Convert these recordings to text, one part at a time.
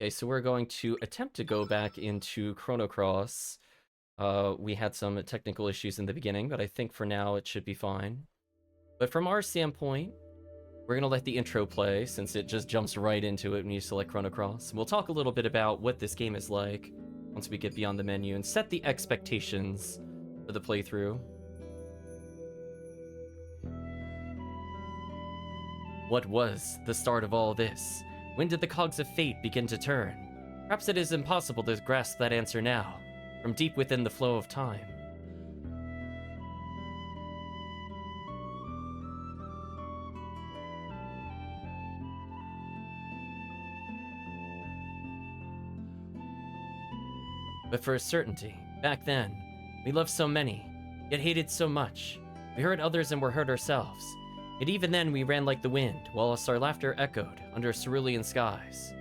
Okay, so we're going to attempt to go back into Chrono Cross. We had some technical issues in the beginning, but I think for now it should be fine. But from our standpoint, we're going to let the intro play since it just jumps right into it when you select Chrono Cross. And we'll talk a little bit about what this game is like once we get beyond the menu and set the expectations for the playthrough. What was the start of all this? When did the cogs of fate begin to turn? Perhaps it is impossible to grasp that answer now, from deep within the flow of time. But for a certainty, back then, we loved so many, yet hated so much. We hurt others and were hurt ourselves. Yet even then we ran like the wind, whilst our laughter echoed under cerulean skies.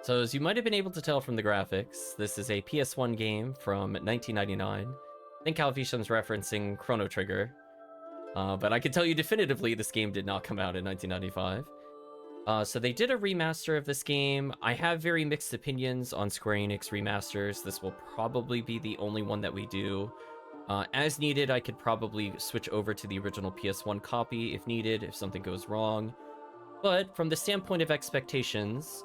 So as you might have been able to tell from the graphics, this is a PS1 game from 1999. I think Calvisham's referencing Chrono Trigger. But I can tell you definitively this game did not come out in 1995. So they did a remaster of this game. I have very mixed opinions on Square Enix remasters. This will probably be the only one that we do. As needed, I could probably switch over to the original PS1 copy if needed, if something goes wrong. But from the standpoint of expectations,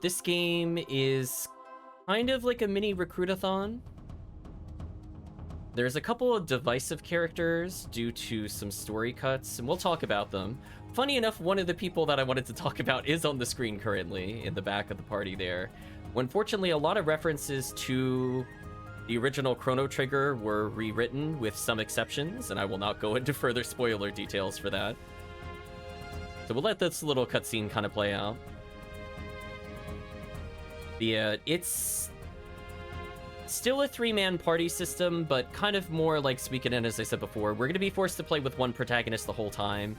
this game is kind of like a mini recruitathon. There's a couple of divisive characters due to some story cuts, and we'll talk about them. Funny enough, one of the people that I wanted to talk about is on the screen currently, in the back of the party there. Unfortunately, a lot of references to the original Chrono Trigger were rewritten with some exceptions, and I will not go into further spoiler details for that. So we'll let this little cutscene kind of play out. It's still a 3-man party system, but kind of more like Suikoden, as I said before. We're going to be forced to play with one protagonist the whole time.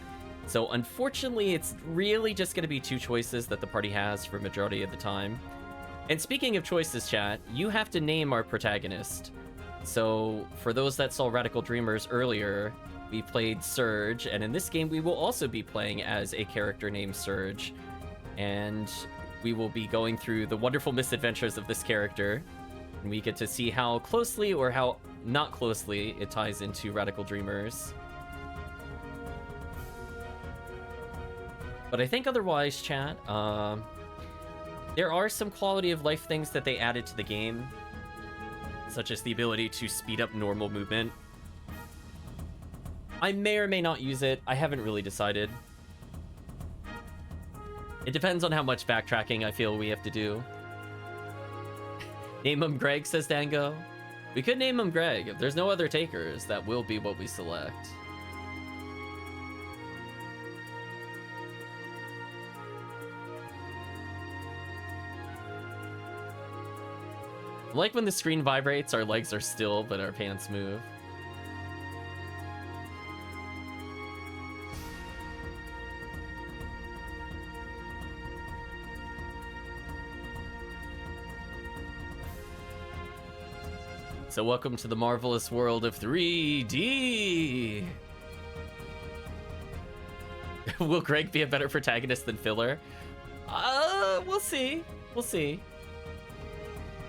So unfortunately, it's really just going to be 2 choices that the party has for majority of the time. And speaking of choices, chat, you have to name our protagonist. So for those that saw Radical Dreamers earlier, we played Surge, and in this game we will also be playing as a character named Surge. And we will be going through the wonderful misadventures of this character, and we get to see how closely or how not closely it ties into Radical Dreamers. But I think otherwise, chat, there are some quality of life things that they added to the game, such as the ability to speed up normal movement. I may or may not use it. I haven't really decided. It depends on how much backtracking I feel we have to do. Name him Greg, says Dango. We could name him Greg. If there's no other takers, that will be what we select. I like when the screen vibrates, our legs are still, but our pants move. So welcome to the marvelous world of 3D. Will Greg be a better protagonist than Filler? We'll see. We'll see.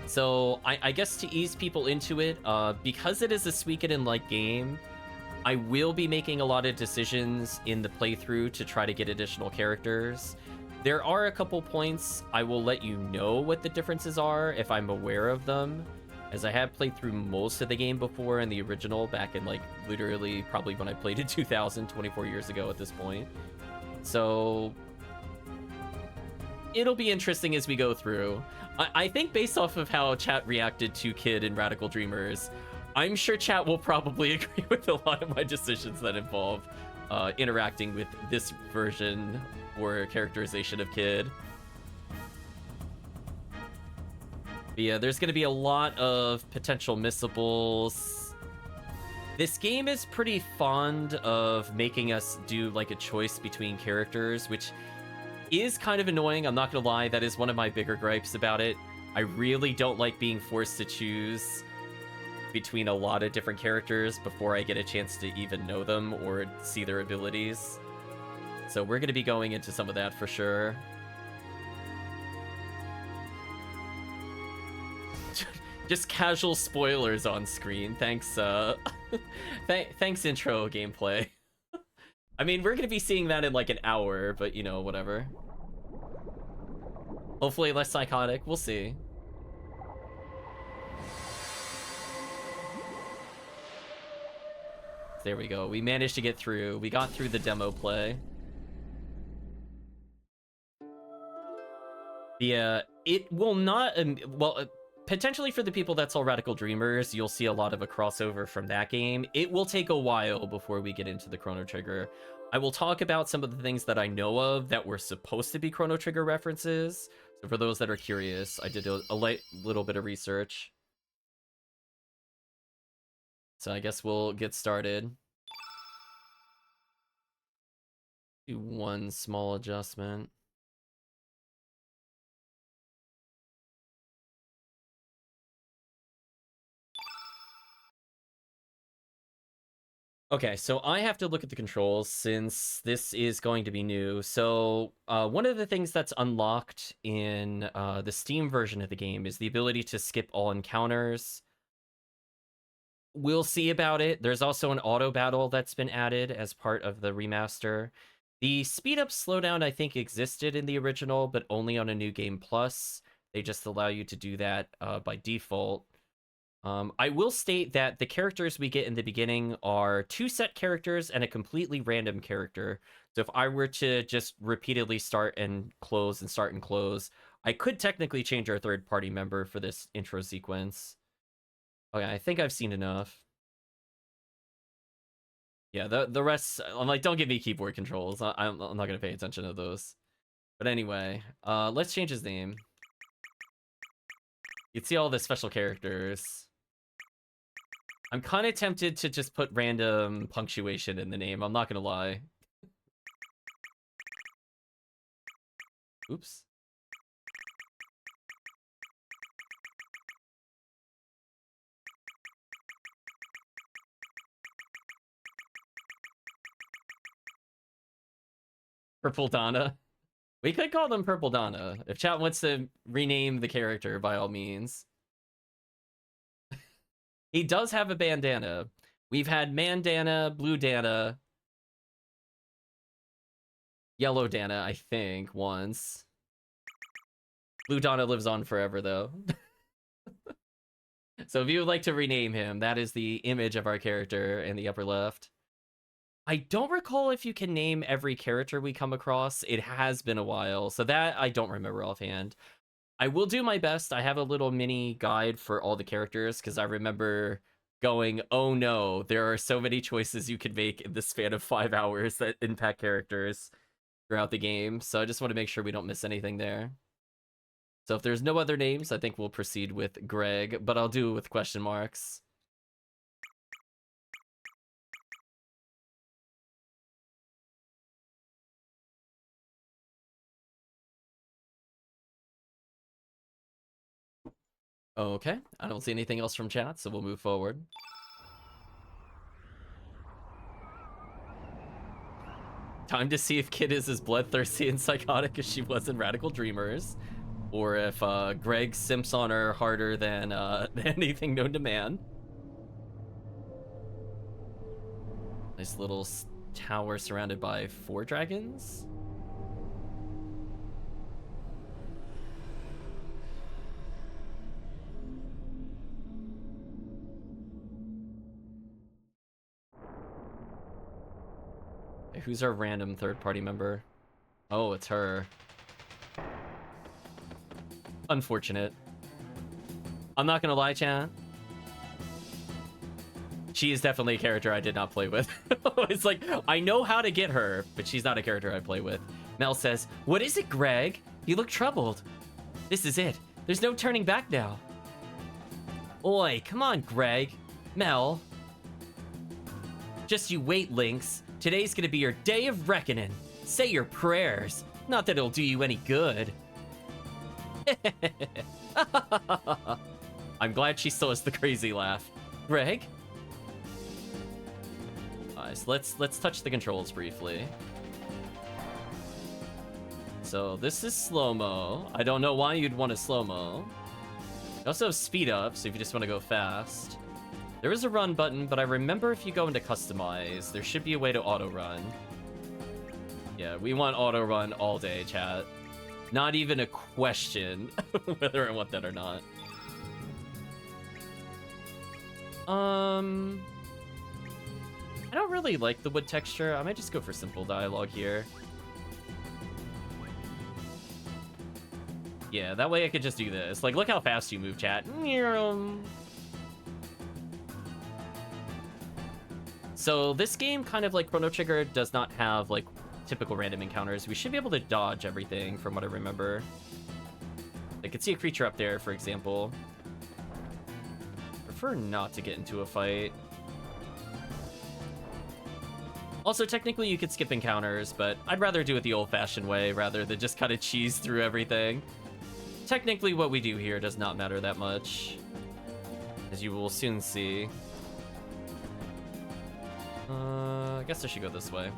So I guess to ease people into it, because it is a Suikoden-like game, I will be making a lot of decisions in the playthrough to try to get additional characters. There are a couple points I will let you know what the differences are if I'm aware of them, as I have played through most of the game before in the original back in, like, literally probably when I played in 2000, 24 years ago at this point. So it'll be interesting as we go through. I think based off of how chat reacted to Kid and Radical Dreamers, I'm sure chat will probably agree with a lot of my decisions that involve interacting with this version or characterization of Kid. But yeah, there's going to be a lot of potential missables. This game is pretty fond of making us do like a choice between characters, which is kind of annoying. I'm not going to lie, that is one of my bigger gripes about it. I really don't like being forced to choose between a lot of different characters before I get a chance to even know them or see their abilities. So we're going to be going into some of that for sure. Just casual spoilers on screen. Thanks, thanks intro gameplay. I mean, we're going to be seeing that in like an hour, but you know, whatever. Hopefully less psychotic. We'll see. There we go. We managed to get through. We got through the demo play. Yeah, it will not... potentially for the people that saw Radical Dreamers, you'll see a lot of a crossover from that game. It will take a while before we get into the Chrono Trigger. I will talk about some of the things that I know of that were supposed to be Chrono Trigger references. So for those that are curious, I did a little bit of research. So I guess we'll get started. Do one small adjustment. Okay, so I have to look at the controls since this is going to be new. So one of the things that's unlocked in the Steam version of the game is the ability to skip all encounters. We'll see about it. There's also an auto battle that's been added as part of the remaster. The speed up slowdown, I think, existed in the original, but only on a New Game Plus. They just allow you to do that by default. I will state that the characters we get in the beginning are 2 set characters and a completely random character. So if I were to just repeatedly start and close and start and close, I could technically change our third-party member for this intro sequence. Okay, I think I've seen enough. Yeah, the rest, I'm like, don't give me keyboard controls. I'm not going to pay attention to those. But anyway, let's change his name. You can see all the special characters. I'm kind of tempted to just put random punctuation in the name. I'm not going to lie. Oops. Purple Donna. We could call them Purple Donna. If chat wants to rename the character, by all means. He does have a bandana. We've had Mandana, Blue Dana, Yellow Dana, I think, once. Blue Donna lives on forever, though. So if you would like to rename him, that is the image of our character in the upper left. I don't recall if you can name every character we come across. It has been a while, so that I don't remember offhand. I will do my best. I have a little mini guide for all the characters, because I remember going, oh no, there are so many choices you could make in the span of 5 hours that impact characters throughout the game. So I just want to make sure we don't miss anything there. So if there's no other names, I think we'll proceed with Greg, but I'll do it with question marks. Okay, I don't see anything else from chat, so we'll move forward. Time to see if Kid is as bloodthirsty and psychotic as she was in Radical Dreamers, or if Greg simps on her harder than anything known to man. Nice little tower surrounded by 4 dragons. Okay, who's our random third-party member? Oh, it's her. Unfortunate. I'm not gonna lie, chat. She is definitely a character I did not play with. It's like, I know how to get her, but she's not a character I play with. Mel says, "What is it, Greg? You look troubled." This is it. There's no turning back now. Oi, come on, Greg. Mel. Just you wait, Lynx. Today's gonna be your day of reckoning. Say your prayers. Not that it'll do you any good. I'm glad she still has the crazy laugh. Greg? So let's touch the controls briefly. So this is slow-mo. I don't know why you'd want a slow-mo. You also have speed up, so if you just want to go fast. There is a run button, but I remember if you go into customize, there should be a way to auto-run. Yeah, we want auto-run all day, chat. Not even a question whether I want that or not. I don't really like the wood texture. I might just go for simple dialogue here. Yeah, that way I could just do this. Like, look how fast you move, chat. So this game, kind of like Chrono Trigger, does not have, like, typical random encounters. We should be able to dodge everything, from what I remember. I could see a creature up there, for example. Prefer not to get into a fight. Also, technically, you could skip encounters, but I'd rather do it the old-fashioned way rather than just kind of cheese through everything. Technically, what we do here does not matter that much, as you will soon see. I guess I should go this way.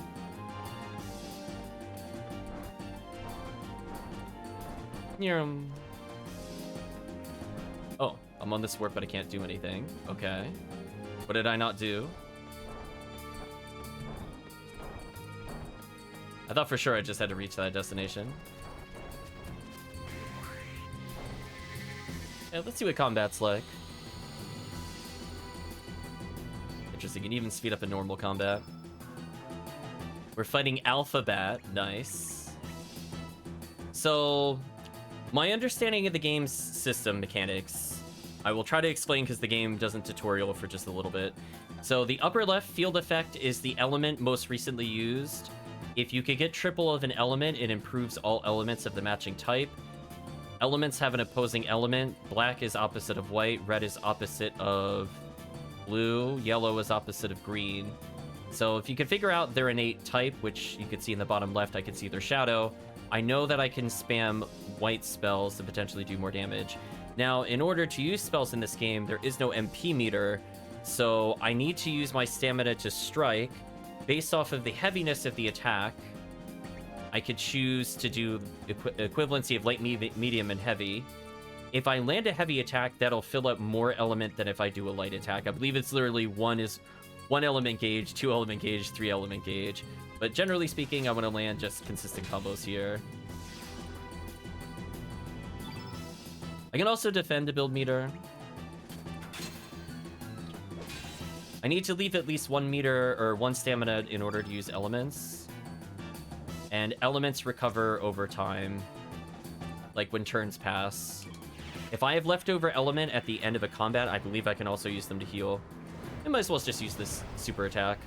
Oh, I'm on this warp, but I can't do anything. Okay. What did I not do? I thought for sure I just had to reach that destination. Yeah, let's see what combat's like. Interesting, you can even speed up in normal combat. We're fighting Alphabat, nice. So, my understanding of the game's system mechanics, I will try to explain because the game doesn't tutorial for just a little bit. So the upper left field effect is the element most recently used. If you could get triple of an element, it improves all elements of the matching type. Elements have an opposing element. Black is opposite of white, red is opposite of blue, yellow is opposite of green. So if you can figure out their innate type, which you can see in the bottom left, I can see their shadow, I know that I can spam white spells to potentially do more damage. Now, in order to use spells in this game, there is no MP meter, so I need to use my stamina to strike. Based off of the heaviness of the attack, I could choose to do equivalency of light, medium, and heavy. If I land a heavy attack, that'll fill up more element than if I do a light attack. I believe it's literally one element gauge, 2 element gauge, 3 element gauge. But generally speaking, I want to land just consistent combos here. I can also defend to build meter. I need to leave at least 1 meter or 1 stamina in order to use elements. And elements recover over time, like when turns pass. If I have leftover element at the end of a combat, I believe I can also use them to heal. I might as well just use this super attack.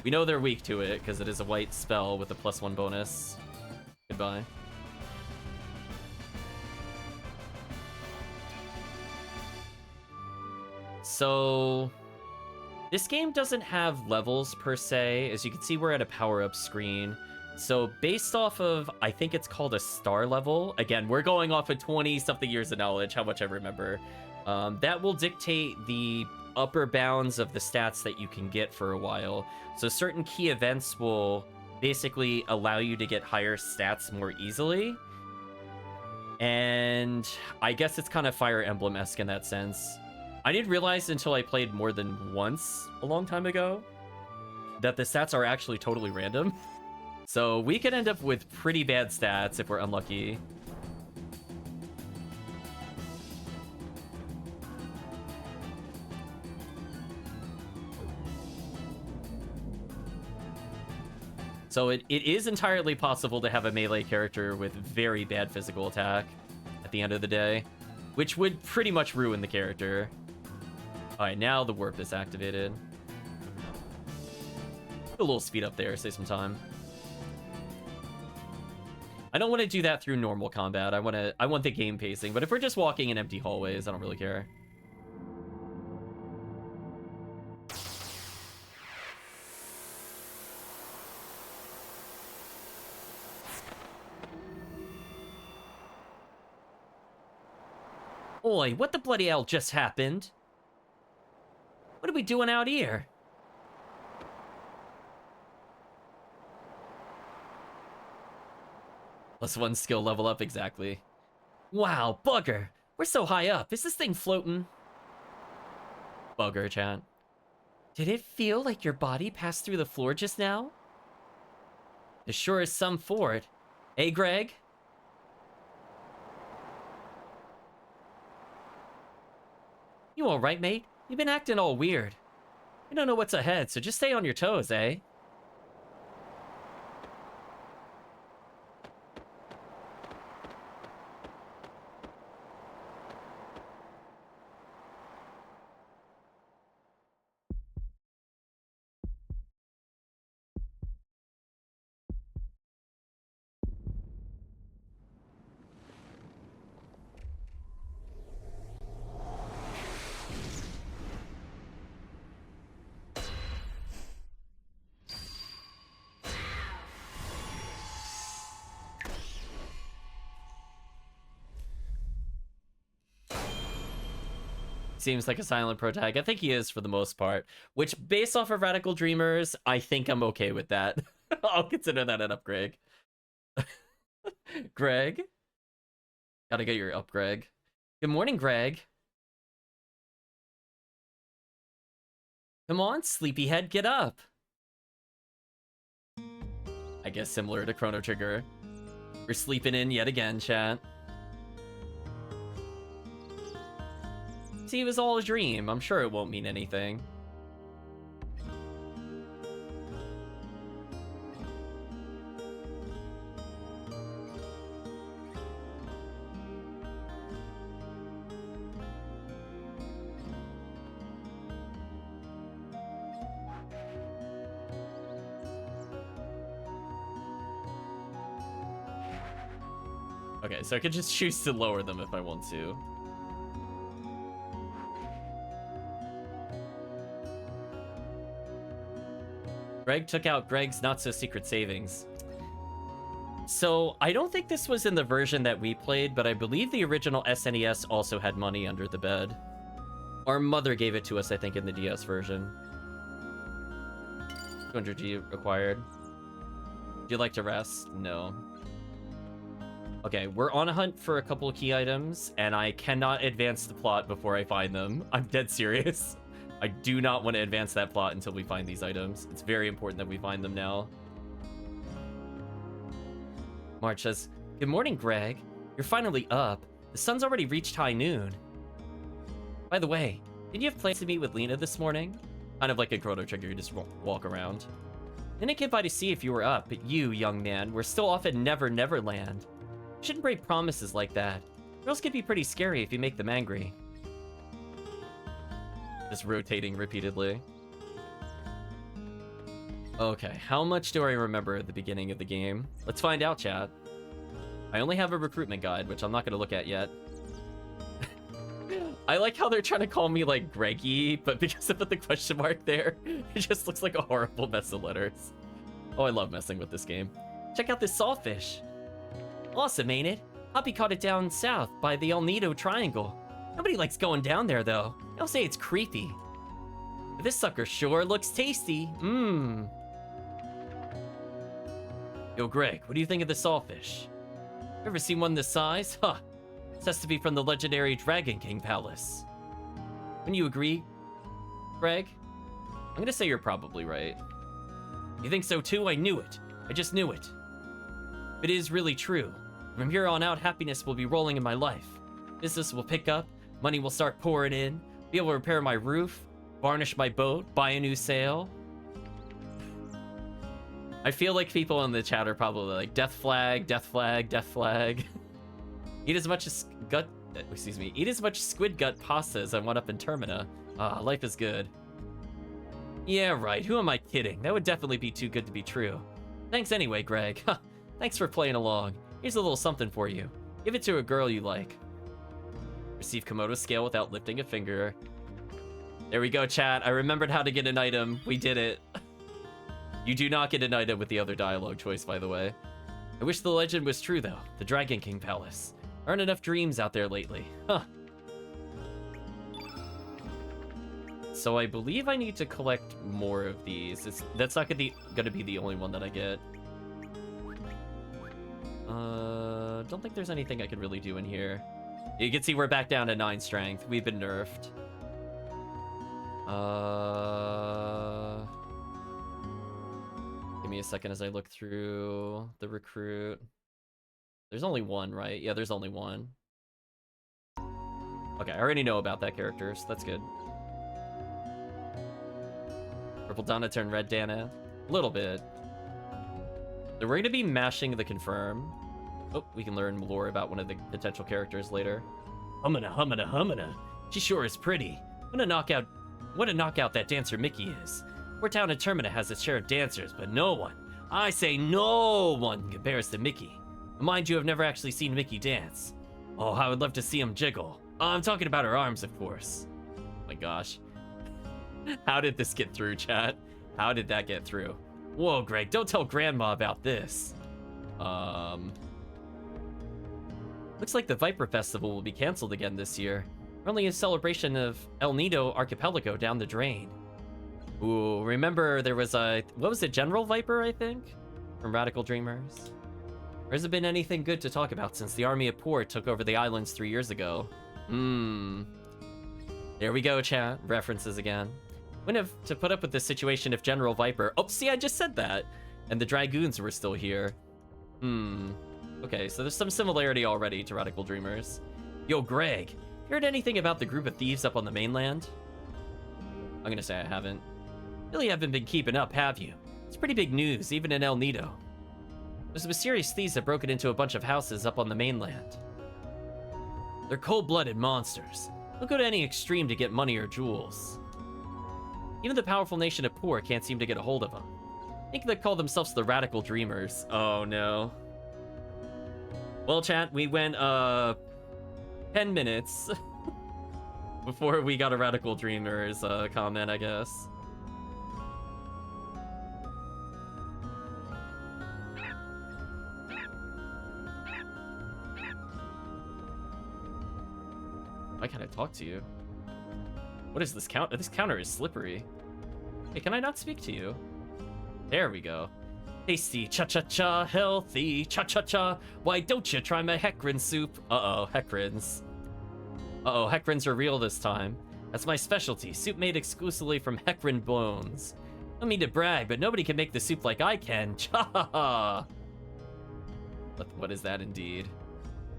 We know they're weak to it, because it is a white spell with a +1 bonus. Goodbye. So, this game doesn't have levels per se. As you can see, we're at a power-up screen. So based off of, I think it's called a star level. Again, we're going off of 20-something years of knowledge, how much I remember. That will dictate the upper bounds of the stats that you can get for a while. So certain key events will basically allow you to get higher stats more easily. And I guess it's kind of Fire Emblem-esque in that sense. I didn't realize until I played more than once a long time ago that the stats are actually totally random. So we could end up with pretty bad stats if we're unlucky. So it is entirely possible to have a melee character with very bad physical attack at the end of the day, which would pretty much ruin the character. All right, now the warp is activated. A little speed up there, save some time. I don't want to do that through normal combat. I want the game pacing, but if we're just walking in empty hallways, I don't really care. Oi, what the bloody hell just happened? What are we doing out here? +1 skill level up, exactly. Wow, bugger. We're so high up. Is this thing floating? Bugger, chat. Did it feel like your body passed through the floor just now? There sure is some for it. Hey, Greg? You alright, mate? You've been acting all weird. You don't know what's ahead, so just stay on your toes, eh? Seems like a silent protag. I think he is for the most part. Which, based off of Radical Dreamers, I think I'm okay with that. I'll consider that an upgrade. Greg? Gotta get your up, Greg. Good morning, Greg. Come on, sleepyhead, get up. I guess similar to Chrono Trigger. We're sleeping in yet again, chat. See, it was all a dream. I'm sure it won't mean anything. Okay, so I could just choose to lower them if I want to. Greg took out Greg's not-so-secret savings. So, I don't think this was in the version that we played, but I believe the original SNES also had money under the bed. Our mother gave it to us, I think, in the DS version. 200G required. Would you like to rest? No. Okay, we're on a hunt for a couple of key items, and I cannot advance the plot before I find them. I'm dead serious. I do not want to advance that plot until we find these items. It's very important that we find them now. March says, good morning, Greg. You're finally up. The sun's already reached high noon. By the way, did you have plans to meet with Lena this morning? Kind of like a Chrono Trigger, you just walk around. Didn't get by to see if you were up, but you, young man, were still off at Never Never Land. Shouldn't break promises like that. Girls can be pretty scary if you make them angry. Just rotating repeatedly. Okay, how much do I remember at the beginning of the game? Let's find out, chat. I only have a recruitment guide, which I'm not going to look at yet. I like how they're trying to call me, like, Greggy, but because I put the question mark there, it just looks like a horrible mess of letters. Oh, I love messing with this game. Check out this sawfish. Awesome, ain't it? Hoppy caught it down south by the El Nido Triangle. Nobody likes going down there, though. They'll say it's creepy. But this sucker sure looks tasty. Mmm. Yo, Greg, what do you think of the sawfish? Ever seen one this size? Huh. This has to be from the legendary Dragon King Palace. Wouldn't you agree, Greg? I'm gonna say you're probably right. You think so too? I knew it. I just knew it. It is really true. From here on out, happiness will be rolling in my life. Business will pick up, money will start pouring in, be able to repair my roof, varnish my boat, buy a new sail. I feel like people in the chat are probably like, death flag, death flag, death flag. Eat as much squid gut pasta as I want up in Termina. Ah, life is good. Yeah, right. Who am I kidding? That would definitely be too good to be true. Thanks anyway, Greg. Thanks for playing along. Here's a little something for you. Give it to a girl you like. Receive Komodo scale without lifting a finger. There we go, chat. I remembered how to get an item. We did it. You do not get an item with the other dialogue choice, by the way. I wish the legend was true, though. The Dragon King Palace. Aren't enough dreams out there lately. Huh. So I believe I need to collect more of these. That's not gonna be the only one that I get. Don't think there's anything I could really do in here. You can see we're back down to 9 strength. We've been nerfed. Give me a second as I look through the recruit. There's only one, right? Yeah, there's only one. Okay, I already know about that character, so that's good. Purple Donna turned red Dana. A little bit. So we're going to be mashing the confirm. Oh, we can learn more about one of the potential characters later. Humana, humana, humana. She sure is pretty. What a knockout that dancer Mickey is. Our town in Termina has its share of dancers, but no one, I say no one, compares to Mickey. Mind you, I've never actually seen Mickey dance. Oh, I would love to see him jiggle. Oh, I'm talking about her arms, of course. Oh my gosh. How did this get through, chat? How did that get through? Whoa, Greg, don't tell Grandma about this. Looks like the Viper Festival will be canceled again this year. Only a celebration of El Nido Archipelago down the drain. Ooh, remember there was a... What was it? General Viper, I think? From Radical Dreamers? Or has it been anything good to talk about since the Army of Poor took over the islands 3 years ago? There we go, chat. References again. Wouldn't have to put up with this situation if General Viper... Oh, see, I just said that! And the Dragoons were still here. Okay, so there's some similarity already to Radical Dreamers. Yo, Greg, you heard anything about the group of thieves up on the mainland? I'm gonna say I haven't. Really haven't been keeping up, have you? It's pretty big news, even in El Nido. There's mysterious thieves that broke it into a bunch of houses up on the mainland. They're cold-blooded monsters. They'll go to any extreme to get money or jewels. Even the powerful nation of Poor can't seem to get a hold of them. I think they call themselves the Radical Dreamers. Oh no. Well, chat, we went 10 minutes before we got a Radical Dreamers comment, I guess. Why can't I talk to you? What is this counter? This counter is slippery. Hey, can I not speak to you? There we go. Tasty, cha-cha-cha, healthy, cha-cha-cha. Why don't you try my Heckrin soup? Uh-oh, Heckrins. Uh-oh, Heckrins are real this time. That's my specialty, soup made exclusively from Heckrin bones. Don't mean to brag, but nobody can make the soup like I can. Cha-ha-ha! What is that indeed?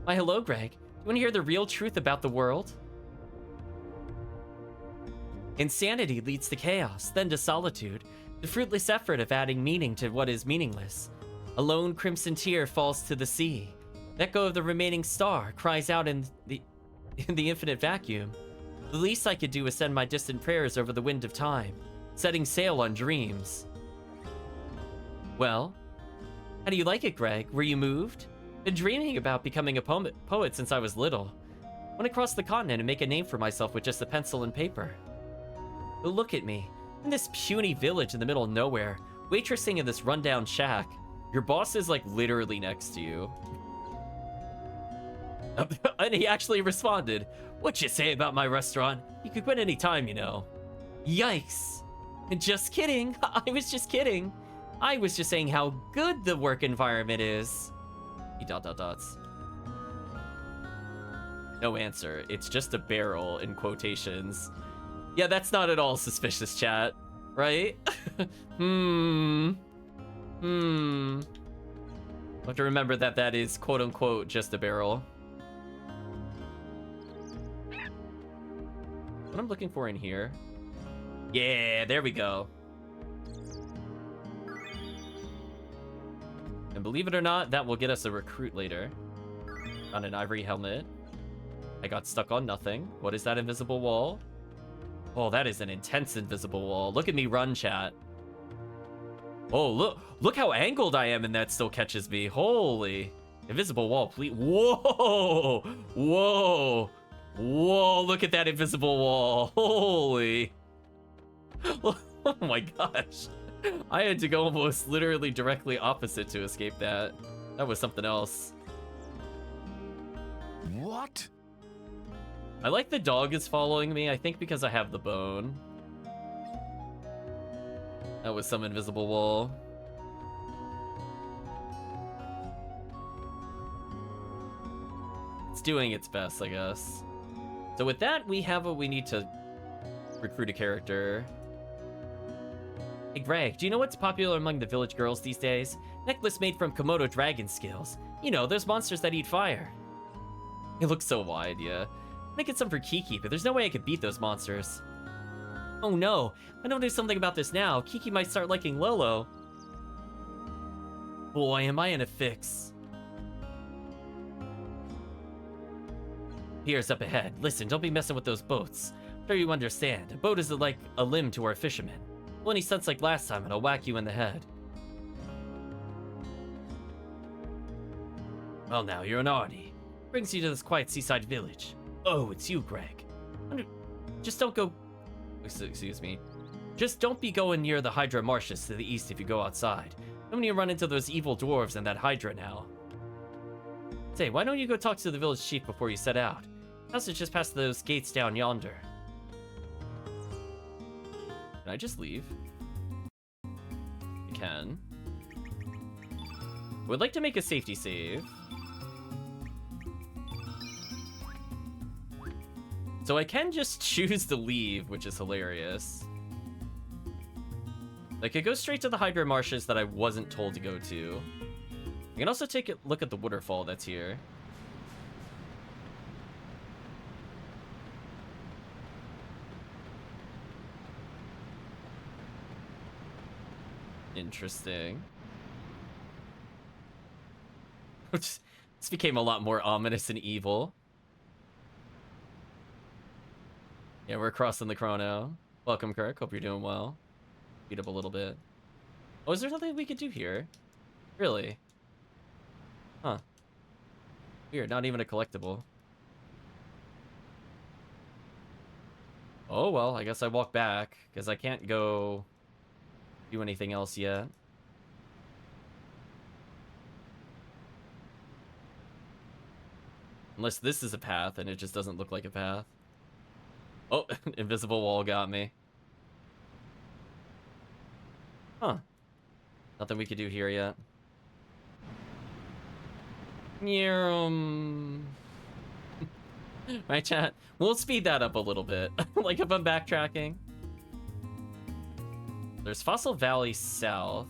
Why, hello, Greg. You want to hear the real truth about the world? Insanity leads to chaos, then to solitude. The fruitless effort of adding meaning to what is meaningless. A lone crimson tear falls to the sea. Let go of the remaining star, cries out in the infinite vacuum. The least I could do is send my distant prayers over the wind of time, setting sail on dreams. Well, how do you like it, Greg? Were you moved? Been dreaming about becoming a poet since I was little. Want to cross the continent and make a name for myself with just a pencil and paper. But look at me. In this puny village in the middle of nowhere, waitressing in this rundown shack. Your boss is, like, literally next to you. And he actually responded, "What you say about my restaurant? You could quit any time, you know." Yikes. Just kidding. I was just kidding. I was just saying how good the work environment is. He ... No answer. It's just a barrel in quotations. Yeah, that's not at all suspicious, chat. Right? I'll have to remember that that is quote-unquote just a barrel. What I'm looking for in here. Yeah, there we go. And believe it or not, that will get us a recruit later. On an ivory helmet. I got stuck on nothing. What is that invisible wall? Oh, that is an intense invisible wall. Look at me run, chat. Oh, look how angled I am, and that still catches me. Holy. Invisible wall, please. Whoa. Whoa. Whoa, look at that invisible wall. Holy. Oh my gosh. I had to go almost literally directly opposite to escape that. That was something else. What? I like the dog is following me, I think because I have the bone. That was some invisible wall. It's doing its best, I guess. So with that, we have what we need to recruit a character. Hey Greg, do you know what's popular among the village girls these days? Necklace made from Komodo dragon scales. You know, those monsters that eat fire. It looks so wide, yeah. I get some for Kiki, but there's no way I could beat those monsters. Oh no, if I don't do something about this now, Kiki might start liking Lolo. Boy, am I in a fix. Pier's up ahead. Listen, don't be messing with those boats. I'm sure you understand. A boat is like a limb to our fishermen. Pull any stunts like last time and I'll whack you in the head. Well now, you're an Arnie. Brings you to this quiet seaside village. Oh, it's you, Greg. Just don't go... Excuse me. Just don't be going near the Hydra marshes to the east if you go outside. Don't need to run into those evil dwarves and that Hydra now. Say, why don't you go talk to the village chief before you set out? House is just past those gates down yonder. Can I just leave? I can. Would like to make a safety save. So I can just choose to leave, which is hilarious. I could go straight to the Hydra marshes that I wasn't told to go to. I can also take a look at the waterfall that's here. Interesting. This became a lot more ominous and evil. Yeah, we're crossing the Chrono. Welcome, Kirk. Hope you're doing well. Beat up a little bit. Oh, is there something we could do here? Really? Huh. Weird, not even a collectible. Oh, well, I guess I walk back, because I can't go do anything else yet. Unless this is a path, and it just doesn't look like a path. Oh, invisible wall got me. Huh. Nothing we could do here yet. Right, chat? We'll speed that up a little bit. Like if I'm backtracking. There's Fossil Valley South.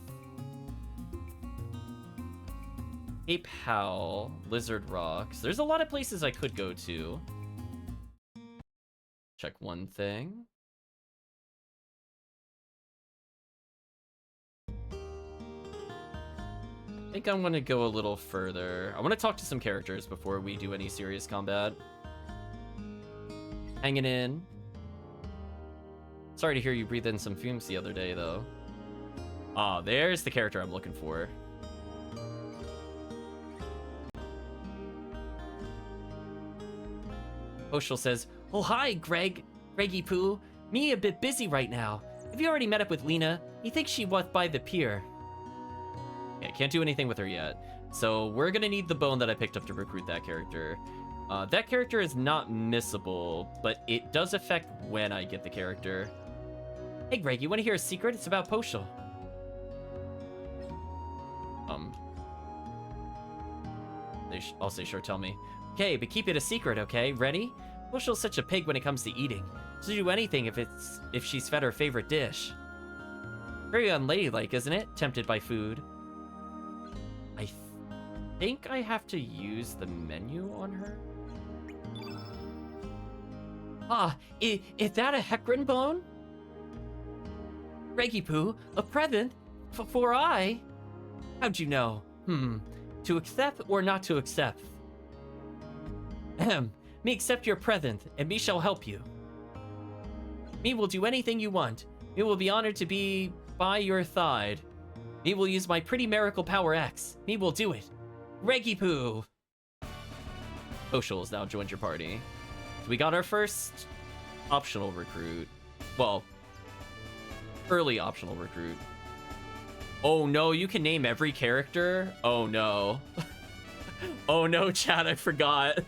Cape Howl. Lizard Rocks. There's a lot of places I could go to. Check one thing. I think I'm gonna go a little further. I want to talk to some characters before we do any serious combat. Hanging in. Sorry to hear you breathe in some fumes the other day, though. Ah, there's the character I'm looking for. Oshel says, "Oh, hi, Greggy Poo. Me a bit busy right now. Have you already met up with Lena? He thinks she walked by the pier. Yeah, can't do anything with her yet. So we're gonna need the bone that I picked up to recruit that character. That character is not missable, but it does affect when I get the character. Hey Greg, you want to hear a secret? It's about Poshul. I'll say sure, tell me. Okay, but keep it a secret, okay? Ready? Poshul's such a pig when it comes to eating. She'll do anything if she's fed her favorite dish. Very unladylike, isn't it? Tempted by food. I think I have to use the menu on her. Ah, is that a Hecarim bone? Reggie Poo, a present for I. How'd you know? To accept or not to accept? Ahem. Me accept your present, and me shall help you. Me will do anything you want. Me will be honored to be by your side. Me will use my pretty miracle power X. Me will do it. Reggie Poo. Poshul has now joined your party. So we got our first optional recruit. Well, early optional recruit. Oh no, you can name every character? Oh no. Oh no, chat, I forgot.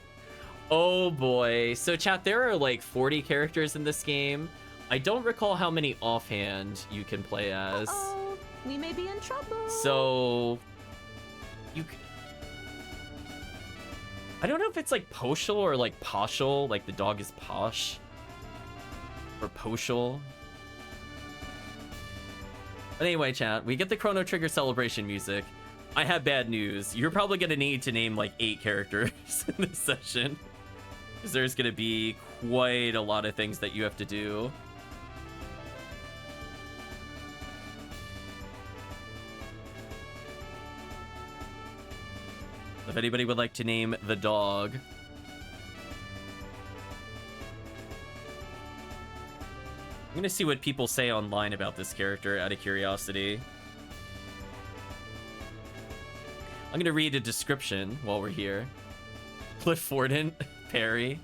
Oh boy. So chat, there are like 40 characters in this game. I don't recall how many offhand you can play as. Uh-oh, we may be in trouble. So I don't know if it's like Poshul or like Poshul, like the dog is Posh. Or Poshul. But anyway, chat, we get the Chrono Trigger celebration music. I have bad news. You're probably going to need to name like 8 characters in this session. Because there's going to be quite a lot of things that you have to do. If anybody would like to name the dog. I'm gonna see what people say online about this character out of curiosity. I'm gonna read a description while we're here. Cliff Fordant, Perry.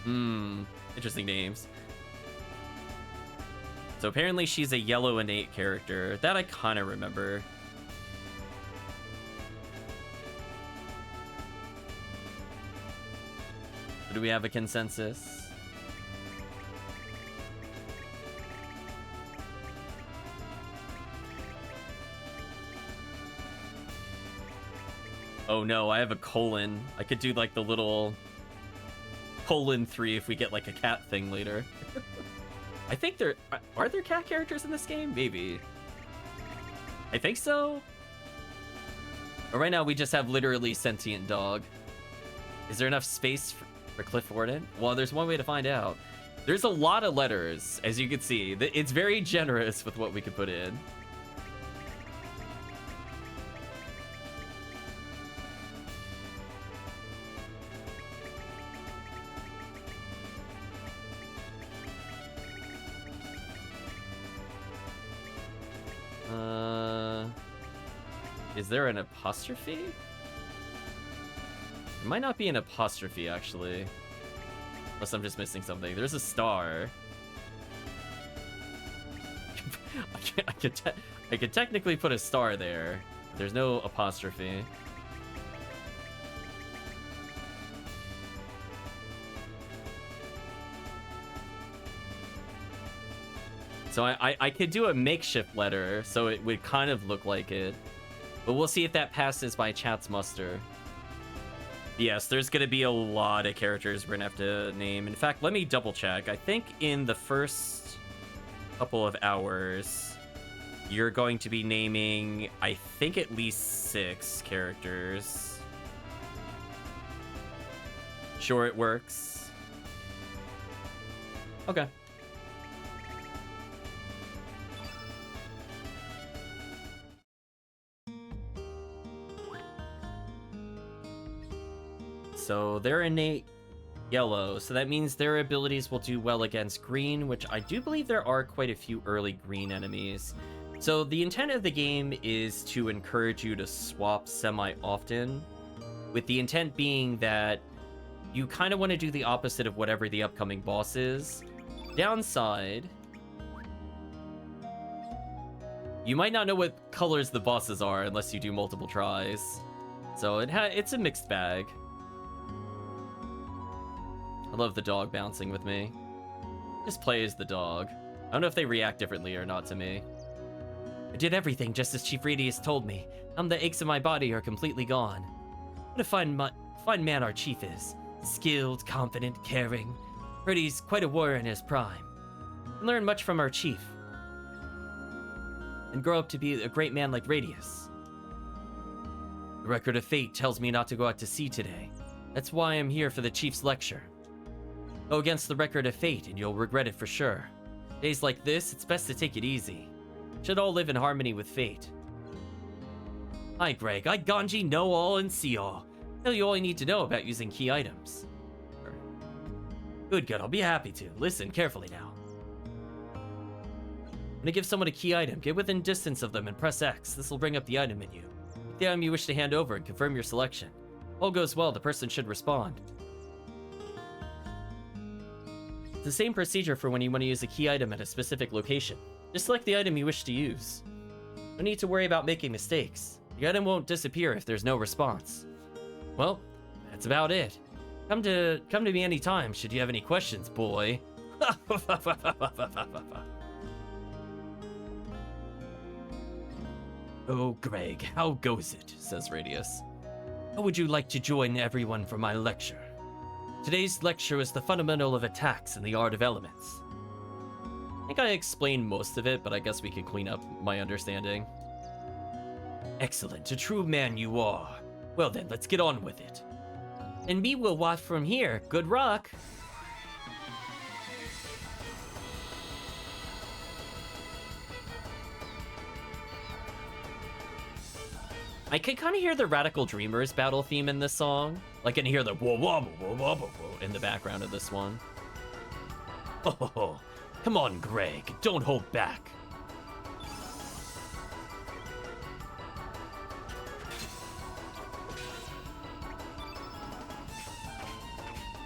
Interesting names. So apparently she's a yellow innate character. That I kind of remember. Do we have a consensus? Oh no, I have a colon. I could do like the little :3 if we get like a cat thing later. I think are there cat characters in this game? Maybe. I think so. But right now we just have literally sentient dog. Is there enough space for Cliff Warden? Well, there's one way to find out. There's a lot of letters, as you can see. It's very generous with what we could put in. Is there an apostrophe? It might not be an apostrophe, actually. Unless I'm just missing something. There's a star. I could technically put a star there. But there's no apostrophe. So I could do a makeshift letter, so it would kind of look like it. But we'll see if that passes by chat's muster. Yes, there's going to be a lot of characters we're going to have to name. In fact, let me double check. I think in the first couple of hours, you're going to be naming, I think, at least 6 characters. Sure, it works. Okay. So they're innate yellow, so that means their abilities will do well against green, which I do believe there are quite a few early green enemies. So the intent of the game is to encourage you to swap semi-often, with the intent being that you kind of want to do the opposite of whatever the upcoming boss is. Downside You might not know what colors the bosses are unless you do multiple tries. So it's a mixed bag. I love the dog bouncing with me. Just play as the dog. I don't know if they react differently or not to me. I did everything just as Chief Radius told me. Now the aches in my body are completely gone. What a fine man our chief is. Skilled, confident, caring. Heard he's quite a warrior in his prime. I learned much from our chief. And grow up to be a great man like Radius. The record of fate tells me not to go out to sea today. That's why I'm here for the chief's lecture. Go against the record of fate and you'll regret it for sure. Days like this, it's best to take it easy. Should all live in harmony with fate. Hi Greg, I Ganji know all and see all. Tell you all you need to know about using key items. Good, I'll be happy to. Listen carefully now. When you give someone a key item, get within distance of them and press X. This will bring up the item menu. Pick the item you wish to hand over and confirm your selection. If all goes well, the person should respond. It's the same procedure for when you want to use a key item at a specific location. Just select the item you wish to use. No need to worry about making mistakes. The item won't disappear if there's no response. Well, that's about it. Come to me anytime should you have any questions, boy. Oh, Greg, how goes it? Says Radius. How would you like to join everyone for my lecture? Today's lecture is the fundamental of attacks and the art of elements. I think I explained most of it, but I guess we could clean up my understanding. Excellent, a true man you are. Well then, let's get on with it. And me will watch from here. Good luck. I can kind of hear the Radical Dreamers battle theme in this song. Like, I can hear the whoa whoa whoa whoa whoa in the background of this one. Oh, come on, Greg. Don't hold back.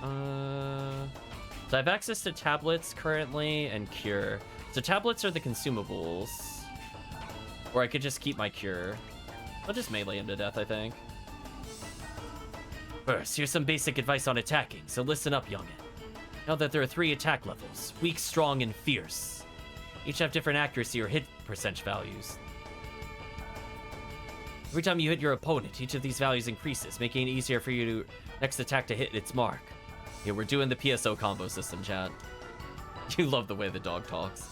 So I have access to tablets currently and cure. So tablets are the consumables. Or I could just keep my cure. I'll just melee him to death, I think. First, here's some basic advice on attacking, so listen up, youngin. Know that there are 3 attack levels: weak, strong, and fierce. Each have different accuracy or hit percentage values. Every time you hit your opponent, each of these values increases, making it easier for you to next attack to hit its mark. Yeah, we're doing the PSO combo system, chat. You love the way the dog talks.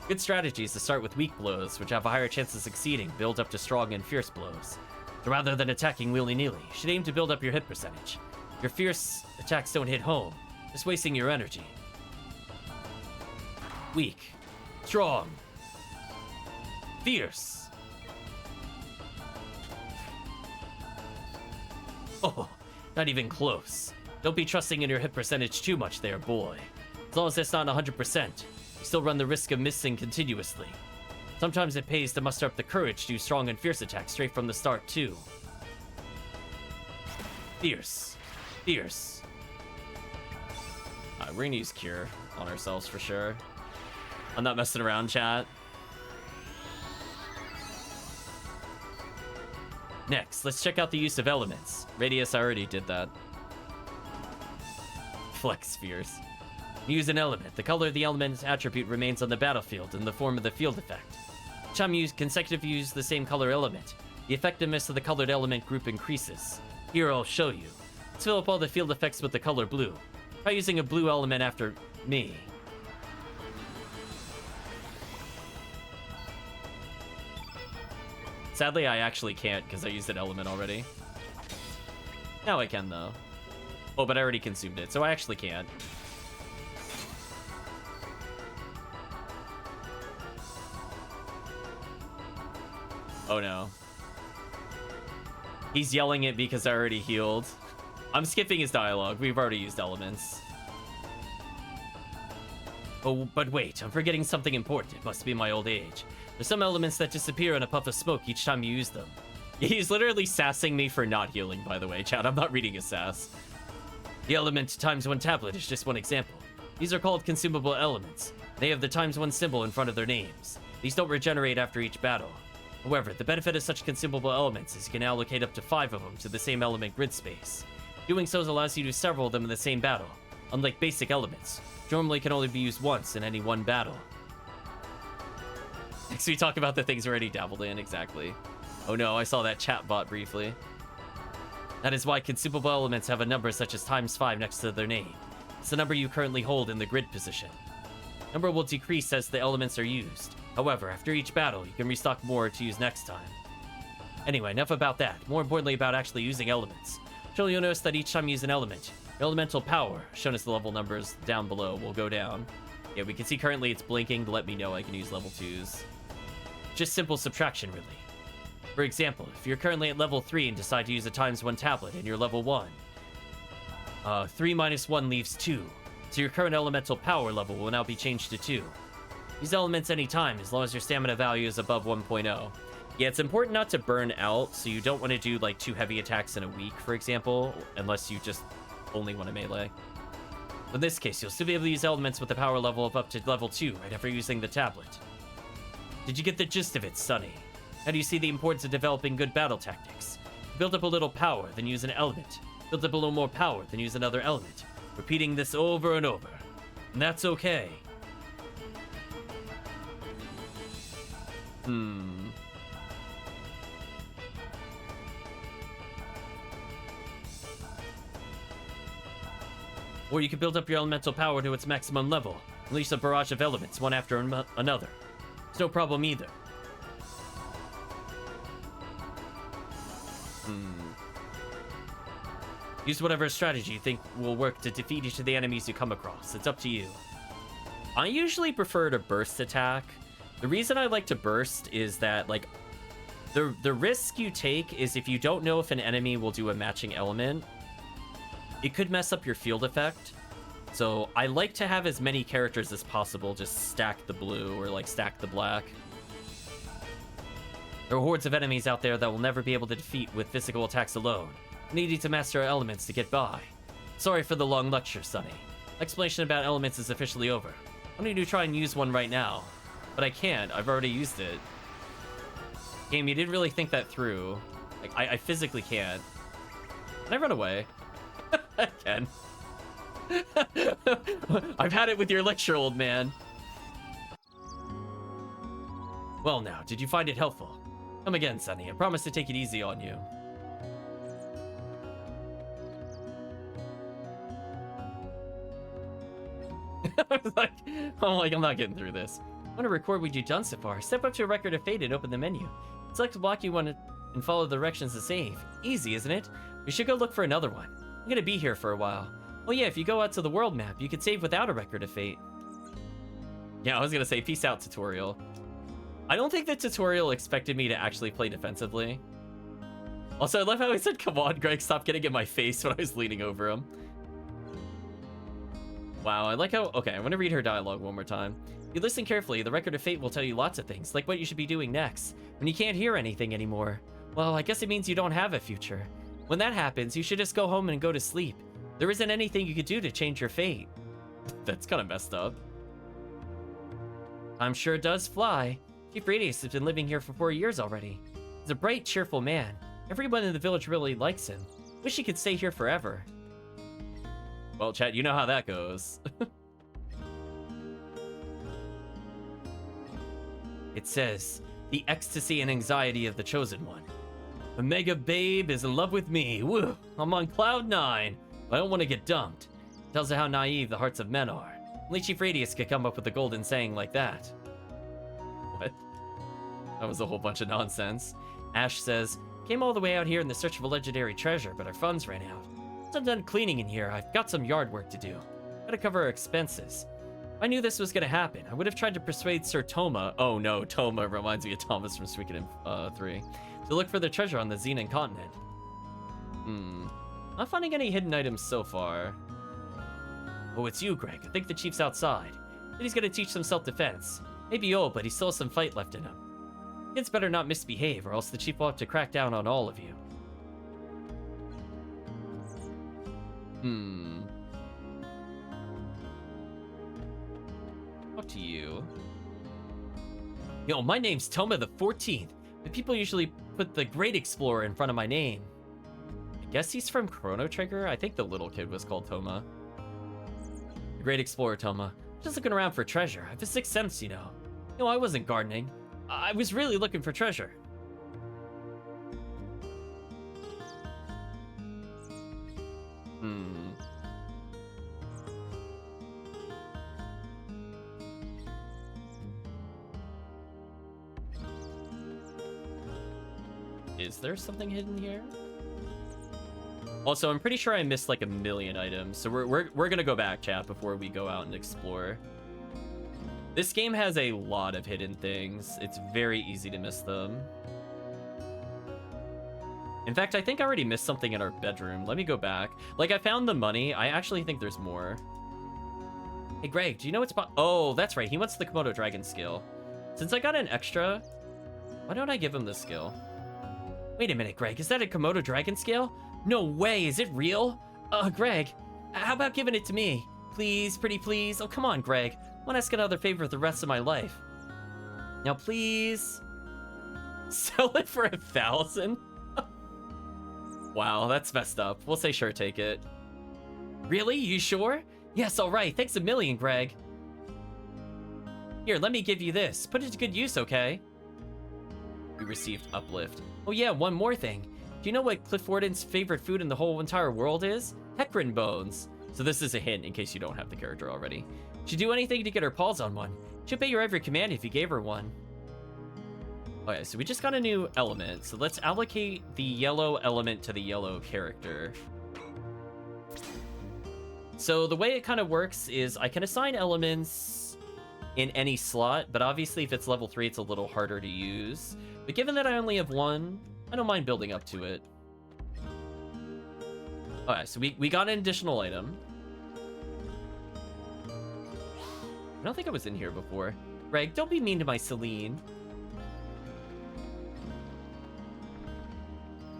Good strategy is to start with weak blows, which have a higher chance of succeeding, build up to strong and fierce blows. So rather than attacking willy-nilly, you should aim to build up your hit percentage. Your fierce attacks don't hit home, just wasting your energy. Weak. Strong. Fierce. Oh, not even close. Don't be trusting in your hit percentage too much there, boy. As long as it's not 100%. You still run the risk of missing continuously. Sometimes it pays to muster up the courage to do strong and fierce attacks straight from the start, too. Fierce. Fierce. We're gonna use Cure on ourselves for sure. I'm not messing around, chat. Next, let's check out the use of elements. Radius, I already did that. Flex Spheres. Use an element. The color of the element's attribute remains on the battlefield in the form of the field effect. Each time you consecutively use the same color element, the effectiveness of the colored element group increases. Here I'll show you. Let's fill up all the field effects with the color blue. Try using a blue element after me. Sadly, I actually can't because I used an element already. Now I can, though. Oh, but I already consumed it, so I actually can't. Oh no. He's yelling it because I already healed. I'm skipping his dialogue. We've already used elements. Oh, but wait. I'm forgetting something important. It must be my old age. There's some elements that disappear in a puff of smoke each time you use them. He's literally sassing me for not healing, by the way, chat. I'm not reading his sass. The element ×1 tablet is just one example. These are called consumable elements. They have the ×1 symbol in front of their names. These don't regenerate after each battle. However, the benefit of such consumable elements is you can allocate up to 5 of them to the same element grid space. Doing so allows you to use several of them in the same battle, unlike basic elements, which normally can only be used once in any one battle. Next we talk about the things already dabbled in, exactly. Oh no, I saw that chat bot briefly. That is why consumable elements have a number such as ×5 next to their name. It's the number you currently hold in the grid position. Number will decrease as the elements are used. However, after each battle, you can restock more to use next time. Anyway, enough about that. More importantly about actually using elements. Surely you'll notice that each time you use an element, your elemental power, shown as the level numbers down below, will go down. Yeah, we can see currently it's blinking to let me know I can use level 2s. Just simple subtraction, really. For example, if you're currently at level 3 and decide to use a ×1 tablet and you're level 1, 3 minus 1 leaves 2, so your current elemental power level will now be changed to 2. Use elements anytime, as long as your stamina value is above 1.0. Yeah, it's important not to burn out, so you don't want to do like 2 heavy attacks in a week, for example, unless you just only want to melee. In this case, you'll still be able to use elements with a power level of up to level 2 right after using the tablet. Did you get the gist of it, Sonny? How do you see the importance of developing good battle tactics? Build up a little power, then use an element. Build up a little more power, then use another element. Repeating this over and over. And that's okay. Or you can build up your elemental power to its maximum level. Release a barrage of elements, one after another. It's no problem either. Use whatever strategy you think will work to defeat each of the enemies you come across. It's up to you. I usually prefer to burst attack. The reason I like to burst is that, like, the risk you take is if you don't know if an enemy will do a matching element, it could mess up your field effect. So I like to have as many characters as possible just stack the blue or, like, stack the black. There are hordes of enemies out there that will never be able to defeat with physical attacks alone, needing to master elements to get by. Sorry for the long lecture, Sonny. Explanation about elements is officially over. I need to try and use one right now. But I can't, I've already used it. Game, you didn't really think that through. Like, I physically can't. Can I run away? I can. I've had it with your lecture, old man. Well now, did you find it helpful? Come again, Sonny. I promise to take it easy on you. I'm not getting through this. I want to record what you've done so far. Step up to a record of fate and open the menu. Select the block you want and follow the directions to save. Easy, isn't it? We should go look for another one. I'm gonna be here for a while. Oh yeah, if you go out to the world map, you can save without a record of fate. Yeah, I was gonna say peace out, tutorial. I don't think the tutorial expected me to actually play defensively. Also, I love how he said, come on, Greg, stop getting in my face when I was leaning over him. Wow, I like how... Okay, I'm gonna read her dialogue one more time. If you listen carefully, the record of fate will tell you lots of things, like what you should be doing next. When you can't hear anything anymore, well, I guess it means you don't have a future. When that happens, you should just go home and go to sleep. There isn't anything you could do to change your fate. That's kind of messed up. I'm sure it does fly. Chief Radius has been living here for 4 years already. He's a bright, cheerful man. Everyone in the village really likes him. Wish he could stay here forever. Well, chat, you know how that goes. It says, the ecstasy and anxiety of the chosen one. Omega Babe is in love with me. Woo! I'm on cloud 9. I don't want to get dumped. Tells her how naive the hearts of men are. Only Chief Radius could come up with a golden saying like that. What? That was a whole bunch of nonsense. Ash says, came all the way out here in the search of a legendary treasure, but our funds ran out. Once I'm done cleaning in here, I've got some yard work to do. Gotta cover our expenses. If I knew this was gonna happen, I would have tried to persuade Sir Toma. Oh no, Toma reminds me of Thomas from Suikoden 3. To look for the treasure on the Xenon continent. Not finding any hidden items so far. Oh, it's you, Greg. I think the chief's outside. But he's gonna teach some self-defense. Maybe old, but he still has some fight left in him. Kids better not misbehave, or else the chief will have to crack down on all of you. Up to you. Yo, my name's Toma the 14th, but people usually put the Great Explorer in front of my name. I guess he's from Chrono Trigger? I think the little kid was called Toma. The Great Explorer, Toma. Just looking around for treasure. I have a sixth sense, you know. No, I wasn't gardening. I was really looking for treasure. Is there something hidden here? Also, I'm pretty sure I missed like a million items, so we're gonna go back, chat, before we go out and explore. This game has a lot of hidden things. It's very easy to miss them. In fact, I think I already missed something in our bedroom. Let me go back. Like, I found the money. I actually think there's more. Hey, Greg, do you know what's about... Oh, that's right. He wants the Komodo Dragon skill. Since I got an extra, why don't I give him this skill? Wait a minute, Greg. Is that a Komodo Dragon skill? No way. Is it real? Greg, how about giving it to me? Please, pretty please. Oh, come on, Greg. I want to ask another favor the rest of my life. Now, please. Sell it for 1,000? Wow, that's messed up. We'll say sure, take it. Really? You sure? Yes, all right. Thanks a million, Greg. Here, let me give you this. Put it to good use, okay? We received uplift. Oh yeah, one more thing. Do you know what Cliff Warden's favorite food in the whole entire world is? Hecarim bones. So this is a hint in case you don't have the character already. She'd do anything to get her paws on one. She'd obey your every command if you gave her one. Okay, so we just got a new element. So let's allocate the yellow element to the yellow character. So the way it kind of works is I can assign elements in any slot, but obviously if it's level 3, it's a little harder to use. But given that I only have one, I don't mind building up to it. Okay, so we got an additional item. I don't think I was in here before. Greg, don't be mean to my Celine.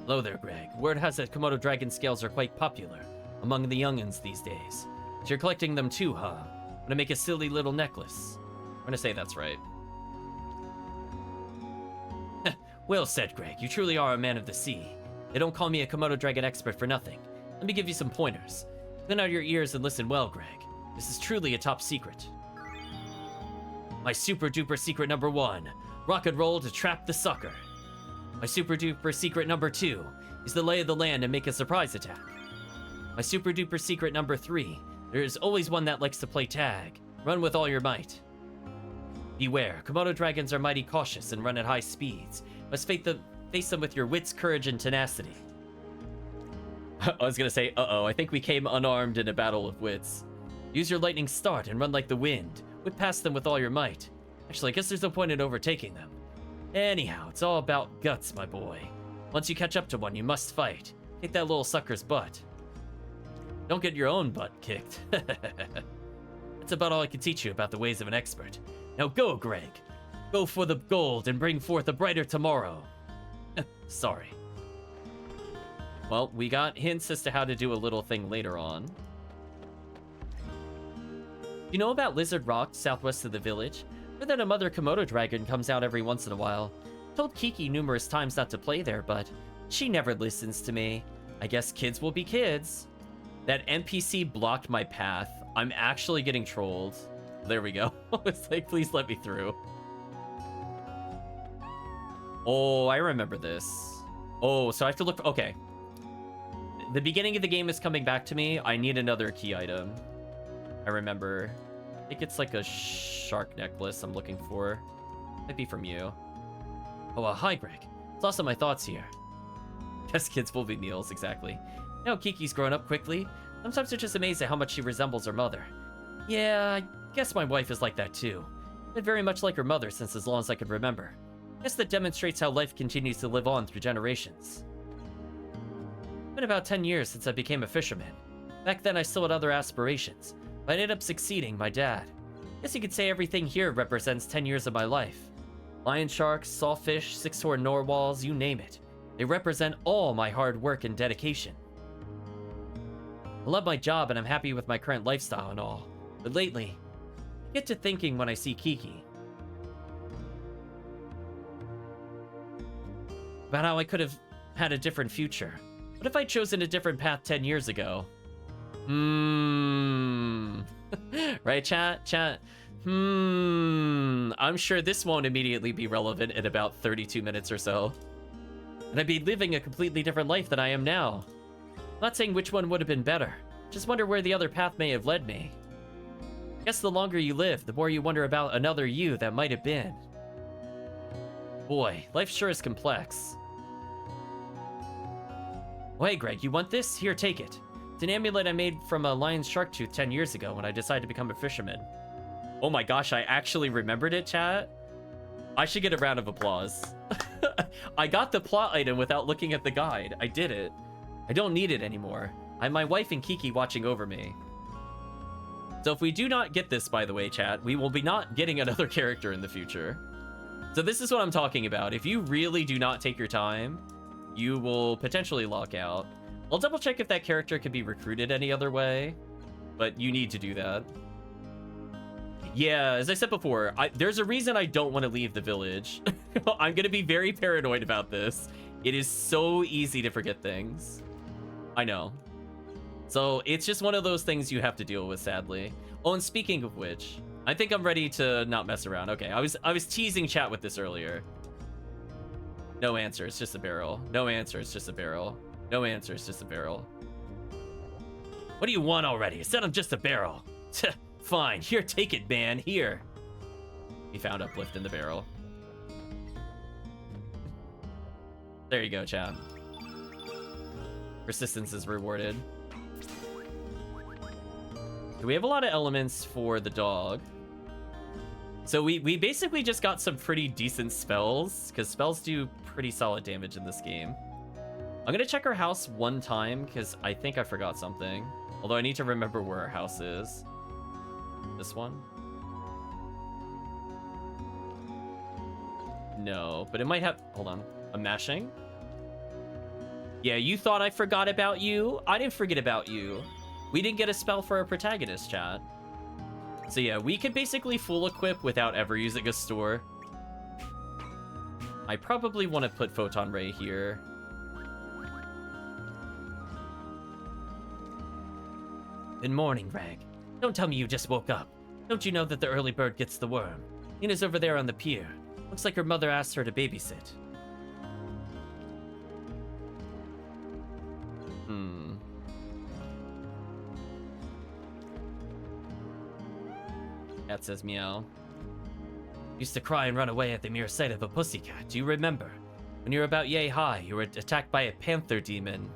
Hello there, Greg. Word has it Komodo Dragon scales are quite popular among the youngins these days. So you're collecting them too, huh? Wanna make a silly little necklace? I'm gonna say that's right. Well said, Greg. You truly are a man of the sea. They don't call me a Komodo Dragon expert for nothing. Let me give you some pointers. Clean out your ears and listen well, Greg. This is truly a top secret. My super duper secret number 1. Rock and roll to trap the sucker. My super duper secret number 2 is the lay of the land and make a surprise attack. My super duper secret number 3, there is always one that likes to play tag. Run with all your might. Beware, Komodo dragons are mighty cautious and run at high speeds. Must face them with your wits, courage, and tenacity. I was gonna say, uh-oh, I think we came unarmed in a battle of wits. Use your lightning start and run like the wind. Whip past them with all your might. Actually, I guess there's no point in overtaking them. Anyhow, it's all about guts, my boy. Once you catch up to one, you must fight. Kick that little sucker's butt. Don't get your own butt kicked. That's about all I can teach you about the ways of an expert. Now go, Greg. Go for the gold and bring forth a brighter tomorrow. Sorry. Well, we got hints as to how to do a little thing later on. You know about Lizard Rock, southwest of the village? Heard that a mother Komodo dragon comes out every once in a while. Told Kiki numerous times not to play there, but she never listens to me. I guess kids will be kids. That NPC blocked my path. I'm actually getting trolled. There we go. It's like, please let me through. Oh, I remember this. Oh, so I have to look for... Okay. The beginning of the game is coming back to me. I need another key item. I remember. I think it's like a shark necklace I'm looking for. Might be from you. Oh, hi, Greg. It's lost my thoughts here. Guess kids will be meals, exactly. You know, Kiki's grown up quickly. Sometimes I'm just amazed at how much she resembles her mother. Yeah, I guess my wife is like that too. Been very much like her mother since as long as I can remember. Guess that demonstrates how life continues to live on through generations. It's been about 10 years since I became a fisherman. Back then I still had other aspirations, but I ended up succeeding my dad. Guess you could say everything here represents 10 years of my life. Lion sharks, sawfish, six-horned narwhals, you name it. They represent all my hard work and dedication. I love my job and I'm happy with my current lifestyle and all, but lately, I get to thinking when I see Kiki. about how I could have had a different future. What if I'd chosen a different path 10 years ago? Right, chat? I'm sure this won't immediately be relevant in about 32 minutes or so. And I'd be living a completely different life than I am now. I'm not saying which one would have been better. Just wonder where the other path may have led me. Guess the longer you live, the more you wonder about another you that might have been. Boy, life sure is complex. Oh, hey, Greg, you want this? Here, take it. It's an amulet I made from a lion's shark tooth 10 years ago when I decided to become a fisherman. Oh my gosh, I actually remembered it, chat. I should get a round of applause. I got the plot item without looking at the guide. I did it. I don't need it anymore. I have my wife and Kiki watching over me. So if we do not get this, by the way, chat, we will be not getting another character in the future. So this is what I'm talking about. If you really do not take your time, you will potentially lock out. I'll double check if that character can be recruited any other way, but you need to do that. Yeah, as I said before, there's a reason I don't want to leave the village. I'm going to be very paranoid about this. It is so easy to forget things. I know. So it's just one of those things you have to deal with, sadly. Oh, and speaking of which, I think I'm ready to not mess around. Okay, I was teasing chat with this earlier. No answer, it's just a barrel. No answer, it's just a barrel. No answer, it's just a barrel. What do you want already? I said I'm just a barrel. Fine, here, take it, man, here. He found uplift in the barrel. There you go, chat. Persistence is rewarded. Do we have a lot of elements for the dog? So we basically just got some pretty decent spells, because spells do pretty solid damage in this game. I'm gonna check our house one time, because I think I forgot something. Although I need to remember where our house is. This one? No, but it might have... Hold on. I'm mashing? Yeah, you thought I forgot about you? I didn't forget about you. We didn't get a spell for our protagonist, chat. So yeah, we could basically full equip without ever using a store. I probably want to put Photon Ray here. Good morning, Rag. Don't tell me you just woke up. Don't you know that the early bird gets the worm? Nina's over there on the pier. Looks like her mother asked her to babysit. Cat says meow. Used to cry and run away at the mere sight of a pussycat. Do you remember? When you were about yay high, you were attacked by a panther demon.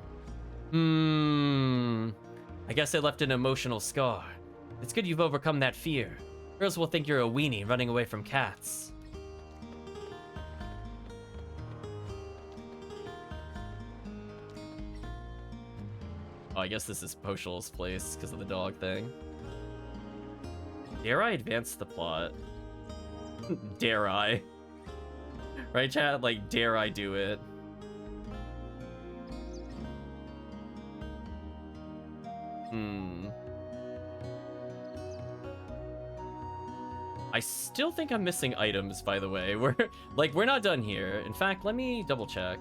I guess it left an emotional scar. It's good you've overcome that fear. Girls will think you're a weenie running away from cats. Oh, I guess this is Poshal's place because of the dog thing. Dare I advance the plot? Dare I? Right, chat? Like, dare I do it? I still think I'm missing items, by the way. We're not done here. In fact, let me double check.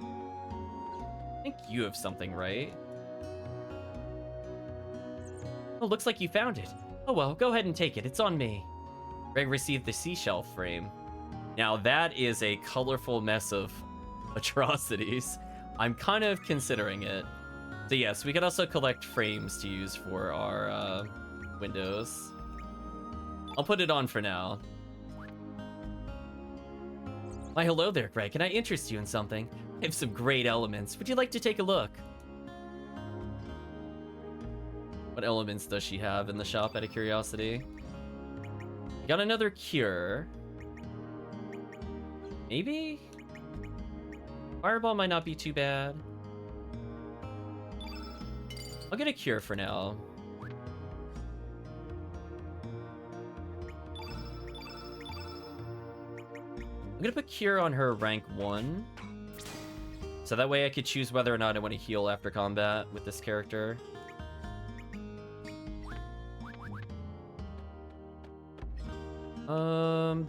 I think you have something, right? Oh, looks like you found it. Oh well, go ahead and take it. It's on me. Greg received the seashell frame. Now that is a colorful mess of atrocities. I'm kind of considering it. So yes, we could also collect frames to use for our windows. I'll put it on for now. Why, hello there, Greg. Can I interest you in something? I have some great elements. Would you like to take a look? What elements does she have in the shop, out of curiosity? Got another cure. Maybe? Fireball might not be too bad. I'll get a cure for now. I'm gonna put cure on her rank 1. So that way I could choose whether or not I want to heal after combat with this character. I'm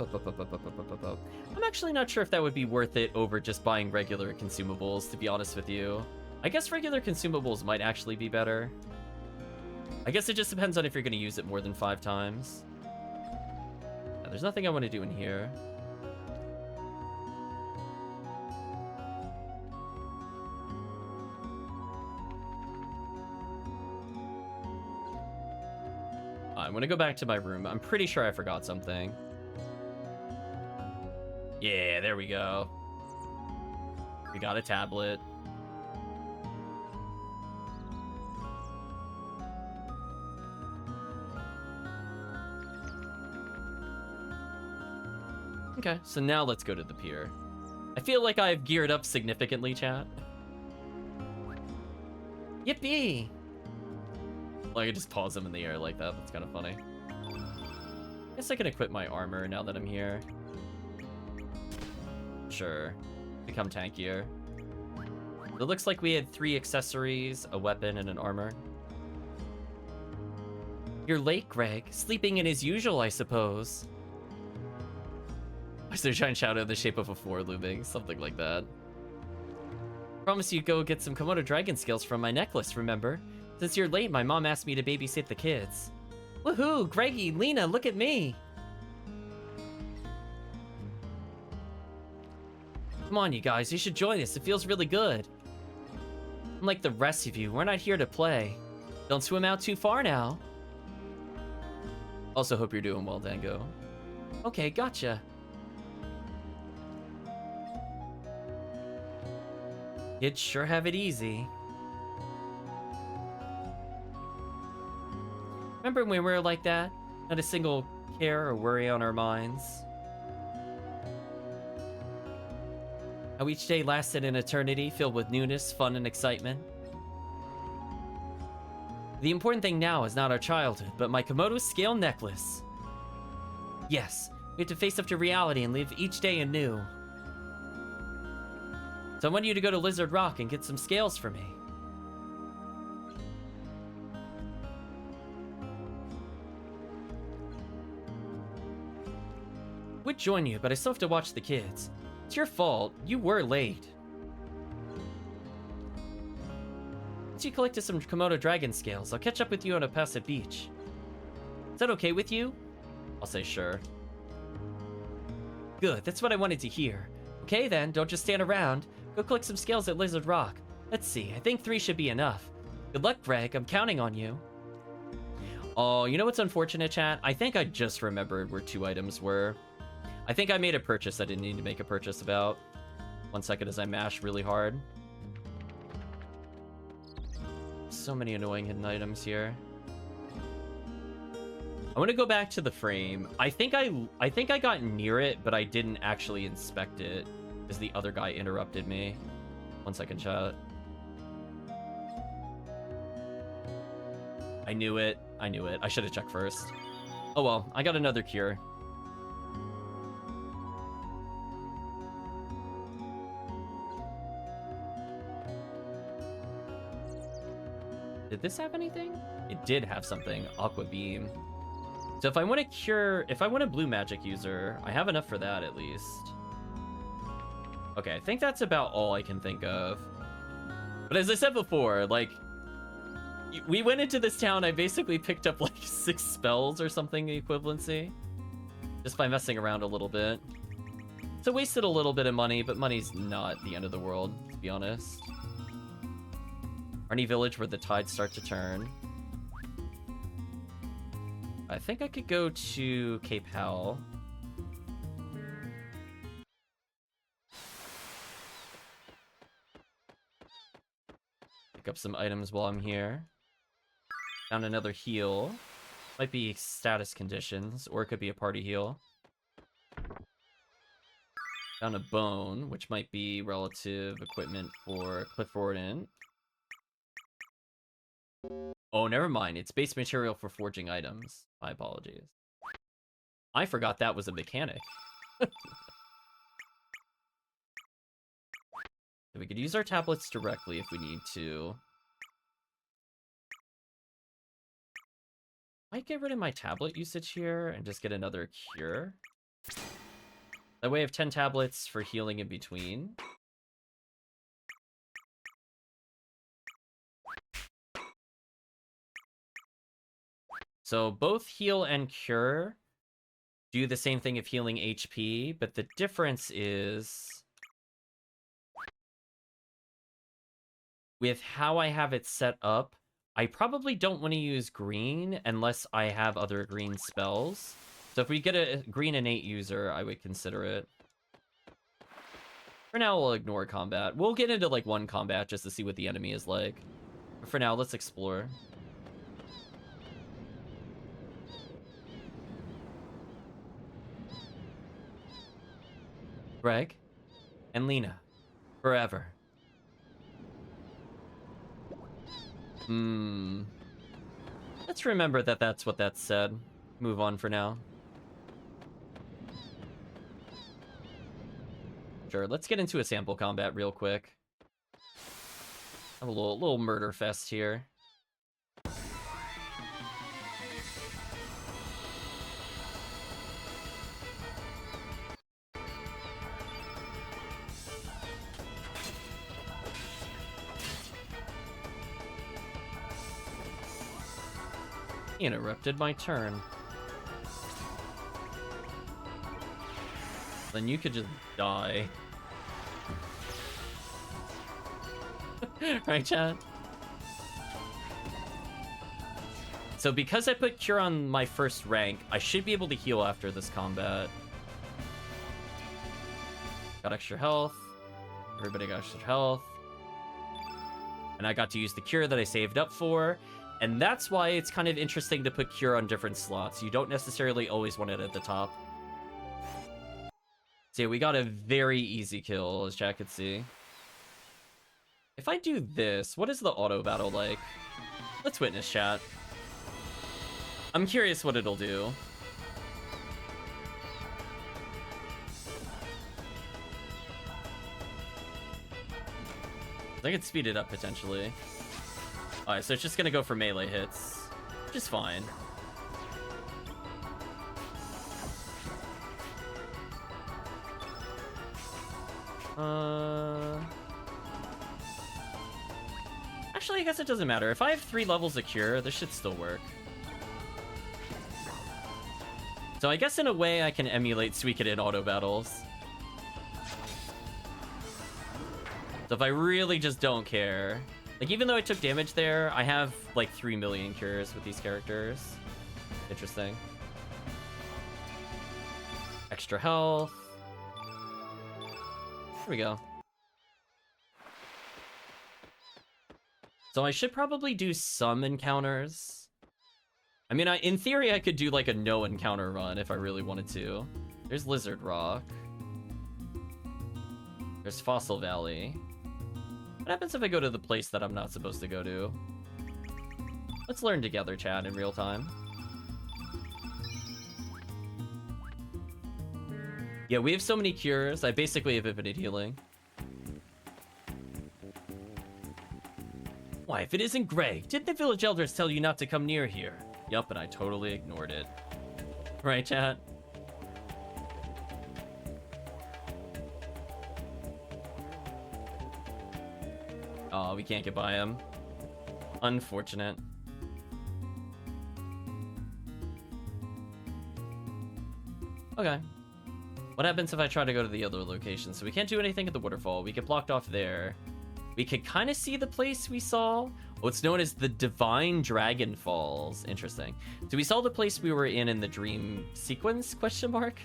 actually not sure if that would be worth it over just buying regular consumables, to be honest with you. I guess regular consumables might actually be better. I guess it just depends on if you're going to use it more than 5 times. Yeah, there's nothing I want to do in here. I'm going to go back to my room. I'm pretty sure I forgot something. Yeah, there we go. We got a tablet. Okay, so now let's go to the pier. I feel like I've geared up significantly, chat. Yippee! Well, I could just pause them in the air like that. That's kind of funny. Guess I can equip my armor now that I'm here. Sure. Become tankier. It looks like we had 3 accessories, a weapon, and an armor. You're late, Greg. Sleeping in as usual, I suppose. Is there a giant shadow in the shape of a floor looming? Something like that. Promise you go get some Komodo dragon scales from my necklace, remember? Since you're late, my mom asked me to babysit the kids. Woohoo! Greggy, Lena, look at me! Come on, you guys, you should join us. It feels really good. Unlike the rest of you, we're not here to play. Don't swim out too far now. Also hope you're doing well, Dango. Okay, gotcha. You'd sure have it easy. Remember when we were like that? Not a single care or worry on our minds. How each day lasted an eternity filled with newness, fun, and excitement. The important thing now is not our childhood, but my Komodo scale necklace. Yes, we have to face up to reality and live each day anew. So I want you to go to Lizard Rock and get some scales for me. Would join you, but I still have to watch the kids. It's your fault. You were late. Once you collected some Komodo dragon scales, I'll catch up with you on Opassa Beach. Is that okay with you? I'll say sure. Good, that's what I wanted to hear. Okay then, don't just stand around. Go collect some scales at Lizard Rock. Let's see, I think 3 should be enough. Good luck, Greg. I'm counting on you. Oh, you know what's unfortunate, chat? I think I just remembered where 2 items were. I think I made a purchase I didn't need to make a purchase about. 1 second as I mash really hard. So many annoying hidden items here. I want to go back to the frame. I think I got near it, but I didn't actually inspect it because the other guy interrupted me. 1 second, chat. I knew it. I knew it. I should have checked first. Oh well, I got another cure. Did this have anything? It did have something. Aqua Beam. So if I want to cure... If I want a blue magic user, I have enough for that at least. Okay, I think that's about all I can think of. But as I said before, like... We went into this town, I basically picked up like 6 spells or something, the equivalency. Just by messing around a little bit. So wasted a little bit of money, but money's not the end of the world, to be honest. Arnie Village where the tides start to turn. I think I could go to Cape Howell. Pick up some items while I'm here. Found another heal. Might be status conditions, or it could be a party heal. Found a bone, which might be relative equipment for Cliff Warden. Oh, never mind. It's base material for forging items. My apologies. I forgot that was a mechanic. We could use our tablets directly if we need to. Might get rid of my tablet usage here and just get another cure. That way I have 10 tablets for healing in between. So both heal and cure do the same thing of healing HP, but the difference is with how I have it set up, I probably don't want to use green unless I have other green spells. So if we get a green innate user, I would consider it. For now, we'll ignore combat. We'll get into like one combat just to see what the enemy is like. But for now, let's explore. Greg and Lena, forever. Let's remember that that's what that said. Move on for now. Sure, let's get into a sample combat real quick. Have a little murder fest here. He interrupted my turn. Then you could just die. Right, chat? So because I put Cure on my first rank, I should be able to heal after this combat. Got extra health. Everybody got extra health. And I got to use the Cure that I saved up for. And that's why it's kind of interesting to put Cure on different slots. You don't necessarily always want it at the top. So yeah, we got a very easy kill, as chat could see. If I do this, what is the auto battle like? Let's witness, chat. I'm curious what it'll do. I could speed it up potentially. Alright, so it's just gonna go for melee hits, which is fine. Actually, I guess it doesn't matter. If I have 3 levels of cure, this should still work. So I guess in a way I can emulate Suikoden auto battles. So if I really just don't care, like even though I took damage there, I have like 3 million cures with these characters. Interesting. Extra health. There we go. So I should probably do some encounters. I mean, in theory, I could do like a no encounter run if I really wanted to. There's Lizard Rock. There's Fossil Valley. What happens if I go to the place that I'm not supposed to go to? Let's learn together, chat, in real time. Yeah, we have so many cures. I basically have infinite healing. Why, if it isn't Greg, didn't the village elders tell you not to come near here? Yup, and I totally ignored it. Right, chat? Oh, we can't get by him. Unfortunate. Okay. What happens if I try to go to the other location? So we can't do anything at the waterfall. We get blocked off there. We could kind of see the place we saw. What's known as the Divine Dragon Falls. Interesting. So we saw the place we were in the dream sequence, question mark?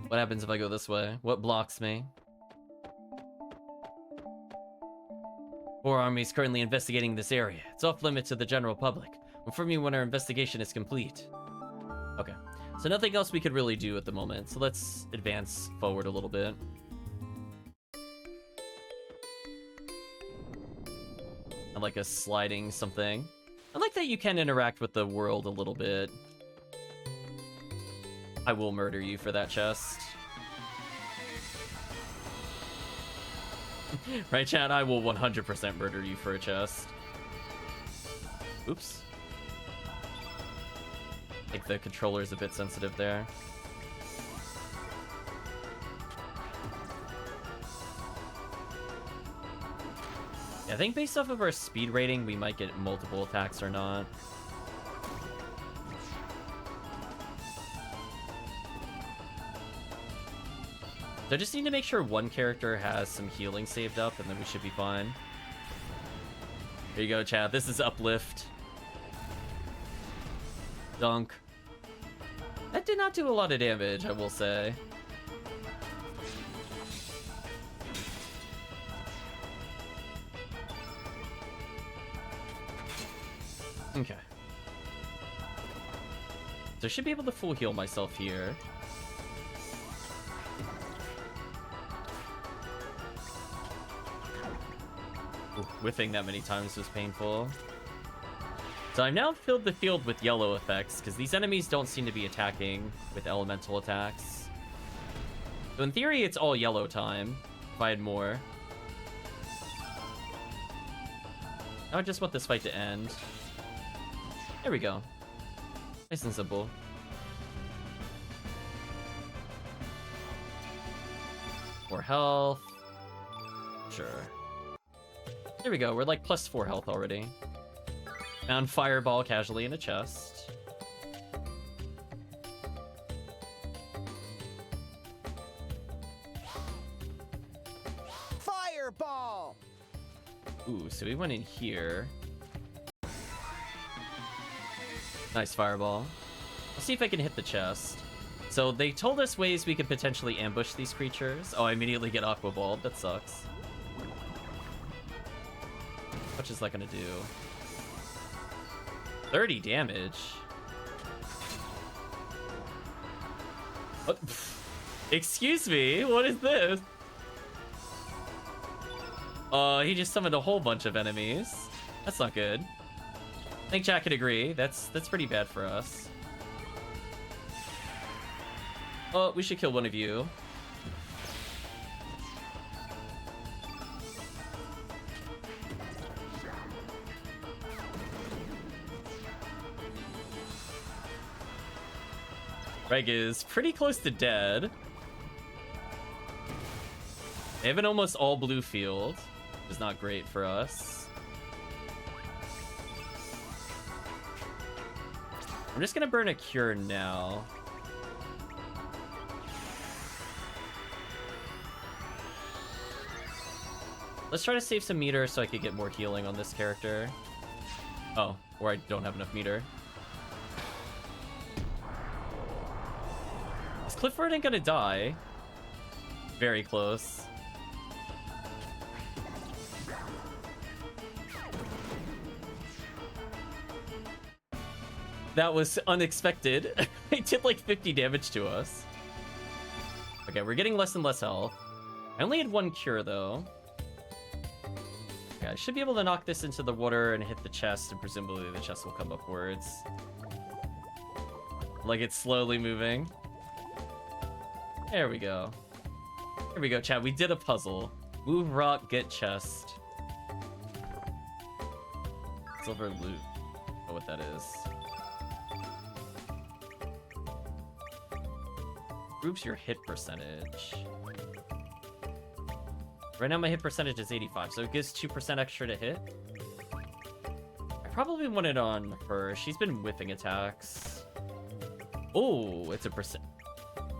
What happens if I go this way? What blocks me? 4 armies currently investigating this area. It's off limits to the general public. Inform me when our investigation is complete. Okay. So nothing else we could really do at the moment. So let's advance forward a little bit. I like a sliding something. I like that you can interact with the world a little bit. I will murder you for that chest. Right, chat? I will 100% murder you for a chest. Oops. think the controller is a bit sensitive there. Yeah, I think based off of our speed rating, we might get multiple attacks or not. So I just need to make sure one character has some healing saved up, and then we should be fine. Here you go, chat. This is Uplift. Dunk. That did not do a lot of damage, I will say. Okay. So I should be able to full heal myself here. Ooh, whiffing that many times was painful. So I've now filled the field with yellow effects, because these enemies don't seem to be attacking with elemental attacks. So in theory, it's all yellow time, if I had more. I just want this fight to end. There we go. Nice and simple. More health. Sure. There we go. We're like plus 4 health already. Found fireball casually in a chest. Fireball! Ooh, so we went in here. Nice fireball. Let's see if I can hit the chest. So they told us ways we could potentially ambush these creatures. Oh, I immediately get aqua balled. That sucks. How much is that gonna do? 30 damage. What? Excuse me, what is this? He just summoned a whole bunch of enemies. That's not good. I think Jack could agree. That's pretty bad for us. Oh, we should kill one of you. Reg is pretty close to dead. They have an almost all blue field, which is not great for us. I'm just gonna burn a cure now. Let's try to save some meter so I could get more healing on this character. Oh, or I don't have enough meter. Is Clifford gonna die? Very close. That was unexpected. It did like 50 damage to us. Okay, we're getting less and less health. I only had one cure though. Okay, I should be able to knock this into the water and hit the chest, and presumably the chest will come upwards. Like it's slowly moving. There we go. Here we go, chat. We did a puzzle. Move rock, get chest. Silver loot. Oh, what that is. Improves your hit percentage. Right now my hit percentage is 85, so it gives 2% extra to hit. I probably want it on her. She's been whiffing attacks. Oh, it's a percent.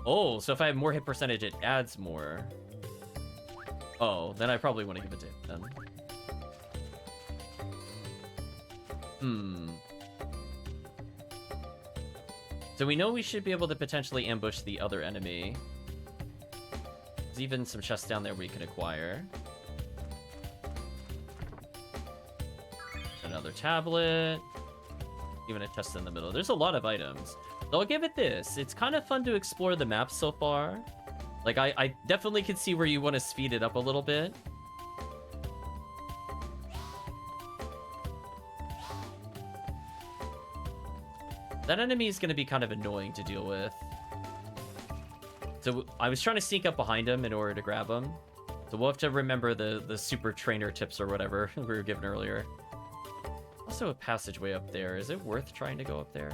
Oh, so if I have more hit percentage, it adds more. Oh, then I probably want to give it to him then. So we know we should be able to potentially ambush the other enemy. There's even some chests down there we can acquire. Another tablet. Even a chest in the middle. There's a lot of items. So I'll give it this. It's kind of fun to explore the map so far. Like, I definitely can see where you want to speed it up a little bit. That enemy is going to be kind of annoying to deal with. So I was trying to sneak up behind him in order to grab him. So we'll have to remember the super trainer tips or whatever we were given earlier. Also a passageway up there. Is it worth trying to go up there?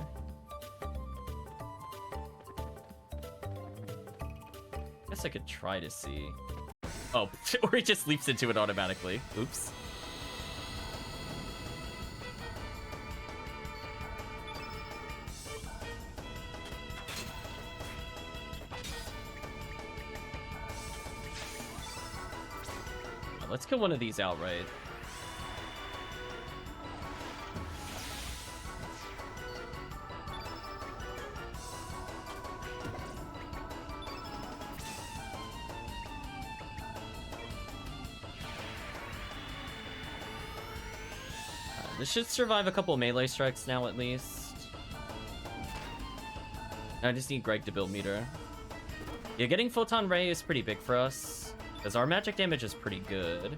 guess I could try to see. Oh, or it just leaps into it automatically. Oops. Let's kill one of these outright. This should survive a couple melee strikes now, at least. I just need Greg to build meter. Yeah, getting Photon Ray is pretty big for us, because our magic damage is pretty good.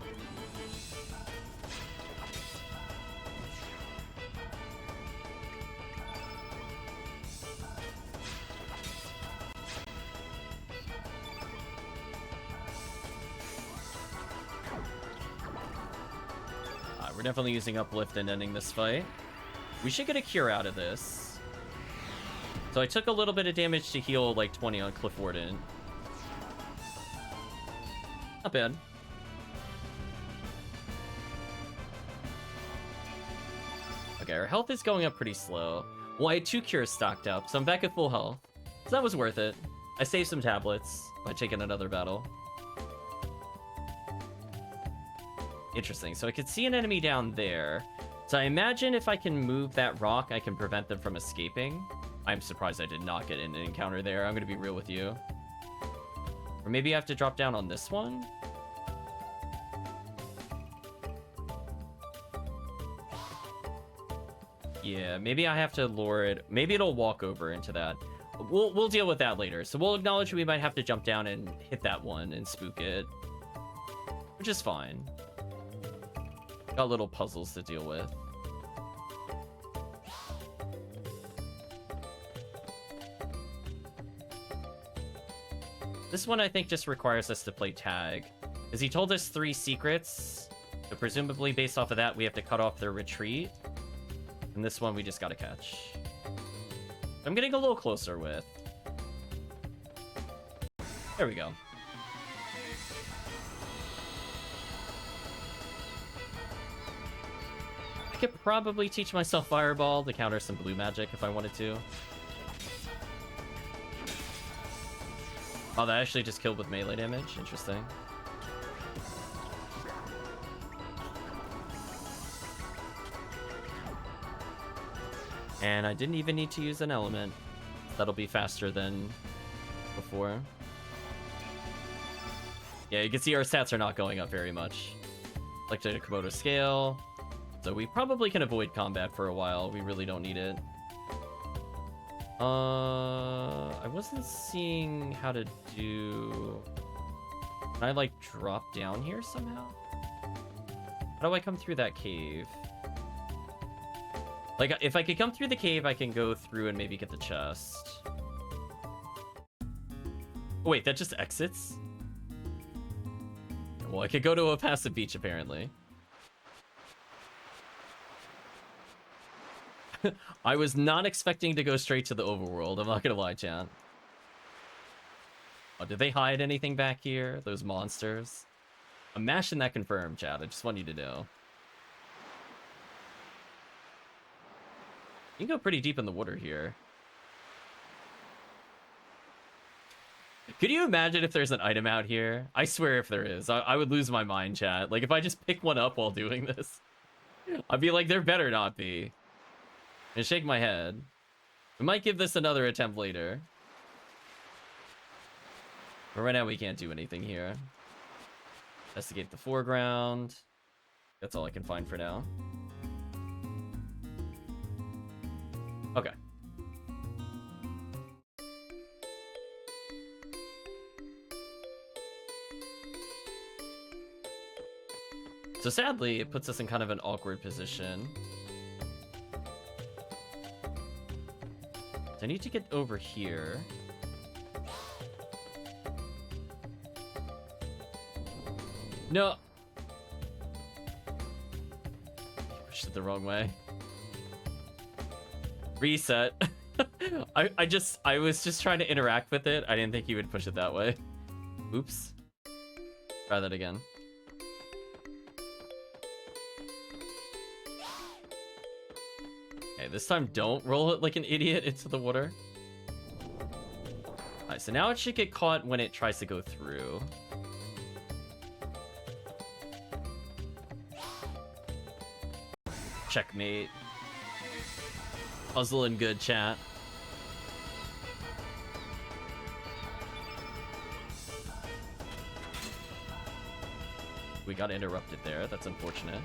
We're definitely using Uplift and ending this fight. We should get a cure out of this. So I took a little bit of damage to heal like 20 on Cliff Warden. Not bad. Okay, our health is going up pretty slow. Well, I had 2 cures stocked up, so I'm back at full health. So that was worth it. I saved some tablets by taking another battle. Interesting. So I could see an enemy down there. So I imagine if I can move that rock, I can prevent them from escaping. I'm surprised I did not get an encounter there. I'm going to be real with you. Or maybe I have to drop down on this one? Yeah, maybe I have to lure it. Maybe it'll walk over into that. We'll deal with that later. So we'll acknowledge we might have to jump down and hit that one and spook it. Which is fine. Got little puzzles to deal with. This one, I think, just requires us to play tag. Because he told us 3 secrets. So presumably, based off of that, we have to cut off their retreat. And this one, we just gotta catch. I'm getting a little closer with. There we go. I could probably teach myself Fireball to counter some blue magic if I wanted to. Oh, that actually just killed with melee damage. Interesting. And I didn't even need to use an element. That'll be faster than before. Yeah, you can see our stats are not going up very much. Selected a Komodo scale. So we probably can avoid combat for a while. We really don't need it. I wasn't seeing how to do... Can I, like, drop down here somehow? How do I come through that cave? Like, if I could come through the cave, I can go through and maybe get the chest. Oh, wait, that just exits? Well, I could go to a passive beach, apparently. I was not expecting to go straight to the overworld. I'm not gonna lie, chat. Oh, did they hide anything back here? Those monsters? I'm mashing that confirm, chat. I just want you to know. You can go pretty deep in the water here. Could you imagine if there's an item out here? I swear if there is. I would lose my mind, chat. Like, if I just pick one up while doing this, I'd be like, there better not be. And shake my head. We might give this another attempt later. But right now we can't do anything here. Investigate the foreground. That's all I can find for now. Okay. So sadly, it puts us in kind of an awkward position. I need to get over here. No. Pushed it the wrong way. Reset. I was just trying to interact with it. I didn't think you would push it that way. Oops. Try that again. Okay, this time don't roll it like an idiot into the water. Alright, so now it should get caught when it tries to go through. Checkmate. Puzzling good, chat. We got interrupted there. That's unfortunate.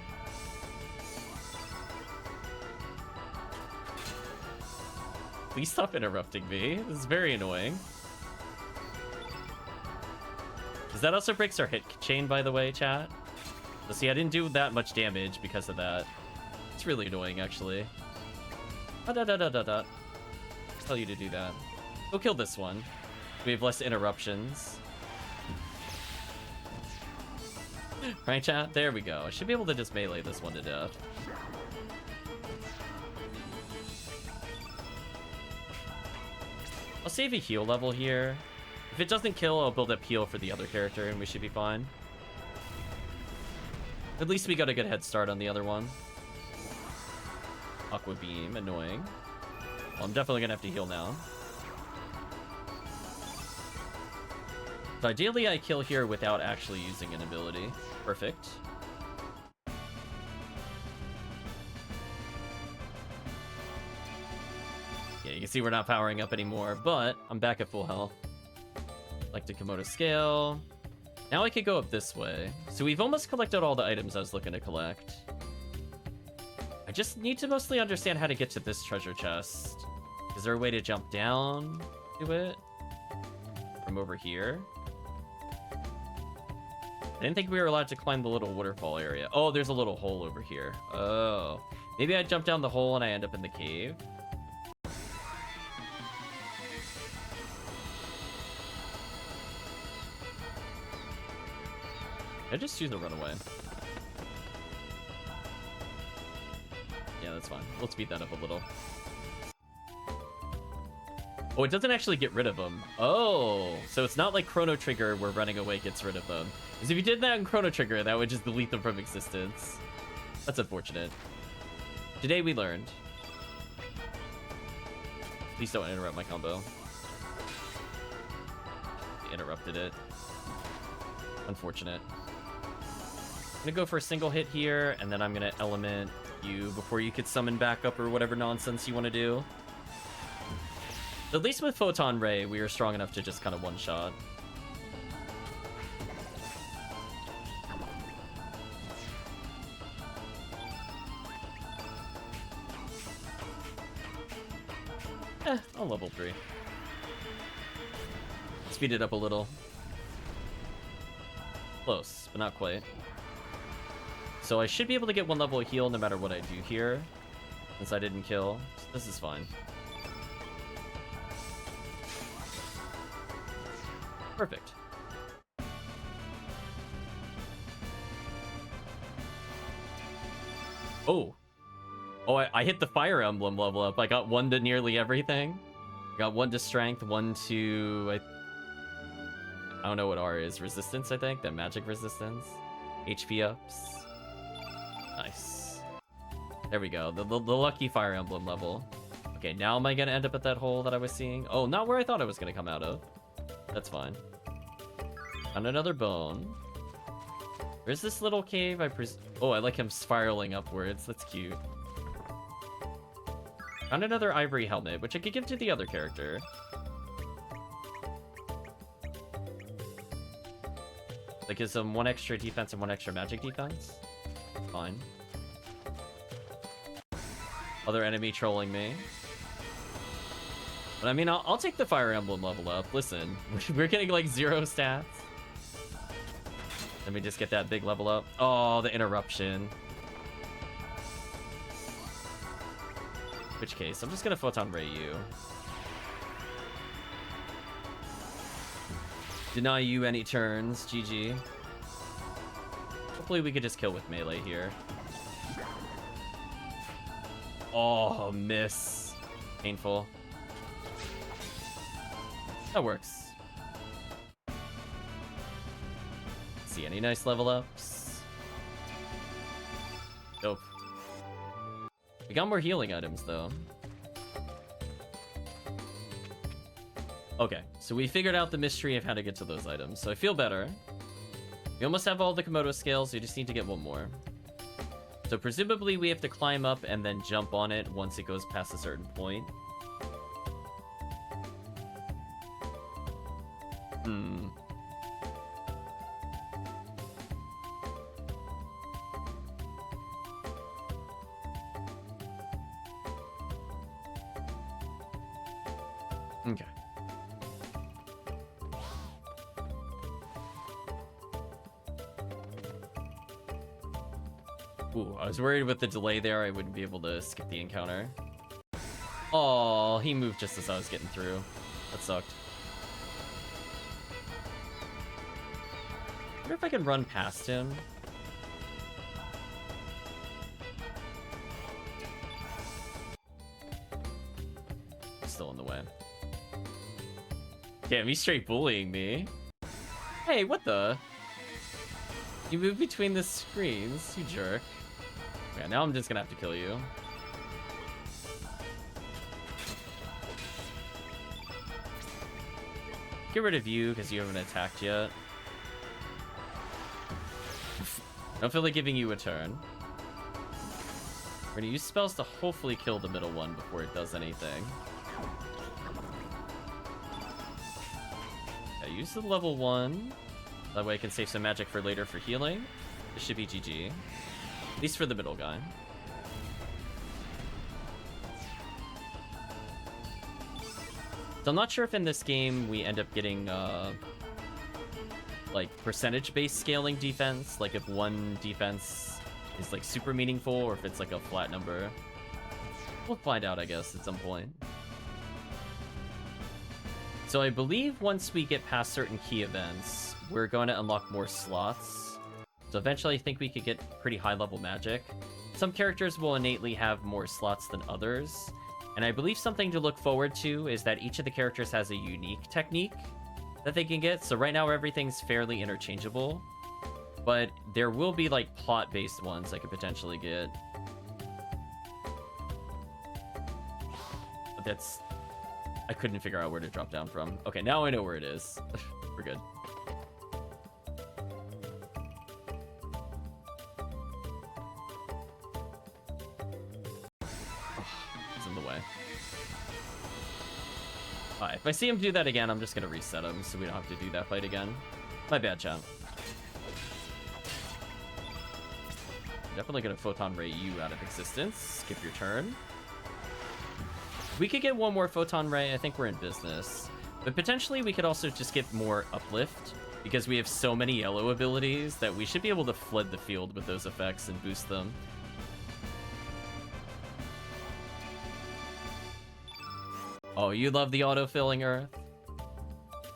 Please stop interrupting me. This is very annoying. Does that also breaks our hit chain, by the way, chat? So see, I didn't do that much damage because of that. It's really annoying, actually. Tell you to do that. Go kill this one. We have less interruptions. Right, chat? There we go. I should be able to just melee this one to death. I'll save a heal level here. If it doesn't kill, I'll build up heal for the other character and we should be fine. At least we got a good head start on the other one. Aqua Beam, annoying. Well, I'm definitely gonna have to heal now. So ideally I kill here without actually using an ability. Perfect. Yeah, you can see we're not powering up anymore, but I'm back at full health. Like to Komodo scale. Now I could go up this way. So we've almost collected all the items I was looking to collect. I just need to mostly understand how to get to this treasure chest. Is there a way to jump down to it? From over here? I didn't think we were allowed to climb the little waterfall area. Oh, there's a little hole over here. Oh. Maybe I jump down the hole and I end up in the cave. I just choose to run away. Yeah, that's fine. We'll speed that up a little. Oh, it doesn't actually get rid of them. Oh, so it's not like Chrono Trigger where running away gets rid of them. Because if you did that in Chrono Trigger, that would just delete them from existence. That's unfortunate. Today we learned. Please don't interrupt my combo. Interrupted it. Unfortunate. I'm gonna go for a single hit here, and then I'm gonna element you before you could summon back up or whatever nonsense you want to do. At least with Photon Ray, we were strong enough to just kind of one-shot. I'll level 3. Speed it up a little. Close, but not quite. So I should be able to get 1 level of heal no matter what I do here, since I didn't kill. So this is fine. Perfect. Oh. Oh, I hit the Fire Emblem level up. I got 1 to nearly everything. I got 1 to strength, 1 to... I don't know what R is. Resistance, I think? That magic resistance. HP ups. Nice. There we go. The lucky Fire Emblem level. Okay, now am I going to end up at that hole that I was seeing? Oh, not where I thought I was going to come out of. That's fine. Found another bone. Where's this little cave? Oh, I like him spiraling upwards. That's cute. Found another ivory helmet, which I could give to the other character. That gives him 1 extra defense and 1 extra magic defense. Fine. Other enemy trolling me. But I mean, I'll take the Fire Emblem level up. Listen, we're getting like 0 stats. Let me just get that big level up. Oh, the interruption. Which case, I'm just gonna Photon Ray you. Deny you any turns, GG. Hopefully we could just kill with melee here. Oh, miss. Painful. That works. see any nice level ups. Dope. We got more healing items, though. Okay, so we figured out the mystery of how to get to those items, so I feel better. We almost have all the Komodo scales, we just need to get one more. So presumably we have to climb up and then jump on it once it goes past a certain point. Okay. Ooh, I was worried with the delay there I wouldn't be able to skip the encounter. Oh, he moved just as I was getting through. That sucked. I wonder if I can run past him. Still in the way. Damn, he's straight bullying me. Hey, what the? You move between the screens, you jerk. Yeah, now I'm just gonna have to kill you. Get rid of you, because you haven't attacked yet. I don't feel like giving you a turn. We're gonna use spells to hopefully kill the middle one before it does anything. Yeah, use the level 1. That way I can save some magic for later for healing. This should be GG. At least for the middle guy. So I'm not sure if in this game we end up getting like percentage-based scaling defense, like if one defense is like super meaningful or if it's like a flat number. We'll find out, I guess, at some point. So I believe once we get past certain key events, we're going to unlock more slots. So eventually I think we could get pretty high level magic. Some characters will innately have more slots than others. And I believe something to look forward to is that each of the characters has a unique technique that they can get. So right now everything's fairly interchangeable. But there will be like plot-based ones I could potentially get. But that's... I couldn't figure out where to drop down from. Okay, now I know where it is. We're good. It's in the way. Alright, if I see him do that again, I'm just gonna reset him so we don't have to do that fight again. My bad, chat. Definitely gonna Photon Ray you out of existence. Skip your turn. We could get one more Photon Ray. I think we're in business. But potentially we could also just get more Uplift, because we have so many yellow abilities that we should be able to flood the field with those effects and boost them. Oh, you love the auto-filling Earth?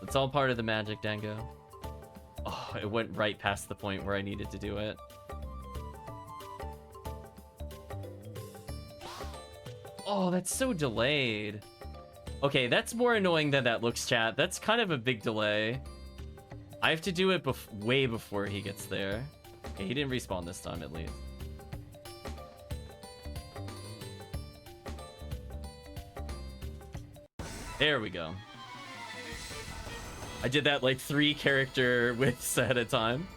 It's all part of the magic, Dango. Oh, it went right past the point where I needed to do it. Oh, that's so delayed. Okay, that's more annoying than that looks, chat. That's kind of a big delay. I have to do it way before he gets there. Okay, he didn't respawn this time, at least. There we go. I did that like 3 character widths at a time.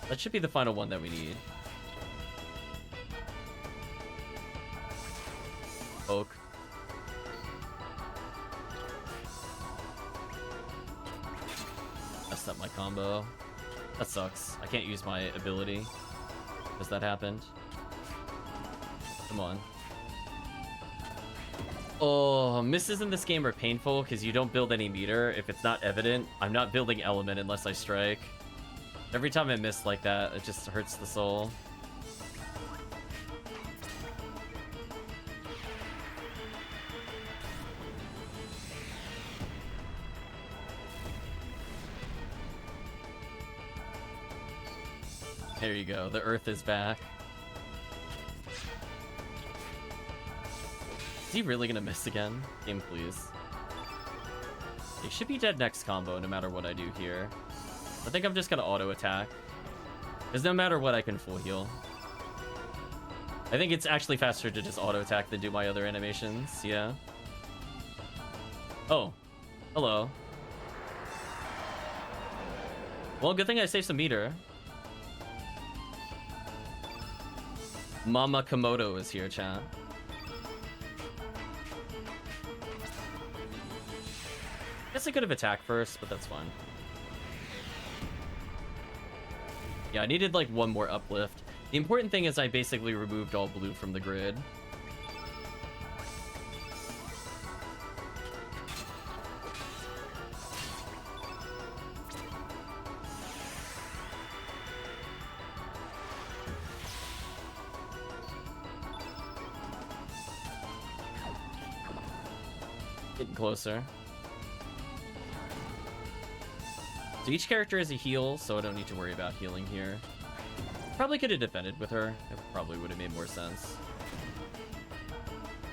That should be the final one that we need. Oak. Messed up my combo. That sucks. I can't use my ability because that happened. Come on. Oh, misses in this game are painful because you don't build any meter. If it's not evident, I'm not building element unless I strike. Every time I miss like that, it just hurts the soul. There you go. The Earth is back. Is he really gonna miss again? Game, please. He should be dead next combo no matter what I do here. I think I'm just gonna auto attack. Because no matter what, I can full heal. I think it's actually faster to just auto attack than do my other animations, yeah. Oh, hello. Well, good thing I saved some meter. Mama Komodo is here, chat. Guess I could have attacked first, but that's fine. Yeah, I needed like one more uplift. The important thing is I basically removed all blue from the grid. Getting closer. So each character has a heal, so I don't need to worry about healing here. Probably could have defended with her. It probably would have made more sense.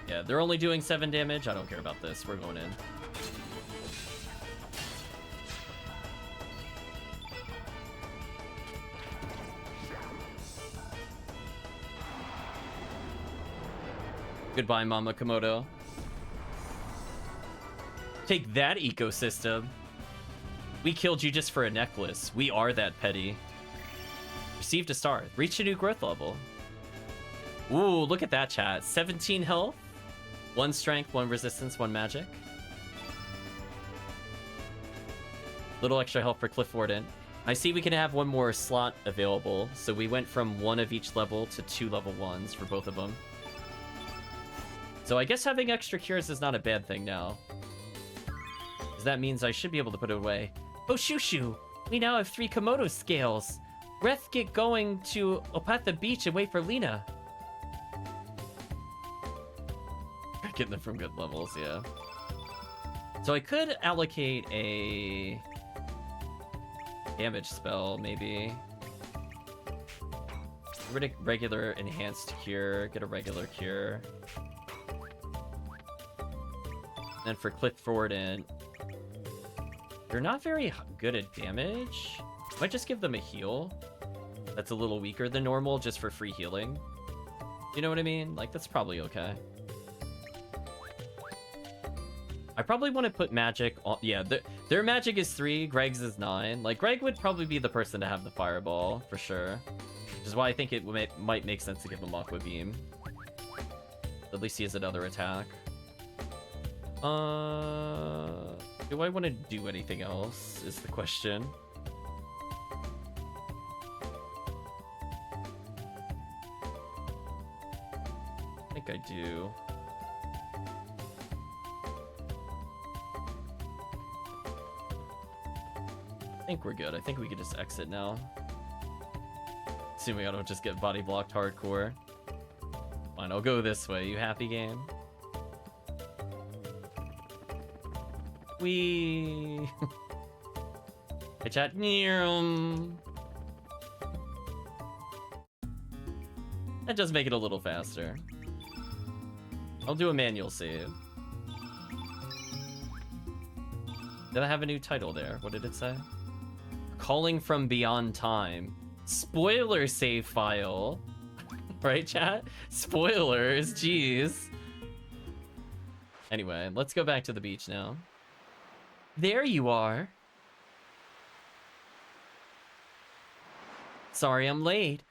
Yeah, they're only doing 7 damage. I don't care about this. We're going in. Goodbye, Mama Komodo. Take that, ecosystem. We killed you just for a necklace. We are that petty. Received a star. Reached a new growth level. Ooh, look at that, chat. 17 health. 1 strength, 1 resistance, 1 magic. Little extra health for Cliff Warden. I see we can have 1 more slot available. So we went from 1 of each level to 2 level 1s for both of them. So I guess having extra cures is not a bad thing now. Because that means I should be able to put it away. Oh, Shushu! We now have 3 Komodo scales. Let's get going to Opatha Beach and wait for Lena. Getting them from good levels, yeah. So I could allocate a damage spell, maybe. Regular enhanced cure, get a regular cure. Then for Click Forward in, they're not very good at damage. Might just give them a heal. That's a little weaker than normal, just for free healing. You know what I mean? Like, that's probably okay. I probably want to put magic on... Yeah, their magic is 3, Greg's is 9. Like, Greg would probably be the person to have the fireball, for sure. Which is why I think it might make sense to give him Aqua Beam. At least he has another attack. Do I want to do anything else, is the question. I think I do. I think we're good. I think we can just exit now. Assuming I don't just get body blocked hardcore. Fine, I'll go this way. You happy, game? Wee. Hey, chat. That does make it a little faster. I'll do a manual save. Did I have a new title there? What did it say? Calling from Beyond Time. Spoiler save file. Right, chat? Spoilers, jeez. Anyway, let's go back to the beach now. There you are. Sorry I'm late.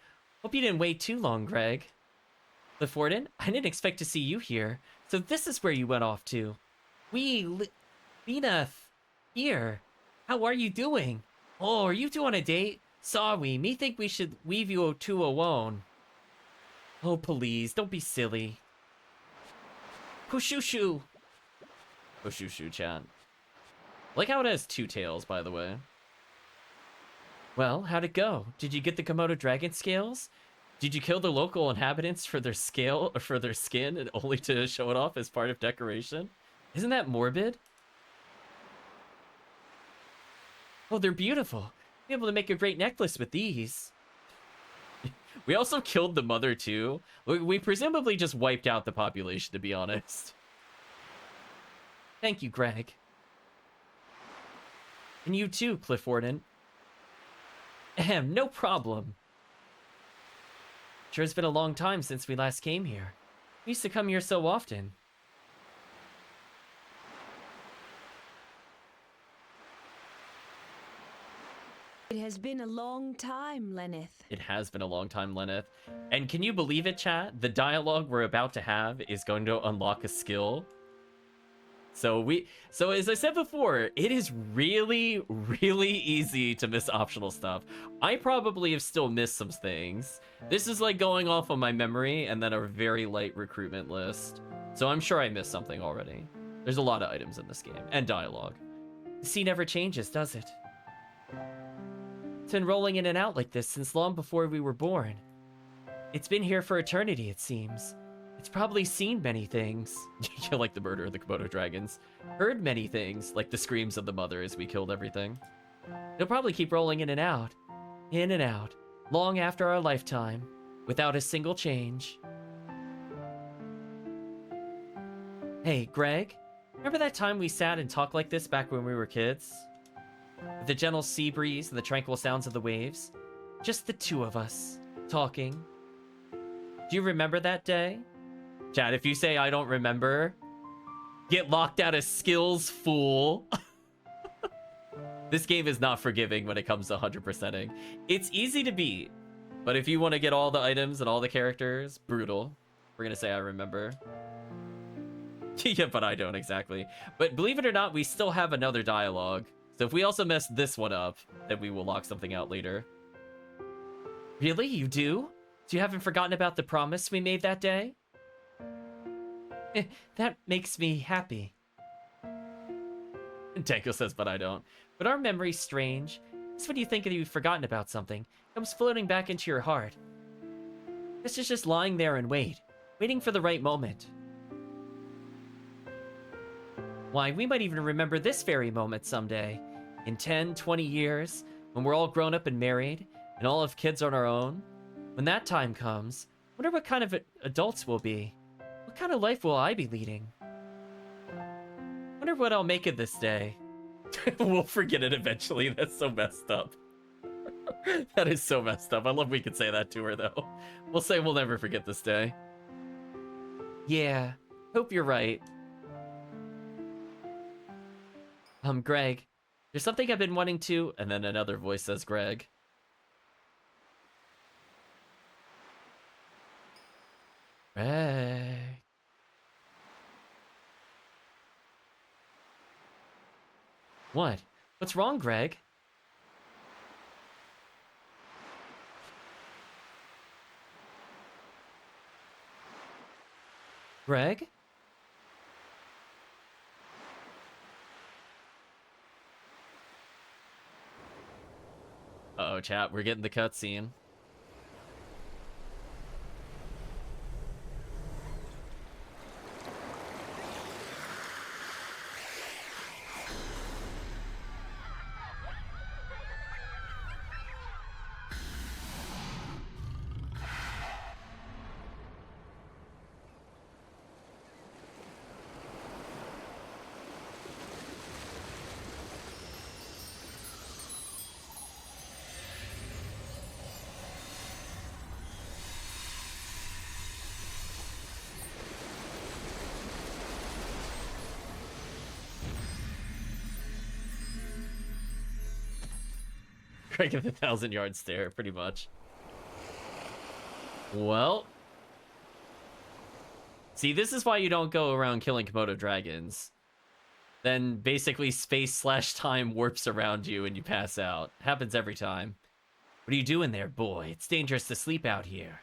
Hope you didn't wait too long, Greg. Cliff Warden, I didn't expect to see you here. So this is where you went off to. Lena, here. How are you doing? Oh, are you two on a date? Sorry, me think we should leave you two alone. Oh, please, don't be silly. Pushushu. Pushushu, chat. I like how it has 2 tails, by the way. Well, how'd it go? Did you get the Komodo dragon scales? Did you kill the local inhabitants for their scale or for their skin and only to show it off as part of decoration? Isn't that morbid? Oh, they're beautiful. Be able to make a great necklace with these. We also killed the mother too. We presumably just wiped out the population, to be honest. Thank you, Greg. And you too, Cliff Warden. Ahem, no problem. Sure, it's been a long time since we last came here. We used to come here so often. It has been a long time, Lenneth. It has been a long time, Lenneth. And can you believe it, chat? The dialogue we're about to have is going to unlock a skill. So as I said before, it is really, really easy to miss optional stuff. I probably have still missed some things. This is like going off on my memory and then a very light recruitment list. So I'm sure I missed something already. There's a lot of items in this game and dialogue. The sea never changes, does it? It's been rolling in and out like this since long before we were born. It's been here for eternity, it seems. It's probably seen many things, like the murder of the Komodo dragons. Heard many things, like the screams of the mother as we killed everything. It'll probably keep rolling in and out, long after our lifetime, without a single change. Hey, Greg, remember that time we sat and talked like this back when we were kids? With the gentle sea breeze and the tranquil sounds of the waves. Just the two of us, talking. Do you remember that day? Chat, if you say I don't remember, get locked out of skills, fool. This game is not forgiving when it comes to 100%ing. It's easy to beat, but if you want to get all the items and all the characters, brutal. We're gonna say I remember. Yeah, but I don't exactly. But believe it or not, we still have another dialogue. So if we also mess this one up, then we will lock something out later. Really? You do? So you haven't forgotten about the promise we made that day? That makes me happy. Tanko says, but I don't. But our memory's strange. It's when you think that you've forgotten about something. It comes floating back into your heart. This is just lying there and waiting for the right moment. Why, we might even remember this very moment someday. In 10, 20 years, when we're all grown up and married, and all have kids on our own. When that time comes, wonder what kind of adults we'll be. What kind of life will I be leading? Wonder what I'll make of this day. We'll forget it eventually. That's so messed up. That is so messed up. I love we could say that to her, though. We'll say we'll never forget this day. Yeah, hope you're right. Greg, there's something I've been wanting to... And then another voice says Greg. Greg. What? What's wrong, Greg? Greg? Uh-oh, chat, we're getting the cutscene. Craig of the 1,000-yard stare, pretty much. Well. See, this is why you don't go around killing Komodo dragons. Then basically space/time warps around you and you pass out. Happens every time. What are you doing there, boy? It's dangerous to sleep out here.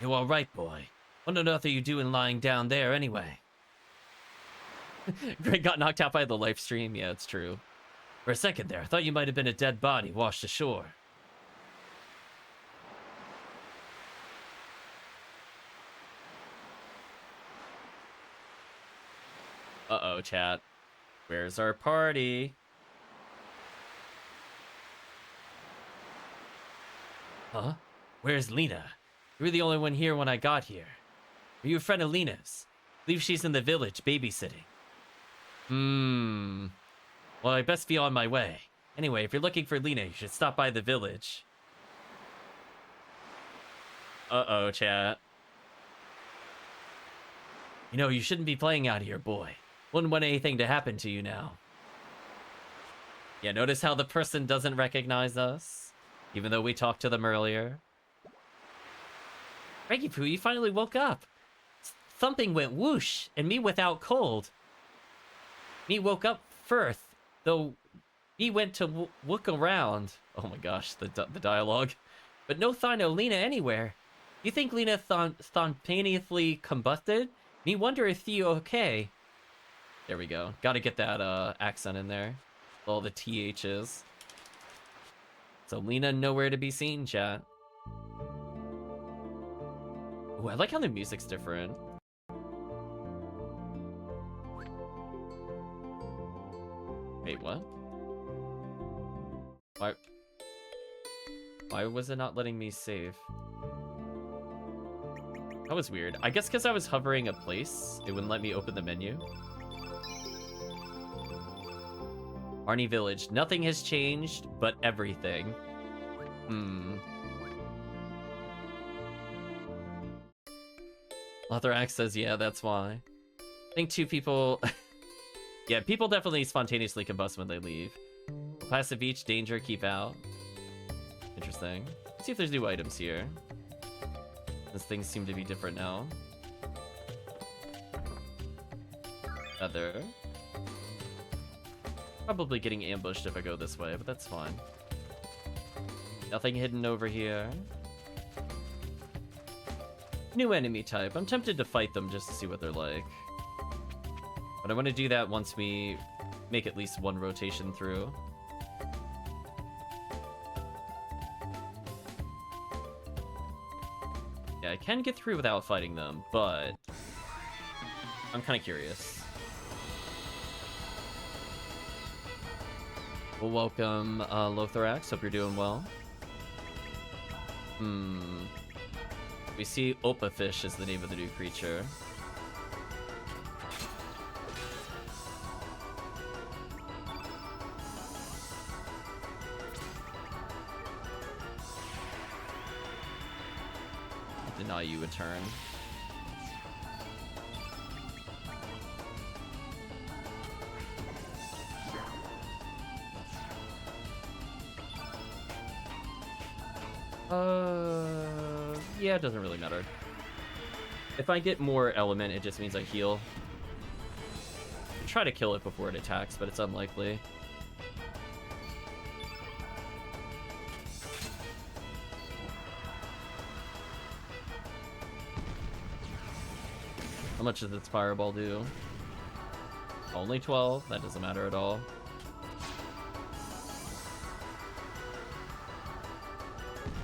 You all right, boy? What on earth are you doing lying down there, anyway? Greg got knocked out by the live stream. Yeah, it's true. For a second there, I thought you might have been a dead body washed ashore. Uh-oh, chat. Where's our party? Huh? Where's Lena? You were the only one here when I got here. Are you a friend of Lena's? I believe she's in the village babysitting. Well, I best be on my way. Anyway, if you're looking for Lena, you should stop by the village. Uh-oh, chat. You know, you shouldn't be playing out here, boy. Wouldn't want anything to happen to you now. Yeah, notice how the person doesn't recognize us, even though we talked to them earlier. Reggie Poo, you finally woke up. Something went whoosh, and me without cold. Me woke up first, though me went to look around. Oh my gosh, the dialogue. But no sign of Lena anywhere. You think Lena spontaneously combusted? Me wonder if you okay. There we go. Gotta get that accent in there. All the THs. So Lena nowhere to be seen, chat. Ooh, I like how the music's different. Wait, what? Why was it not letting me save? That was weird. I guess because I was hovering a place, it wouldn't let me open the menu. Arnie Village. Nothing has changed, but everything. Lotharax says, yeah, that's why. I think two people... Yeah, people definitely spontaneously combust when they leave. Passive beach, danger, keep out. Interesting. Let's see if there's new items here. These things seem to be different now. Feather. Probably getting ambushed if I go this way, but that's fine. Nothing hidden over here. New enemy type. I'm tempted to fight them just to see what they're like. But I want to do that once we make at least one rotation through. Yeah, I can get through without fighting them, but I'm kind of curious. Well, welcome, Lotharax. Hope you're doing well. We see Oppa Fish is the name of the new creature. Deny you a turn. Yeah, it doesn't really matter. If I get more element, it just means I heal. I try to kill it before it attacks, but it's unlikely. How much does its fireball do? Only 12? That doesn't matter at all.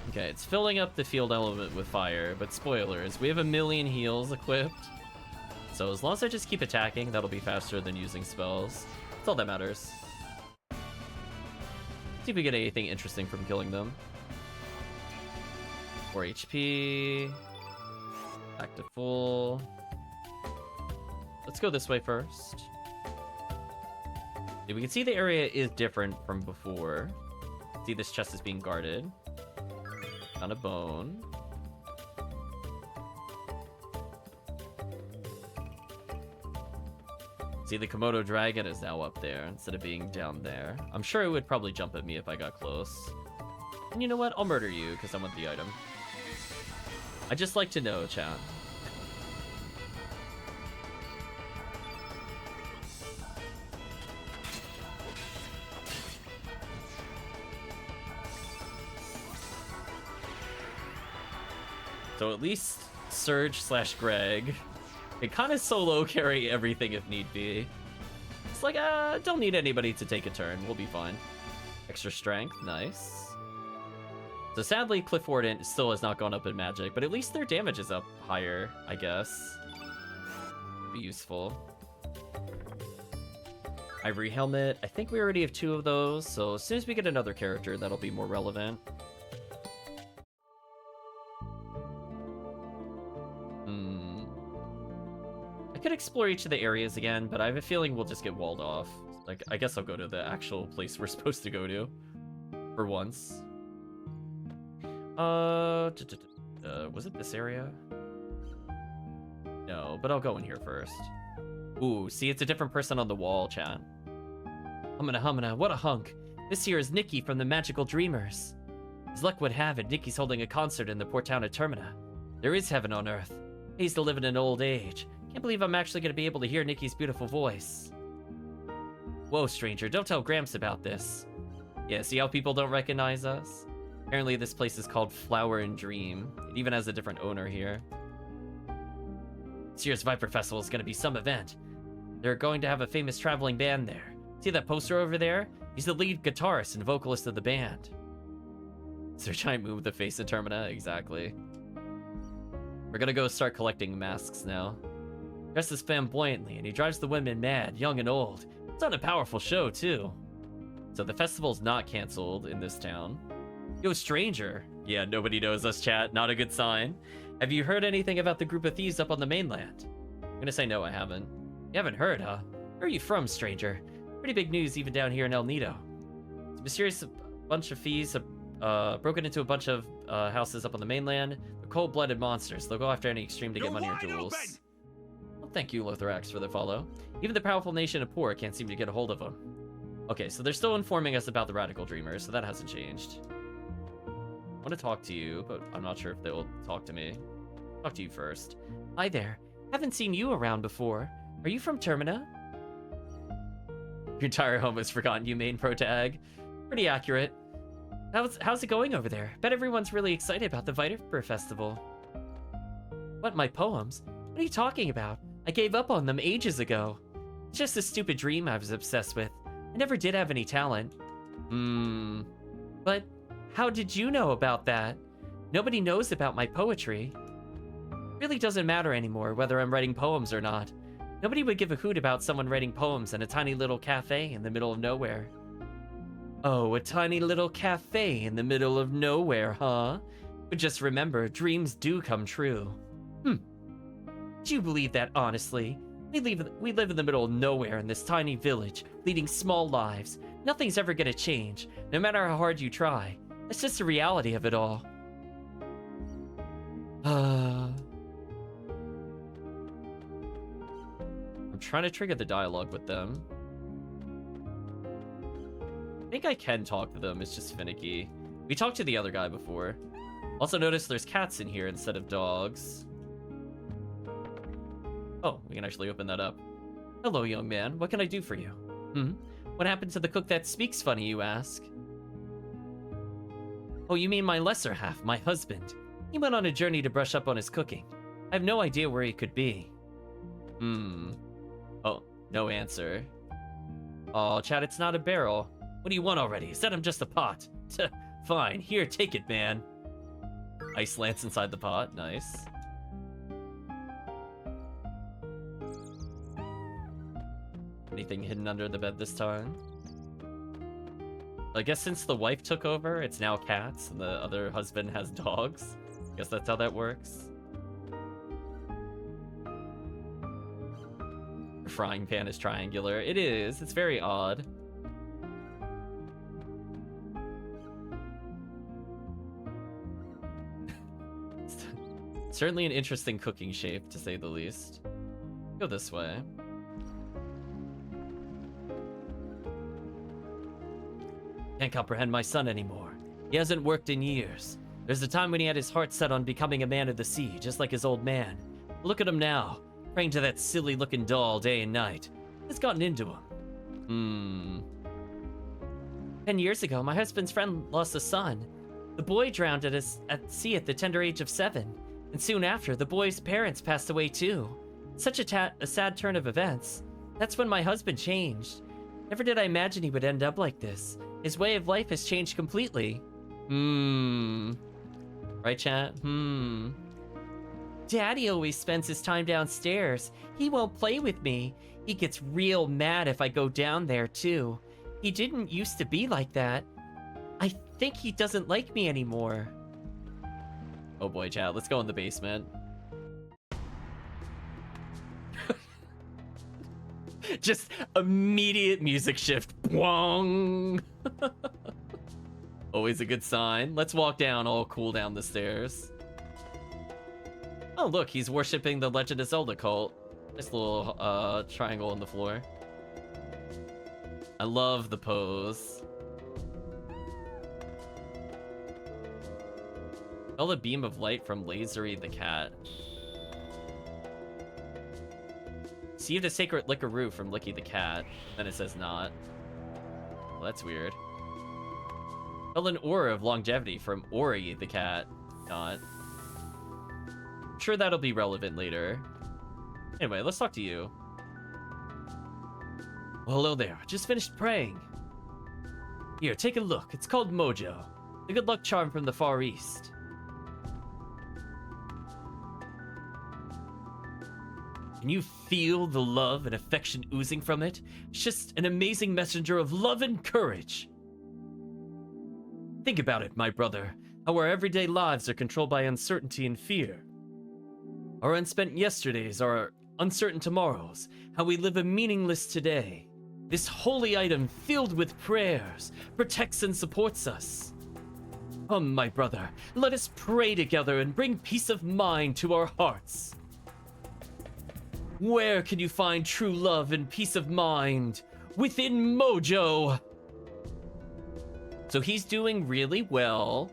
Okay, it's filling up the field element with fire, but spoilers, we have 1,000,000 heals equipped. So as long as I just keep attacking, that'll be faster than using spells. That's all that matters. See if we get anything interesting from killing them. 4 HP. Back to full. Let's go this way first. Yeah, we can see the area is different from before. See, this chest is being guarded. On a bone. See, the Komodo dragon is now up there instead of being down there. I'm sure it would probably jump at me if I got close. And you know what? I'll murder you because I want the item. I just like to know, chat. So at least Surge/Greg can kind of solo carry everything if need be. It's like, don't need anybody to take a turn. We'll be fine. Extra strength, nice. So sadly, Clifford still has not gone up in magic, but at least their damage is up higher, I guess. Be useful. Ivory helmet. I think we already have 2 of those, so as soon as we get another character, that'll be more relevant. could explore each of the areas again, but I have a feeling we'll just get walled off. Like, I guess I'll go to the actual place we're supposed to go to. For once. Was it this area? No, but I'll go in here first. Ooh, see, it's a different person on the wall, chat. Humana, what a hunk. This here is Nikki from the Magical Dreamers. As luck would have it, Nikki's holding a concert in the port town of Termina. There is heaven on earth. Pays to live in an old age. Can't believe I'm actually going to be able to hear Nikki's beautiful voice. Whoa, stranger, don't tell Gramps about this. Yeah, see how people don't recognize us? Apparently this place is called Flower and Dream. It even has a different owner here. This year's Viper Festival is going to be some event. They're going to have a famous traveling band there. See that poster over there? He's the lead guitarist and vocalist of the band. Is there a giant moon with the face of Termina? Exactly. We're gonna go start collecting masks now. Dresses flamboyantly, and he drives the women mad, young and old. It's on a powerful show, too. So the festival's not canceled in this town. Yo, stranger. Yeah, nobody knows us, chat. Not a good sign. Have you heard anything about the group of thieves up on the mainland? I'm gonna say no, I haven't. You haven't heard, huh? Where are you from, stranger? Pretty big news even down here in El Nido. It's a mysterious bunch of thieves have broken into a bunch of houses up on the mainland. They're cold-blooded monsters. They'll go after any extreme to get money or jewels. Well, thank you, Lotharax, for the follow. Even the powerful nation of Poor can't seem to get a hold of them. Okay, so they're still informing us about the Radical Dreamers, so that hasn't changed. I want to talk to you, but I'm not sure if they'll talk to me. Talk to you first. Hi there. Haven't seen you around before. Are you from Termina? Your entire home has forgotten you, main protag. Pretty accurate. How's it going over there? Bet everyone's really excited about the Viper Festival. What, my poems? What are you talking about? I gave up on them ages ago. It's just a stupid dream I was obsessed with. I never did have any talent. But how did you know about that? Nobody knows about my poetry. It really doesn't matter anymore whether I'm writing poems or not. Nobody would give a hoot about someone writing poems in a tiny little cafe in the middle of nowhere. Oh, a tiny little cafe in the middle of nowhere, huh? But just remember, dreams do come true. Do you believe that honestly? We live in the middle of nowhere in this tiny village, leading small lives. Nothing's ever gonna change, no matter how hard you try. That's just the reality of it all. I'm trying to trigger the dialogue with them. I think I can talk to them, it's just finicky. We talked to the other guy before. Also notice there's cats in here instead of dogs. Oh, we can actually open that up. Hello, young man. What can I do for you? What happened to the cook that speaks funny, you ask? Oh, you mean my lesser half, my husband. He went on a journey to brush up on his cooking. I have no idea where he could be. Oh, no answer. Oh, Chad, it's not a barrel. What do you want already? Said I'm just a pot. Fine, here, take it, man. Ice lance inside the pot, nice. Anything hidden under the bed this time? I guess since the wife took over, it's now cats, and the other husband has dogs. I guess that's how that works. The frying pan is triangular. It is. It's very odd. Certainly an interesting cooking shape, to say the least. Go this way. Can't comprehend my son anymore. He hasn't worked in years. There's a time when he had his heart set on becoming a man of the sea, just like his old man. Look at him now, praying to that silly-looking doll day and night. It's gotten into him. 10 years ago, my husband's friend lost a son. The boy drowned at sea at the tender age of 7. And soon after, the boy's parents passed away too. Such a sad turn of events. That's when my husband changed. Never did I imagine he would end up like this. His way of life has changed completely. Right, chat? Daddy always spends his time downstairs. He won't play with me. He gets real mad if I go down there, too. He didn't used to be like that. I think he doesn't like me anymore. Oh boy, chat, let's go in the basement. Just immediate music shift. Bwong. Always a good sign. Let's walk down, all cool down the stairs. Oh, look, he's worshipping the Legend of Zelda cult. Nice little triangle on the floor. I love the pose. Felt a beam of light from Lasery the cat. See the sacred lickaroo from Licky the cat. Then it says not. Well, that's weird. Felt an aura of longevity from Ori the cat. Not. I'm sure that'll be relevant later. Anyway, let's talk to you. Well, hello there. Just finished praying. Here, take a look. It's called Mojo. The good luck charm from the Far East. Can you feel the love and affection oozing from it? It's just an amazing messenger of love and courage. Think about it, my brother. How our everyday lives are controlled by uncertainty and fear. Our unspent yesterdays are our uncertain tomorrows. How we live a meaningless today. This holy item filled with prayers protects and supports us. Come, my brother, let us pray together and bring peace of mind to our hearts. Where can you find true love and peace of mind? Within Mojo! So he's doing really well.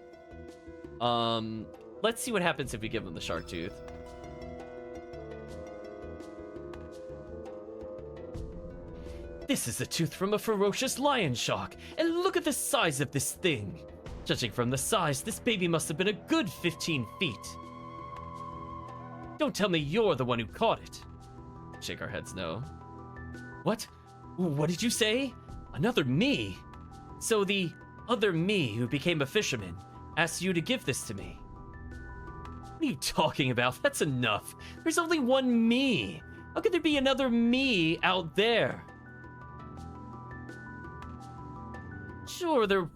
Let's see what happens if we give him the shark tooth. This is a tooth from a ferocious lion shark, and look at the size of this thing. Judging from the size, this baby must have been a good 15 feet. Don't tell me you're the one who caught it. Shake our heads no. What? What did you say? Another me? So the other me who became a fisherman asked you to give this to me. What are you talking about? That's enough. There's only one me. How could there be another me out there? Sure, there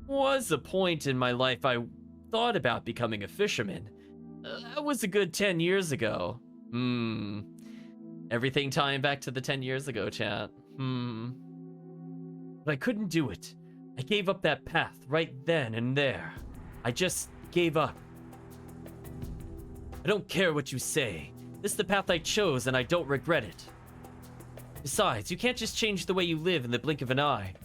was a point in my life I thought about becoming a fisherman. That was a good 10 years ago. Everything tying back to the 10 years ago, chat. But I couldn't do it. I gave up that path right then and there. I just gave up. I don't care what you say. This is the path I chose and I don't regret it. Besides, you can't just change the way you live in the blink of an eye.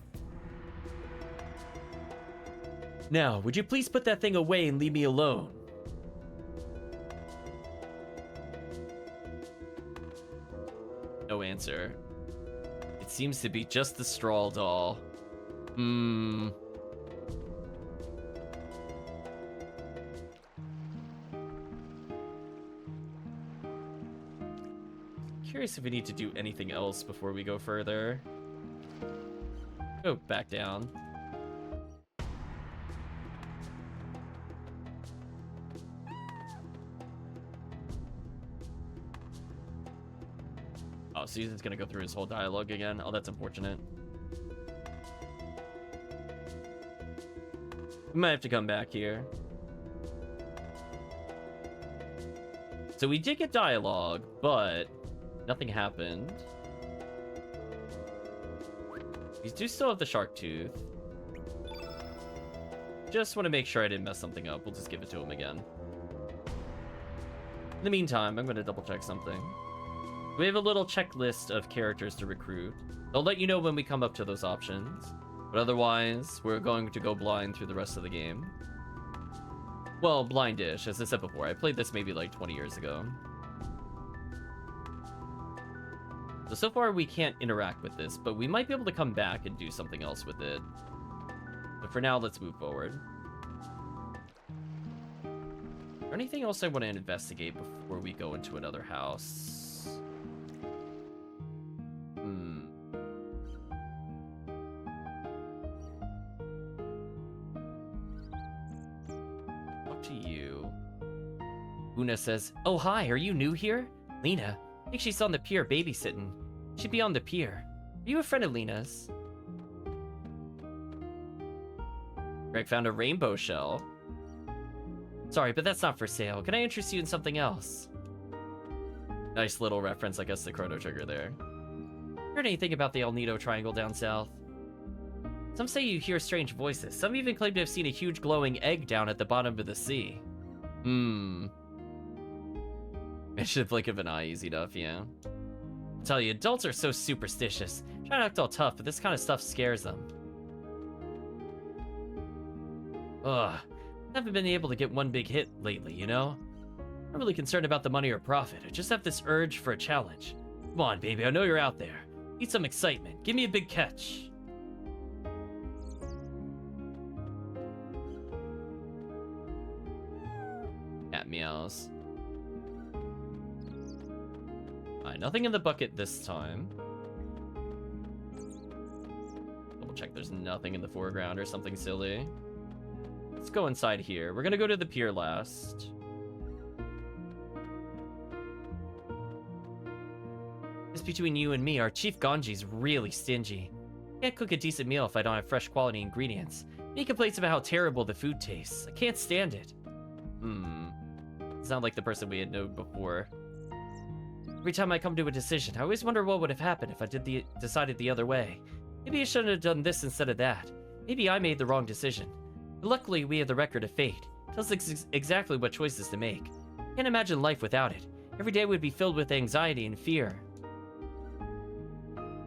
Now, would you please put that thing away and leave me alone? No answer. It seems to be just the straw doll. Curious if we need to do anything else before we go further. Go back down. Oh, Susan's gonna go through his whole dialogue again. Oh, that's unfortunate. We might have to come back here. So we did get dialogue, but nothing happened. We do still have the shark tooth. Just want to make sure I didn't mess something up. We'll just give it to him again. In the meantime, I'm going to double check something. We have a little checklist of characters to recruit. I'll let you know when we come up to those options. But otherwise, we're going to go blind through the rest of the game. Well, blindish, as I said before. I played this maybe like 20 years ago. So far we can't interact with this, but we might be able to come back and do something else with it. But for now, let's move forward. Is there anything else I want to investigate before we go into another house? Talk to you. Una says, "Oh, hi, are you new here?" Lena, I think she's on the pier babysitting. She'd be on the pier. Are you a friend of Lena's? Greg found a rainbow shell. Sorry, but that's not for sale. Can I interest you in something else? Nice little reference, I guess, to Chrono Trigger there. Heard anything about the El Nido Triangle down south? Some say you hear strange voices. Some even claim to have seen a huge glowing egg down at the bottom of the sea. I should blink of an eye easy enough, yeah. I tell you, adults are so superstitious. Try to act all tough, but this kind of stuff scares them. Ugh. Haven't been able to get one big hit lately, you know? I'm not really concerned about the money or profit. I just have this urge for a challenge. Come on, baby, I know you're out there. Need some excitement. Give me a big catch. Cat meows. Alright, nothing in the bucket this time. Double check there's nothing in the foreground or something silly. Let's go inside here. We're gonna go to the pier last. Just between you and me, our Chief Ganji's really stingy. Can't cook a decent meal if I don't have fresh quality ingredients. He complains about how terrible the food tastes. I can't stand it. Sound like the person we had known before. Every time I come to a decision, I always wonder what would have happened if I decided the other way. Maybe I shouldn't have done this instead of that. Maybe I made the wrong decision. But luckily, we have the record of fate. It tells us exactly what choices to make. Can't imagine life without it. Every day would be filled with anxiety and fear.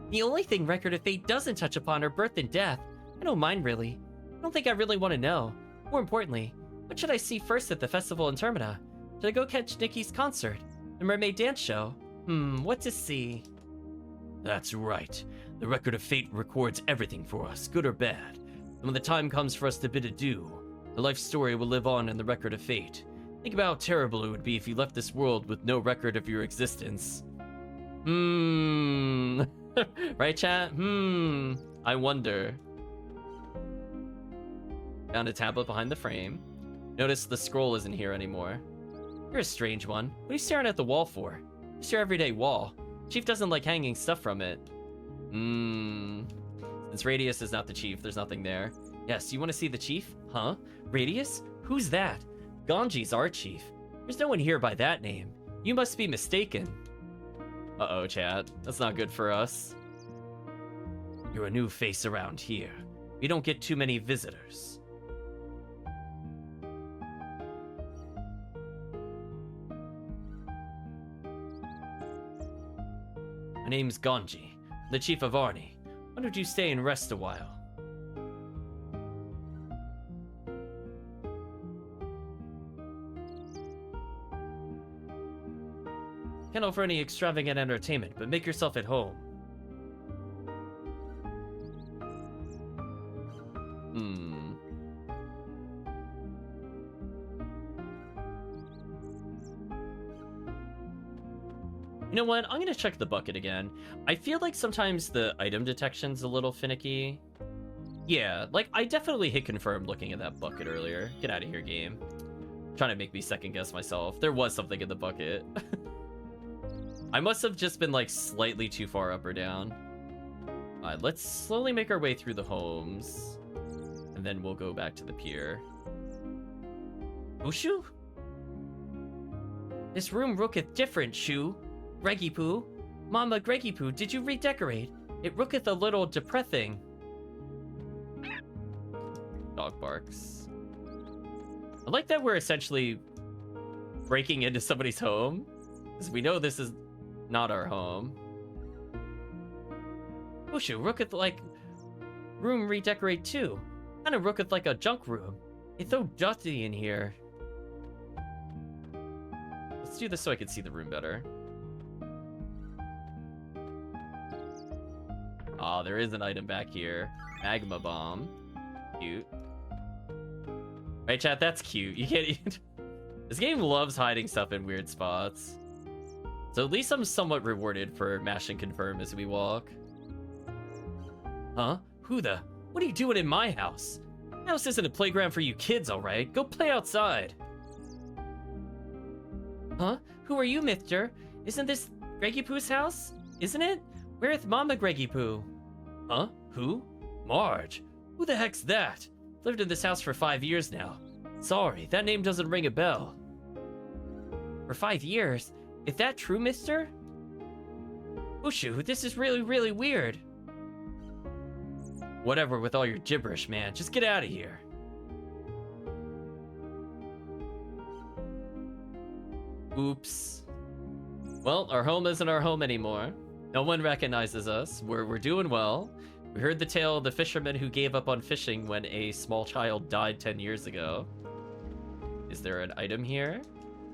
The only thing Record of Fate doesn't touch upon are birth and death. I don't mind, really. I don't think I really want to know. More importantly, what should I see first at the festival in Termina? Should I go catch Nikki's concert? The Mermaid Dance Show? What to see? That's right. The Record of Fate records everything for us, good or bad. And when the time comes for us to bid adieu, the life story will live on in the Record of Fate. Think about how terrible it would be if you left this world with no record of your existence. Right, chat? I wonder. Found a tablet behind the frame. Notice the scroll isn't here anymore. You're a strange one. What are you staring at the wall for? It's your everyday wall. Chief doesn't like hanging stuff from it. Since Radius is not the chief, there's nothing there. Yes, you want to see the chief? Huh? Radius? Who's that? Ganji's our chief. There's no one here by that name. You must be mistaken. Uh-oh, chat. That's not good for us. You're a new face around here. We don't get too many visitors. My name's Ganji, the chief of Arni. Why don't you stay and rest a while? Can't offer any extravagant entertainment, but make yourself at home. You know what? I'm gonna check the bucket again. I feel like sometimes the item detection's a little finicky. Yeah, like, I definitely hit confirm looking at that bucket earlier. Get out of here, game. Trying to make me second guess myself. There was something in the bucket. I must have just been, like, slightly too far up or down. Alright, let's slowly make our way through the homes. And then we'll go back to the pier. Ushu? This room looketh different, Shu. Greggy Poo. Mama Greggy Poo, did you redecorate? It looketh a little depressing. Dog barks. I like that we're essentially breaking into somebody's home. Because we know this is not our home. Ushu, looketh like room redecorate too. Kinda looketh like a junk room. It's so dusty in here. Let's do this so I can see the room better. Aw, there is an item back here. Magma bomb. Cute. Right, chat? That's cute. You can't even... This game loves hiding stuff in weird spots. So at least I'm somewhat rewarded for mashing confirm as we walk. Huh? Who the... What are you doing in my house? My house isn't a playground for you kids, alright? Go play outside. Huh? Who are you, mister? Isn't this Greggy Poo's house? Isn't it? Where'th Mama Greggy Poo? Huh? Who? Marge. Who the heck's that? Lived in this house for 5 years now. Sorry, that name doesn't ring a bell. For 5 years? Is that true, mister? Ushu, this is really, really weird. Whatever with all your gibberish, man. Just get out of here. Oops. Well, our home isn't our home anymore. No one recognizes us. We're doing well. We heard the tale of the fisherman who gave up on fishing when a small child died 10 years ago. Is there an item here?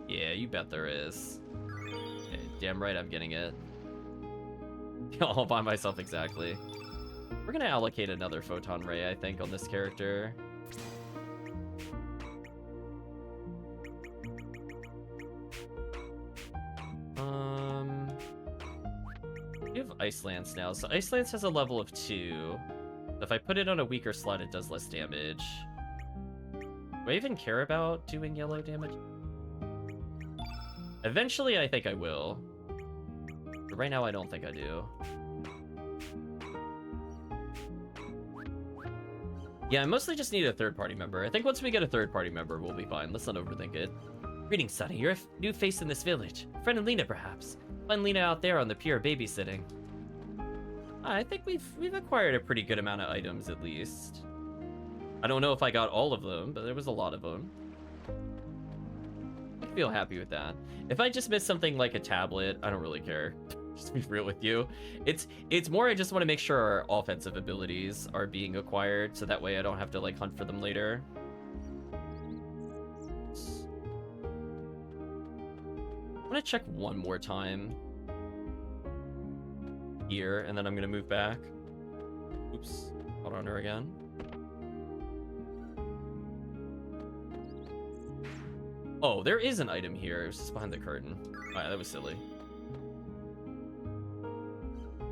Yeah, you bet there is. Okay, damn right I'm getting it. All by myself, exactly. We're gonna allocate another photon ray, I think, on this character. We have Ice Lance now, so Ice Lance has a level of 2. If I put it on a weaker slot, it does less damage. Do I even care about doing yellow damage? Eventually, I think I will. But right now, I don't think I do. Yeah, I mostly just need a third-party member. I think once we get a third-party member, we'll be fine. Let's not overthink it. Greetings, Sonny. You're a new face in this village. Friend of Lena, perhaps. Find Lena out there on the pier babysitting. I think we've acquired a pretty good amount of items, at least. I don't know if I got all of them, but there was a lot of them. I feel happy with that. If I just missed something like a tablet, I don't really care. Just to be real with you. It's more I just want to make sure our offensive abilities are being acquired, so that way I don't have to, like, hunt for them later. I'm gonna check one more time here, and then I'm gonna move back. Oops, hold on her again. Oh, there is an item here. It was just behind the curtain. Alright, that was silly.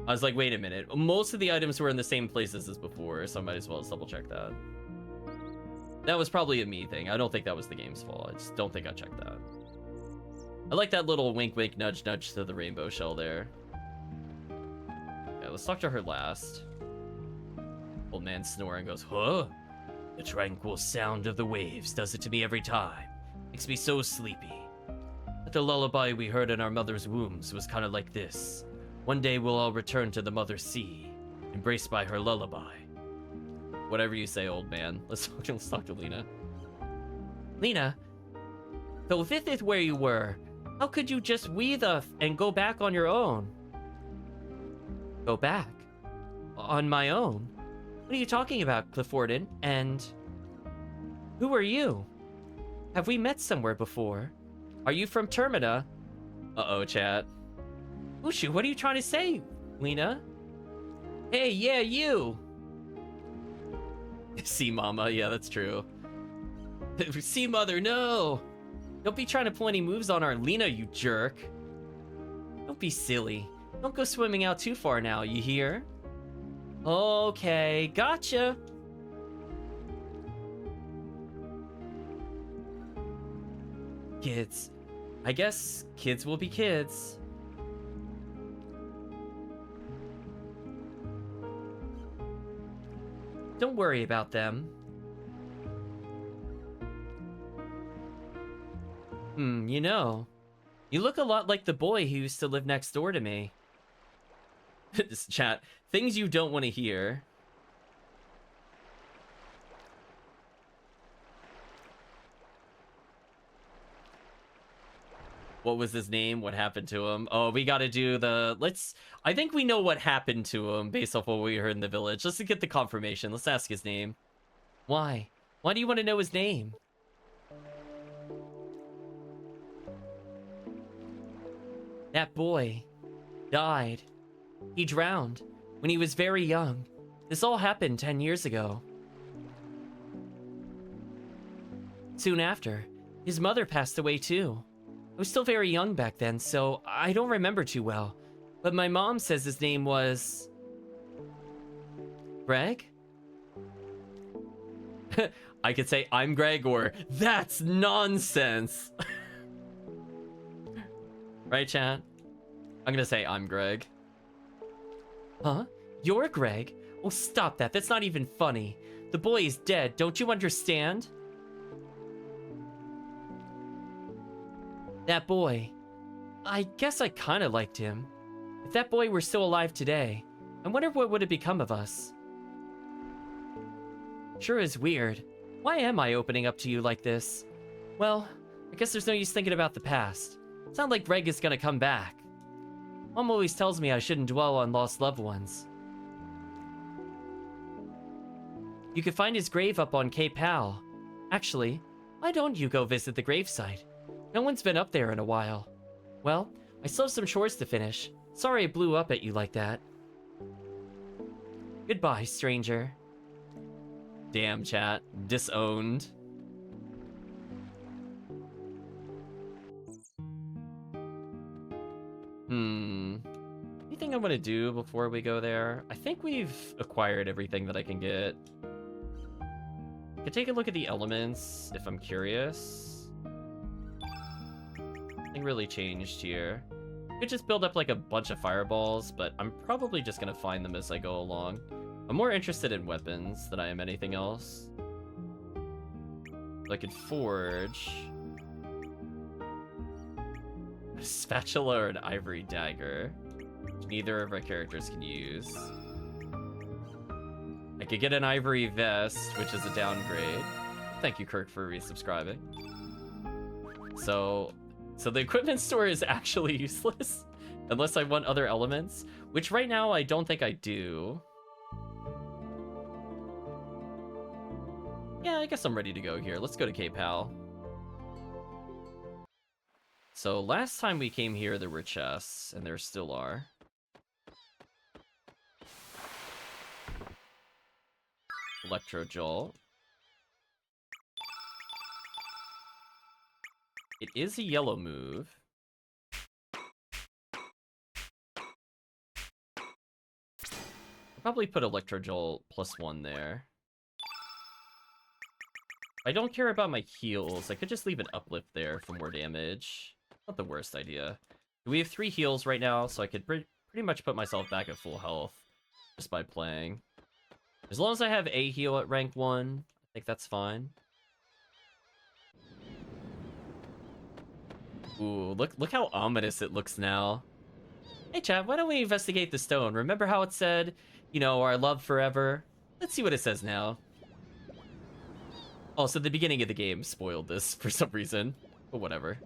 I was like, wait a minute. Most of the items were in the same places as before, so I might as well just double check that. That was probably a me thing. I don't think that was the game's fault. I just don't think I checked that. I like that little wink wink nudge nudge to the rainbow shell there. Yeah, let's talk to her last. Old man snoring goes, huh? The tranquil sound of the waves does it to me every time. Makes me so sleepy. But the lullaby we heard in our mother's wombs was kind of like this. One day we'll all return to the mother sea, embraced by her lullaby. Whatever you say, old man. Let's talk to Lena. Lena, though this is where you were, how could you just leave us and go back on your own? Go back? On my own? What are you talking about, Clifforden? And who are you? Have we met somewhere before? Are you from Termina? Uh-oh, chat. Ushu, what are you trying to say, Lena? Hey, yeah, you! See, Mama, yeah, that's true. See, Mother, no! Don't be trying to pull any moves on our Lena, you jerk. Don't be silly. Don't go swimming out too far now, you hear? Okay, gotcha. Kids. I guess kids will be kids. Don't worry about them. You know, you look a lot like the boy who used to live next door to me. This chat, things you don't want to hear. What was his name? What happened to him? Oh, we gotta do the... I think we know what happened to him based off what we heard in the village. Just to get the confirmation, let's ask his name. Why? Why do you want to know his name? That boy died. He drowned when he was very young. This all happened 10 years ago. Soon after, his mother passed away too. I was still very young back then, so I don't remember too well. But my mom says his name was... Greg? I could say, I'm Greg, or that's nonsense. Right, chat? I'm gonna say, I'm Greg. Huh? You're Greg? Oh, stop that. That's not even funny. The boy is dead. Don't you understand? That boy. I guess I kind of liked him. If that boy were still alive today, I wonder what would have become of us. Sure is weird. Why am I opening up to you like this? Well, I guess there's no use thinking about the past. It's not like Greg is gonna come back. Mom always tells me I shouldn't dwell on lost loved ones. You can find his grave up on Cape Hal. Actually, why don't you go visit the gravesite? No one's been up there in a while. Well, I still have some chores to finish. Sorry I blew up at you like that. Goodbye, stranger. Damn, chat. Disowned. Anything I'm gonna do before we go there? I think we've acquired everything that I can get. I could take a look at the elements if I'm curious. Nothing really changed here. Could just build up like a bunch of fireballs, but I'm probably just gonna find them as I go along. I'm more interested in weapons than I am anything else. I could forge a spatula or an ivory dagger, which neither of our characters can use. I could get an ivory vest, which is a downgrade. Thank you, Kirk, for resubscribing. So the equipment store is actually useless unless I want other elements, which right now I don't think I do. Yeah, I guess I'm ready to go here. Let's go to Cape Hal. So last time we came here, there were chests, and there still are. Electro-Jolt. It is a yellow move. I'll probably put Electro-Jolt +1 there. I don't care about my heals. I could just leave an uplift there for more damage. Not the worst idea. We have 3 heals right now, so I could pretty much put myself back at full health just by playing. As long as I have a heal at rank 1, I think that's fine. Ooh, look how ominous it looks now. Hey chat, why don't we investigate the stone? Remember how it said, you know, our love forever? Let's see what it says now. Also, the beginning of the game spoiled this for some reason, but whatever.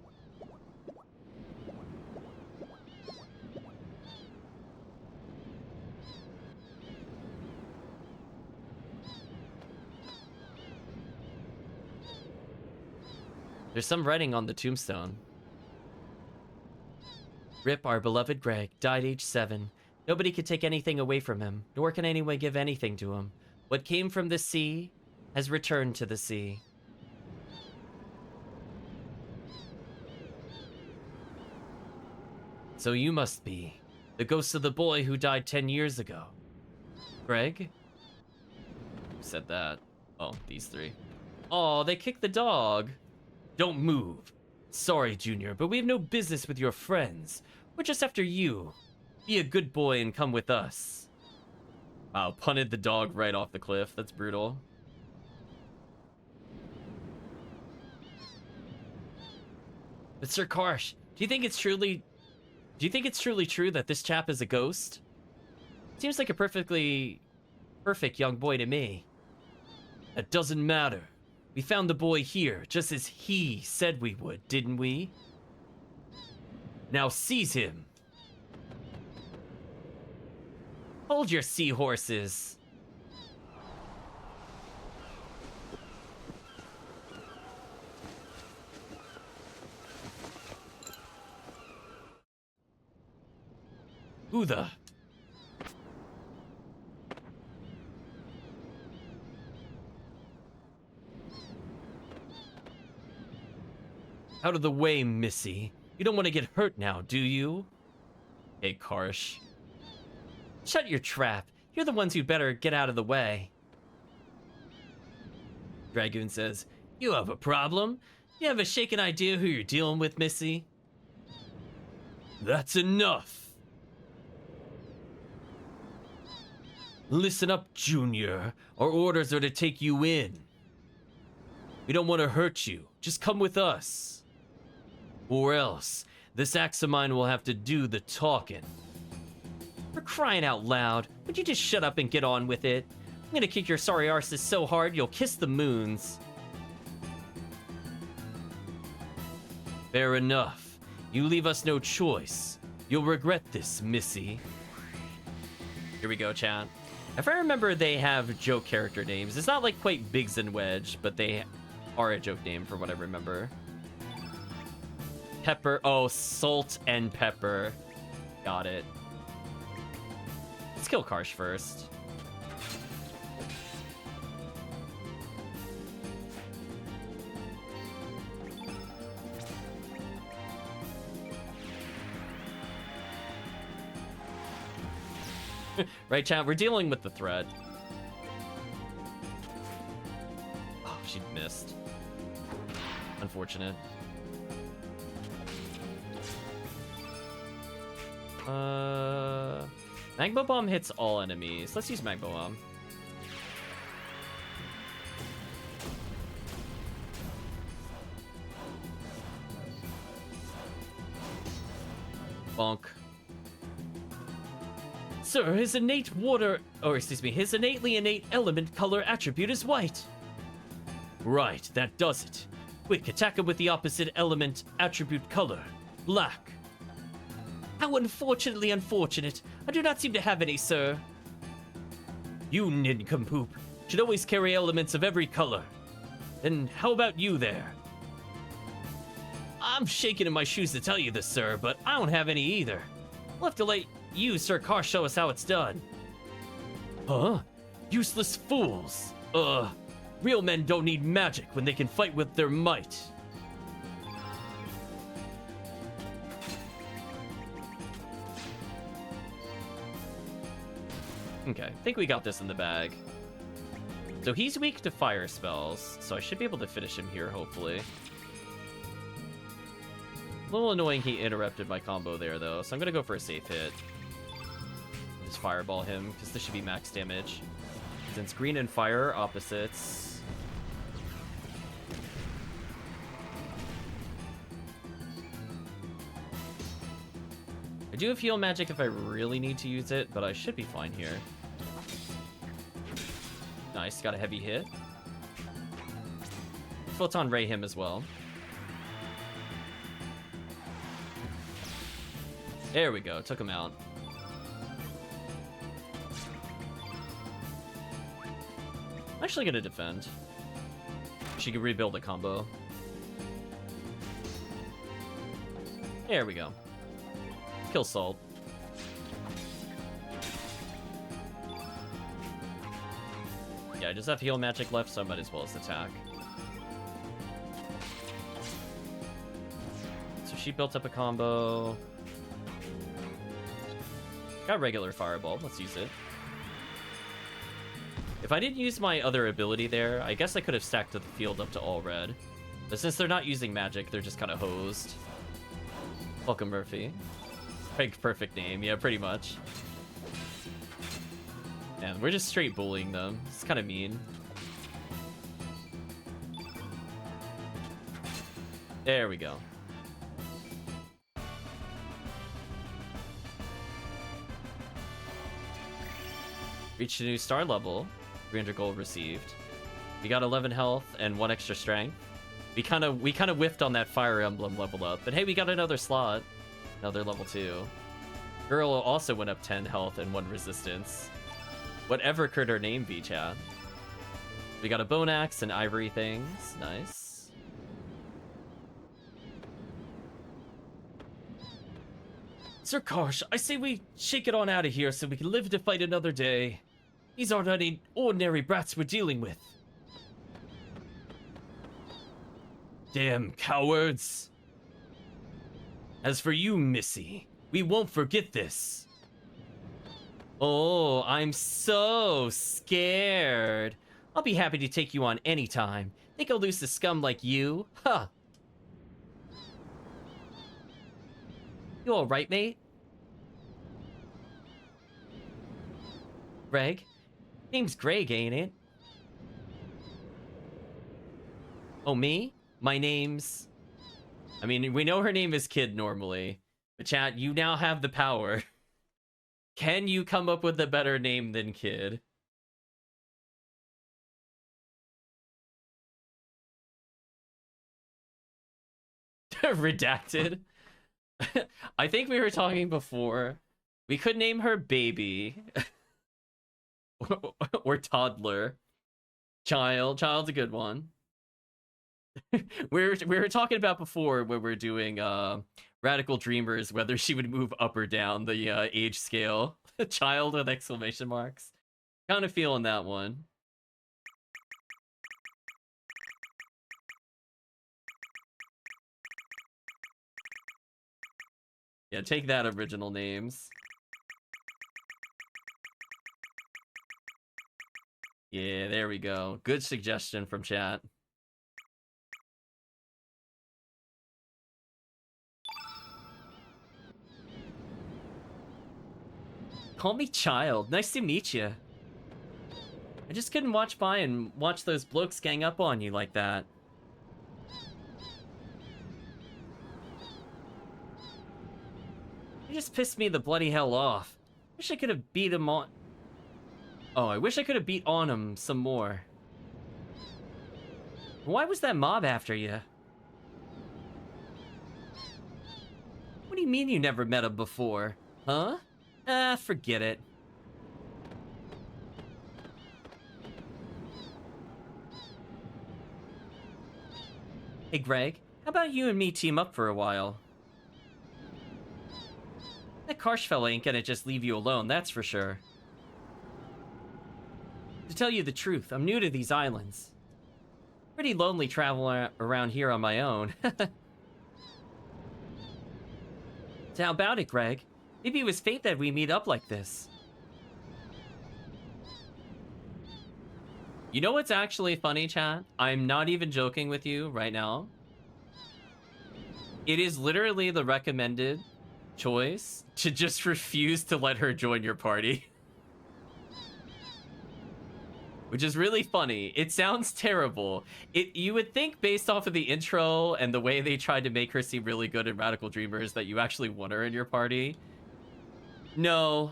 There's some writing on the tombstone. Rip, our beloved Greg, died age 7. Nobody could take anything away from him, nor can anyone give anything to him. What came from the sea has returned to the sea. So you must be the ghost of the boy who died 10 years ago. Greg? Who said that? Oh, these 3. Oh, they kicked the dog. Don't move. Sorry, Junior, but we have no business with your friends. We're just after you. Be a good boy and come with us. Wow, punted the dog right off the cliff. That's brutal. But Sir Karsh, do you think it's truly true that this chap is a ghost? Seems like a perfectly perfect young boy to me. That doesn't matter. We found the boy here, just as he said we would, didn't we? Now seize him. Hold your seahorses. Who the? Out of the way, Missy. You don't want to get hurt now, do you? Hey, Karsh. Shut your trap. You're the ones who'd better get out of the way. Dragoon says, you have a problem? You have a shaken idea who you're dealing with, Missy? That's enough. Listen up, Junior. Our orders are to take you in. We don't want to hurt you. Just come with us. Or else, this axe of mine will have to do the talking. For crying out loud, would you just shut up and get on with it? I'm gonna kick your sorry arses so hard you'll kiss the moons. Fair enough. You leave us no choice. You'll regret this, Missy. Here we go, chat. If I remember, they have joke character names. It's not like quite Biggs and Wedge, but they are a joke name from what I remember. Pepper. Oh, Salt and Pepper. Got it. Let's kill Karsh first. Right, chat? We're dealing with the threat. Oh, she missed. Unfortunate. Magma Bomb hits all enemies. Let's use Magma Bomb. Bonk. Sir, his innate his innately innate element color attribute is white. Right, that does it. Quick, attack him with the opposite element attribute color, black. How unfortunately unfortunate. I do not seem to have any, sir. You nincompoop should always carry elements of every color. Then how about you there? I'm shaking in my shoes to tell you this, sir, but I don't have any either. We'll have to let you, Sir Karsh, show us how it's done. Huh? Useless fools. Real men don't need magic when they can fight with their might. Okay, I think we got this in the bag. So he's weak to fire spells, so I should be able to finish him here, hopefully. A little annoying he interrupted my combo there, though, so I'm gonna go for a safe hit. Just fireball him, because this should be max damage. Since green and fire are opposites. I do have heal magic if I really need to use it, but I should be fine here. Nice, got a heavy hit. Photon Ray him as well. There we go, took him out. I'm actually gonna defend. She can rebuild the combo. There we go. Kill Salt. Yeah, I just have heal magic left, so I might as well as attack. So she built up a combo. Got regular fireball, let's use it. If I didn't use my other ability there, I guess I could have stacked the field up to all red. But since they're not using magic, they're just kind of hosed. Welcome, Murphy. Perfect name, yeah, pretty much. Man, we're just straight bullying them. It's kind of mean. There we go. Reached a new star level. 300 gold received. We got 11 health and 1 extra strength. We kind of whiffed on that Fire Emblem level up, but hey, we got another slot. Another level 2. Girl also went up 10 health and 1 resistance. Whatever could her name be, chat. We got a bone axe and ivory things. Nice. Sir Karsh, I say we shake it on out of here so we can live to fight another day. These aren't any ordinary brats we're dealing with. Damn cowards. As for you, Missy, we won't forget this. Oh, I'm so scared. I'll be happy to take you on anytime. Think I'll lose to scum like you? Huh. You alright, mate? Greg? Name's Greg, ain't it? Oh, me? My name's... I mean, we know her name is Kid normally. But chat, you now have the power. Can you come up with a better name than Kid? Redacted. I think we were talking before. We could name her Baby. Or Toddler. Child's a good one. we were talking about before when we're doing Radical Dreamers, whether she would move up or down the age scale. Child with exclamation marks. Kind of feeling that one. Yeah, take that, original names. Yeah, there we go. Good suggestion from chat. Call me Child. Nice to meet you. I just couldn't watch by and watch those blokes gang up on you like that. You just pissed me the bloody hell off. Wish I could have beat him on... Oh, I wish I could have beat on him some more. Why was that mob after you? What do you mean you never met him before? Huh? Forget it. Hey, Greg, how about you and me team up for a while? That Karsh fella ain't gonna just leave you alone, that's for sure. To tell you the truth, I'm new to these islands. Pretty lonely traveling around here on my own. So how about it, Greg? Maybe it was fate that we meet up like this. You know what's actually funny, chat? I'm not even joking with you right now. It is literally the recommended choice to just refuse to let her join your party. Which is really funny. It sounds terrible. You would think based off of the intro and the way they tried to make her seem really good in Radical Dreamers that you actually want her in your party. No.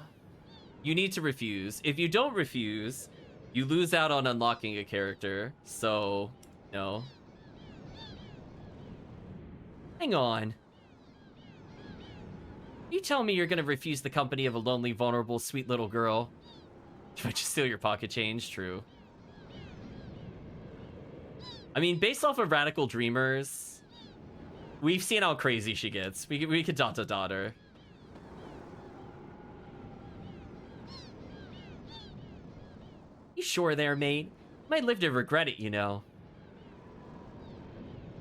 You need to refuse. If you don't refuse, you lose out on unlocking a character. So, no. Hang on. You tell me you're gonna refuse the company of a lonely, vulnerable, sweet little girl. Try to steal your pocket change, true. I mean, based off of Radical Dreamers, we've seen how crazy she gets. We could dot her. You sure there, mate? Might live to regret it, you know.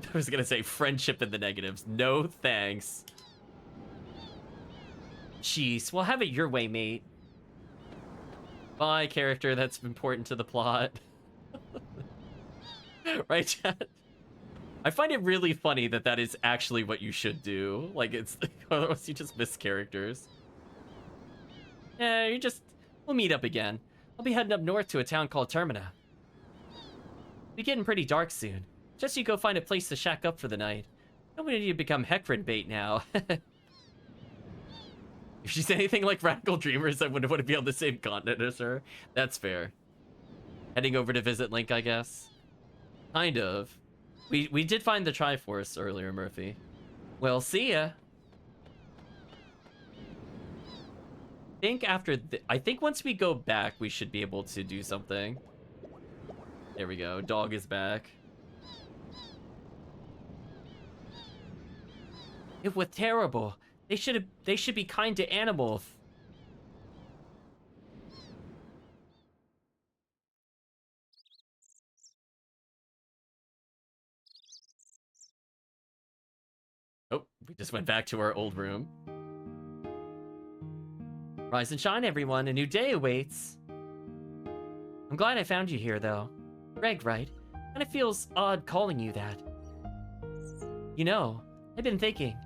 I was gonna say friendship in the negatives. No thanks. Jeez, well, have it your way, mate. Bye, character that's important to the plot. Right, chat? I find it really funny that that is actually what you should do. Like, it's... Otherwise, you just miss characters. Yeah, we'll meet up again. I'll be heading up north to a town called Termina. It'll be getting pretty dark soon. Just you go find a place to shack up for the night. Don't want you to become Hecarim bait now. If she's anything like Radical Dreamers, I wouldn't want to be on the same continent as her. That's fair. Heading over to visit Link, I guess. Kind of. We did find the Triforce earlier, Murphy. Well, see ya. I think once we go back, we should be able to do something. There we go. Dog is back. It was terrible. They should be kind to animals. Oh, we just went back to our old room. Rise and shine, everyone. A new day awaits. I'm glad I found you here, though. Greg, right? And it feels odd calling you that. You know, I've been thinking.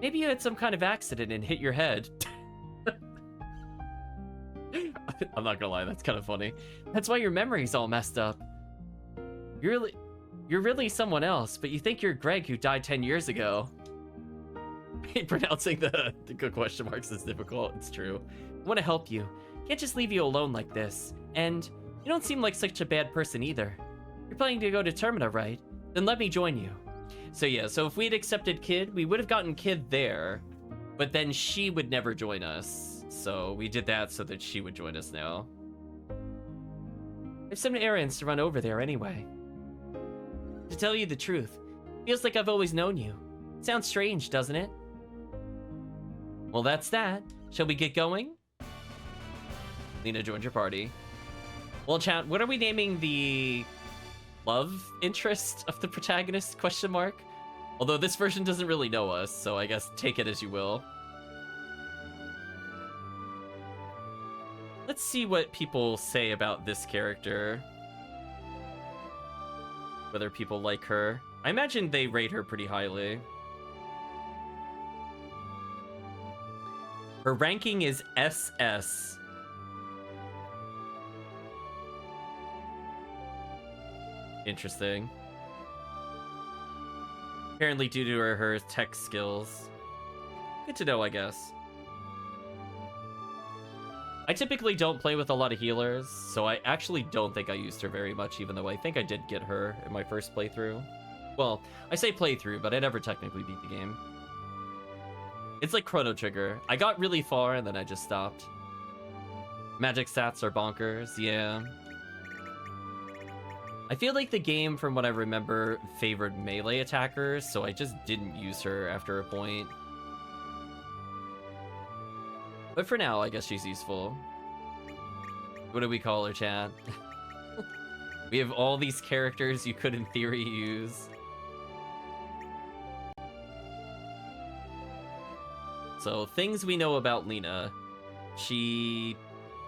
Maybe you had some kind of accident and hit your head. I'm not gonna lie, that's kind of funny. That's why your memory's all messed up. You're really someone else, but you think you're Greg who died 10 years ago. Pronouncing the good question marks is difficult. It's true. I want to help you. Can't just leave you alone like this. And you don't seem like such a bad person either. You're planning to go to Termina, right? Then let me join you. So yeah, so if we'd accepted Kid, we would have gotten Kid there, but then she would never join us. So we did that so that she would join us now. There's some errands to run over there anyway. To tell you the truth, feels like I've always known you. Sounds strange, doesn't it? Well, that's that. Shall we get going? Lena joined your party. Well, chat, what are we naming the love interest of the protagonist, question mark? Although this version doesn't really know us, so I guess take it as you will. Let's see what people say about this character. Whether people like her. I imagine they rate her pretty highly. Her ranking is SS. Interesting. Apparently due to her tech skills. Good to know, I guess. I typically don't play with a lot of healers, so I actually don't think I used her very much, even though I think I did get her in my first playthrough. Well, I say playthrough, but I never technically beat the game. It's like Chrono Trigger. I got really far and then I just stopped. Magic stats are bonkers, yeah. I feel like the game, from what I remember, favored melee attackers, so I just didn't use her after a point. But for now, I guess she's useful. What do we call her, chat? We have all these characters you could, in theory, use. So, things we know about Lena. She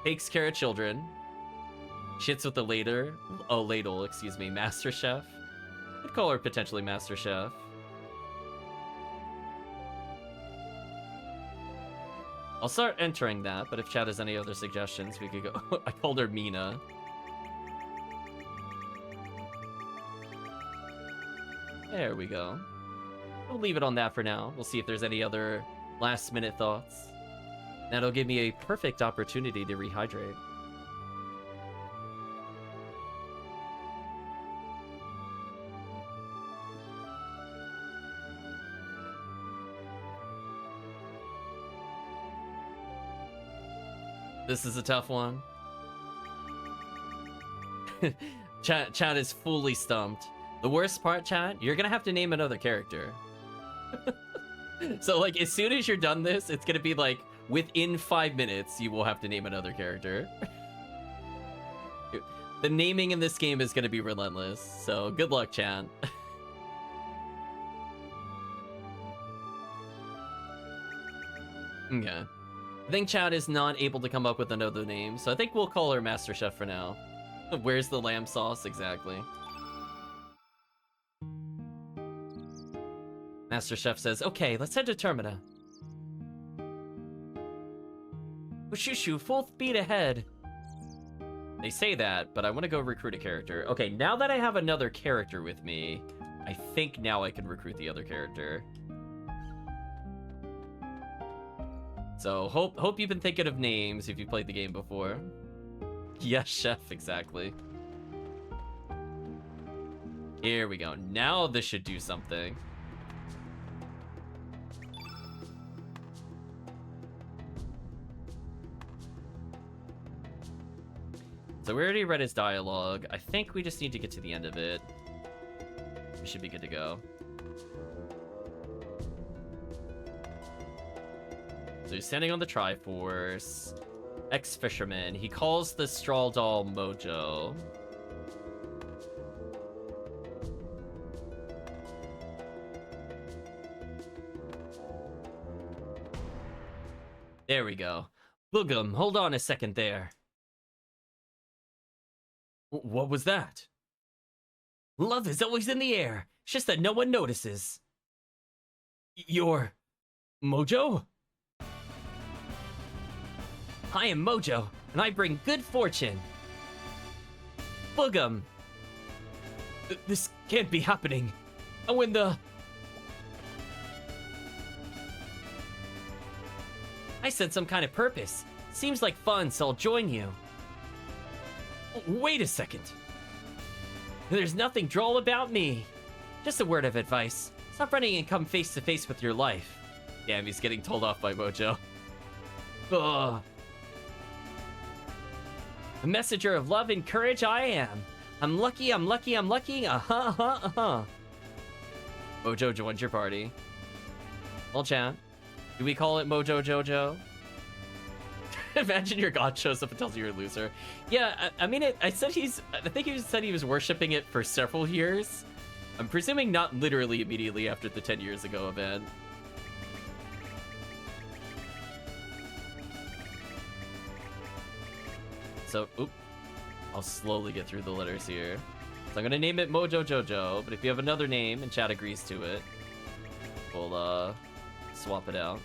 takes care of children. Shits with the ladle, excuse me, Master Chef. I'd call her potentially Master Chef. I'll start entering that, but if chat has any other suggestions, we could go. I called her Mina. There we go. We'll leave it on that for now. We'll see if there's any other last-minute thoughts. That'll give me a perfect opportunity to rehydrate. This is a tough one. Chat is fully stumped. The worst part, chat, you're gonna have to name another character. So, like, as soon as you're done this, it's gonna be like, within 5 minutes, you will have to name another character. The naming in this game is gonna be relentless, so good luck, chat. Okay. I think chat is not able to come up with another name, so I think we'll call her Master Chef for now. Where's the lamb sauce? Exactly. Master Chef says, okay, let's head to Termina. Shoo, full speed ahead. They say that, but I want to go recruit a character. Okay, now that I have another character with me, I think now I can recruit the other character. So, hope you've been thinking of names if you played the game before. Yes, Chef, exactly. Here we go. Now this should do something. So we already read his dialogue. I think we just need to get to the end of it. We should be good to go. So he's standing on the Triforce. Ex-fisherman. He calls the straw doll Mojo. There we go. Boogum, hold on a second there. What was that? Love is always in the air. It's just that no one notices. You're... Mojo? I am Mojo, and I bring good fortune. Boogum. This can't be happening. And when the... I sense some kind of purpose. Seems like fun, so I'll join you. Wait a second. There's nothing droll about me. Just a word of advice. Stop running and come face to face with your life. Damn, he's getting told off by Mojo. Ugh. A messenger of love and courage I am. I'm lucky, I'm lucky, I'm lucky. Uh-huh. Mojo joins your party. Well, chat. Do we call it Mojo Jojo? Imagine your god shows up and tells you you're a loser. Yeah, I mean, I think he said he was worshipping it for several years. I'm presuming not literally immediately after the 10 years ago event. So, oop. I'll slowly get through the letters here. So I'm gonna name it Mojo Jojo, but if you have another name and chat agrees to it, we'll, swap it out.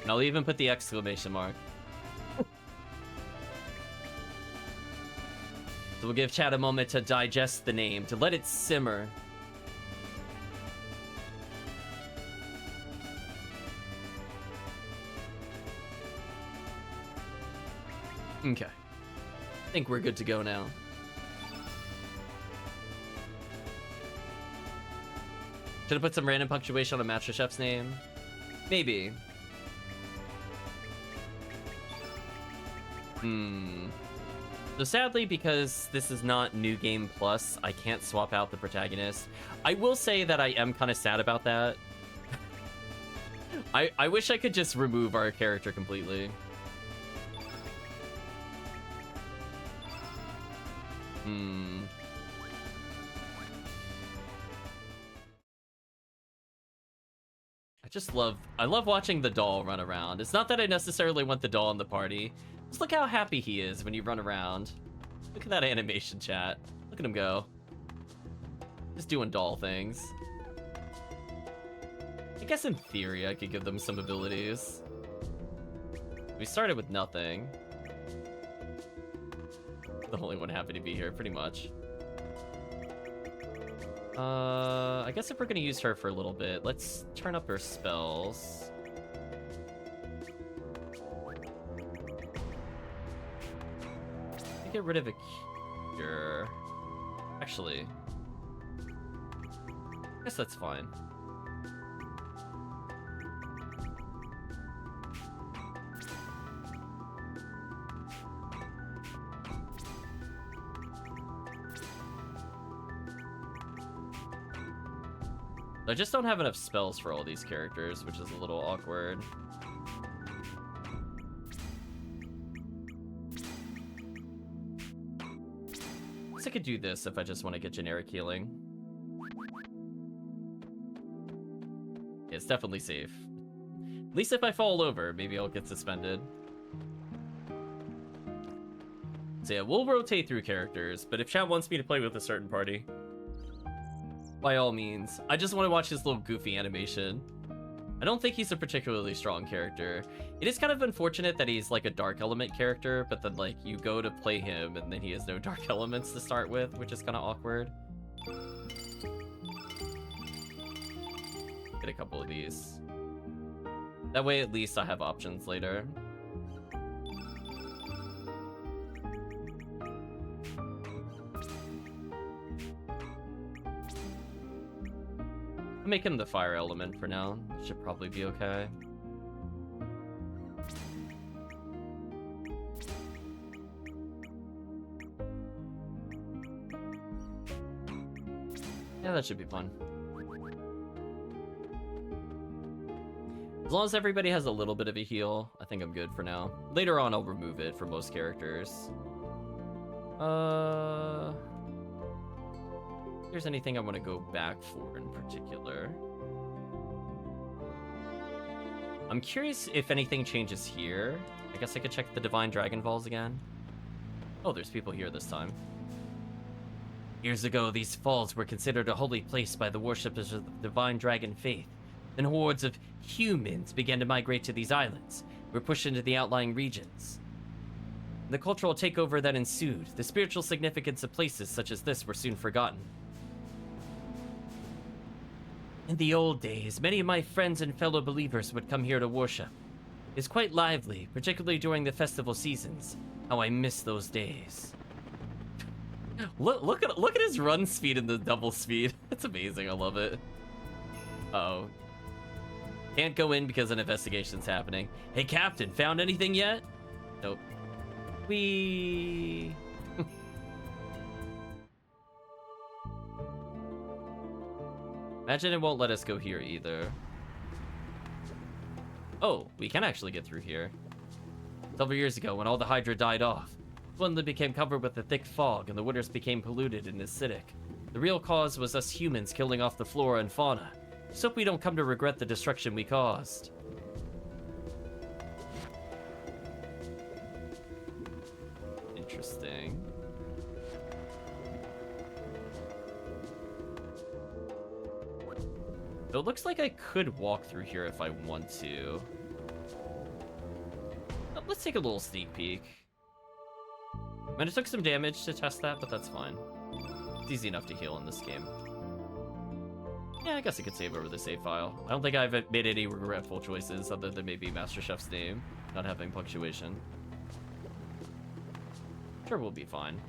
And I'll even put the exclamation mark. So we'll give chat a moment to digest the name, to let it simmer. Okay. I think we're good to go now. Should have put some random punctuation on a Master Chef's name? Maybe. So sadly, because this is not New Game Plus, I can't swap out the protagonist. I will say that I am kind of sad about that. I wish I could just remove our character completely. I love watching the doll run around. It's not that I necessarily want the doll in the party. Just look how happy he is when you run around. Look at that animation, chat. Look at him go. Just doing doll things. I guess in theory I could give them some abilities. We started with nothing. The only one happy to be here, pretty much. I guess if we're gonna use her for a little bit, let's turn up her spells. Get rid of a cure. Actually, I guess that's fine. I just don't have enough spells for all these characters, which is a little awkward. I could do this if I just want to get generic healing. Yeah, it's definitely safe. At least if I fall over, maybe I'll get suspended. So yeah, we'll rotate through characters, but if chat wants me to play with a certain party, by all means. I just want to watch his little goofy animation. I don't think he's a particularly strong character. It is kind of unfortunate that he's like a dark element character, but then like you go to play him and then he has no dark elements to start with, which is kind of awkward. Get a couple of these. That way at least I have options later. I'll make him the fire element for now. Should probably be okay. Yeah, that should be fun. As long as everybody has a little bit of a heal, I think I'm good for now. Later on, I'll remove it for most characters. If there's anything I want to go back for in particular. I'm curious if anything changes here. I guess I could check the Divine Dragon Falls again. Oh, there's people here this time. Years ago, these falls were considered a holy place by the worshippers of the Divine Dragon faith. Then hordes of humans began to migrate to these islands, were pushed into the outlying regions. The cultural takeover that ensued, the spiritual significance of places such as this were soon forgotten. In the old days, many of my friends and fellow believers would come here to worship. It's quite lively, particularly during the festival seasons. How I miss those days. Look at his run speed and the double speed. It's amazing. I love it. Uh-oh. Can't go in because an investigation's happening. Hey, Captain, found anything yet? Nope. We. Imagine it won't let us go here either. Oh, we can actually get through here. Several years ago, when all the Hydra died off, Swindon became covered with a thick fog and the waters became polluted and acidic. The real cause was us humans killing off the flora and fauna. Just hope we don't come to regret the destruction we caused. Interesting. So it looks like I could walk through here if I want to. Let's take a little sneak peek. I mean, it took some damage to test that, but that's fine. It's easy enough to heal in this game. Yeah, I guess I could save over the save file. I don't think I've made any regretful choices other than maybe Master Chef's name not having punctuation. Sure, we'll be fine.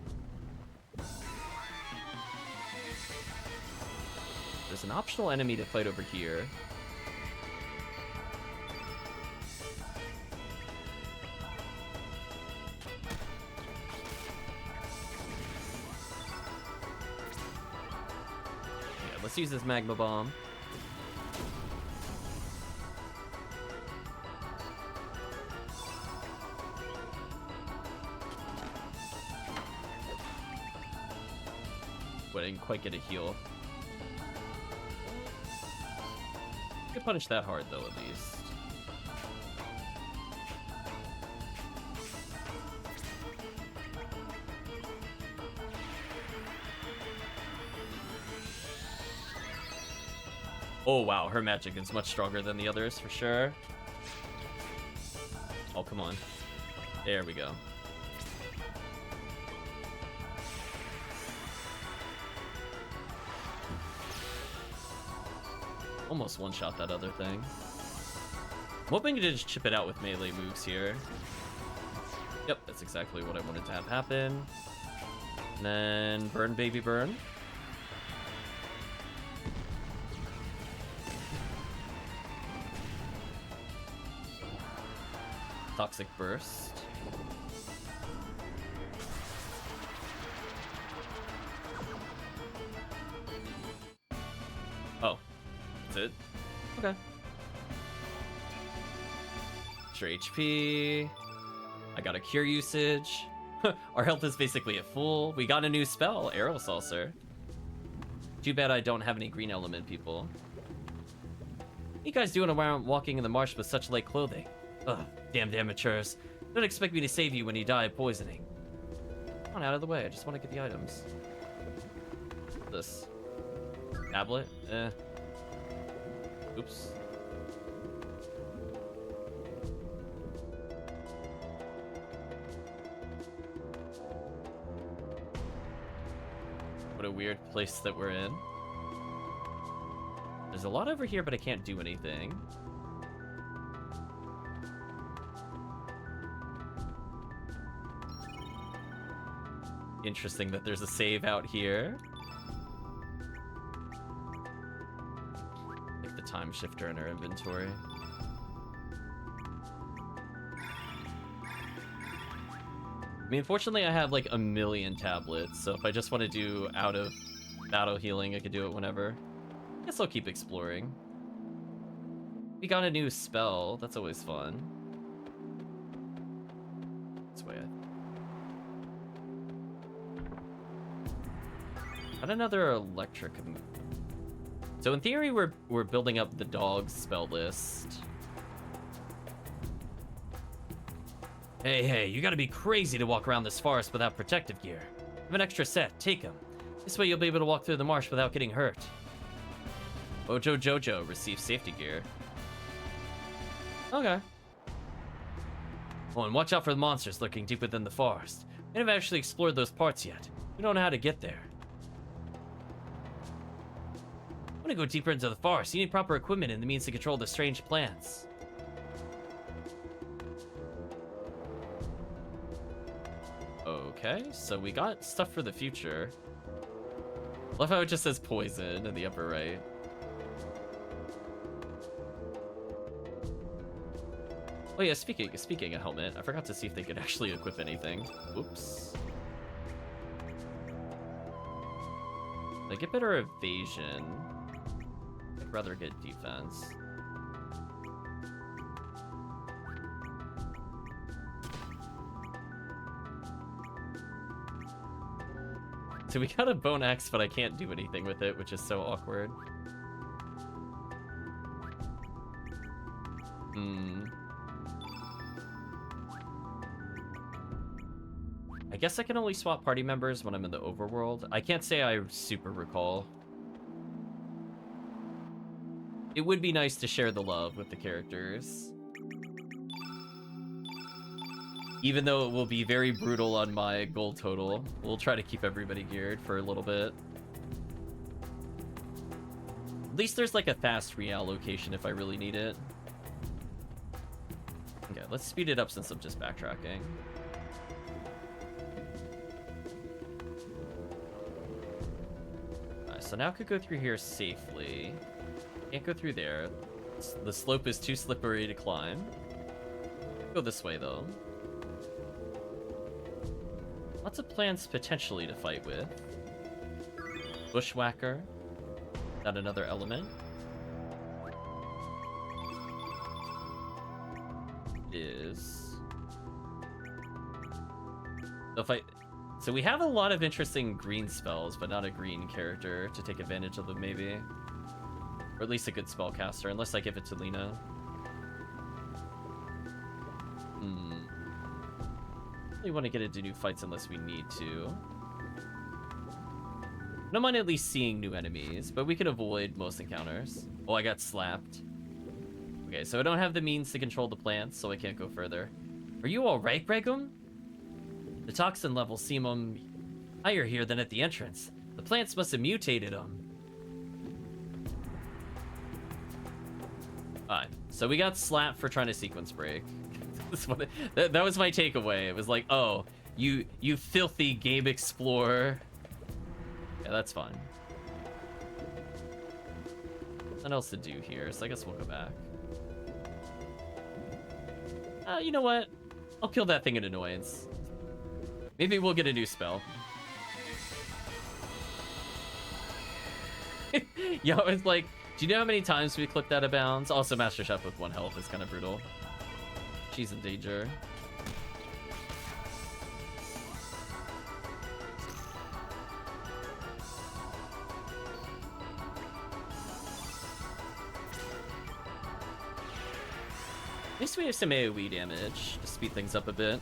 There's an optional enemy to fight over here. Yeah, let's use this magma bomb. But I didn't quite get a heal. Could punish that hard though, at least. Oh wow, her magic is much stronger than the others for sure. Oh, come on. There we go. Almost one-shot that other thing. I'm hoping to just chip it out with melee moves here. Yep, that's exactly what I wanted to have happen. And then burn, baby, burn. Toxic burst. Oh. It. Okay. Extra HP. I got a cure usage. Our health is basically at full. We got a new spell, Arrow Saucer. Too bad I don't have any green element people. What you guys doing around walking in the marsh with such light clothing? Ugh, damned amateurs. Don't expect me to save you when you die of poisoning. Come on, out of the way. I just want to get the items. This. Tablet? Eh. Oops. What a weird place that we're in. There's a lot over here, but I can't do anything. Interesting that there's a save out here. Time shifter in our inventory. I mean, fortunately, I have like a million tablets, so if I just want to do out of battle healing, I could do it whenever. Guess I'll keep exploring. We got a new spell. That's always fun. This way. Got another electric. So in theory, we're building up the dog's spell list. Hey, you gotta be crazy to walk around this forest without protective gear. I have an extra set, take them. This way you'll be able to walk through the marsh without getting hurt. Ojo Jojo receives safety gear. Okay. Oh, and watch out for the monsters lurking deep within the forest. We haven't actually explored those parts yet. We don't know how to get there. want to go deeper into the forest. You need proper equipment and the means to control the strange plants. Okay, so we got stuff for the future. Love how it just says poison in the upper right. Oh yeah, speaking of helmet, I forgot to see if they could actually equip anything. Whoops. They get better evasion. I'd rather get defense. So we got a bone axe, but I can't do anything with it, which is so awkward. I guess I can only swap party members when I'm in the overworld. I can't say I super recall. It would be nice to share the love with the characters. Even though it will be very brutal on my gold total, we'll try to keep everybody geared for a little bit. At least there's like a fast reallocation if I really need it. Okay, let's speed it up since I'm just backtracking. Alright, so now I could go through here safely. Can't go through there. The slope is too slippery to climb. Go this way though. Lots of plants potentially to fight with. Bushwhacker. Not another element. Is so we have a lot of interesting green spells, but not a green character to take advantage of them, maybe. Or at least a good spellcaster, unless I give it to Lena. We want to get into new fights unless we need to. I don't mind at least seeing new enemies, but we can avoid most encounters. Oh, I got slapped. Okay, so I don't have the means to control the plants, so I can't go further. Are you alright, Bregum? The toxin levels seem higher here than at the entrance. The plants must have mutated them. Alright, so we got slapped for trying to sequence break. That was my takeaway. It was like, oh, you filthy game explorer. Yeah, that's fine. Nothing else to do here, so I guess we'll go back. You know what? I'll kill that thing in annoyance. Maybe we'll get a new spell. Yo, it's like, do you know how many times we clipped out of bounds? Also, Master Chef with 1 health is kind of brutal. She's in danger. At least we have some AoE damage to speed things up a bit.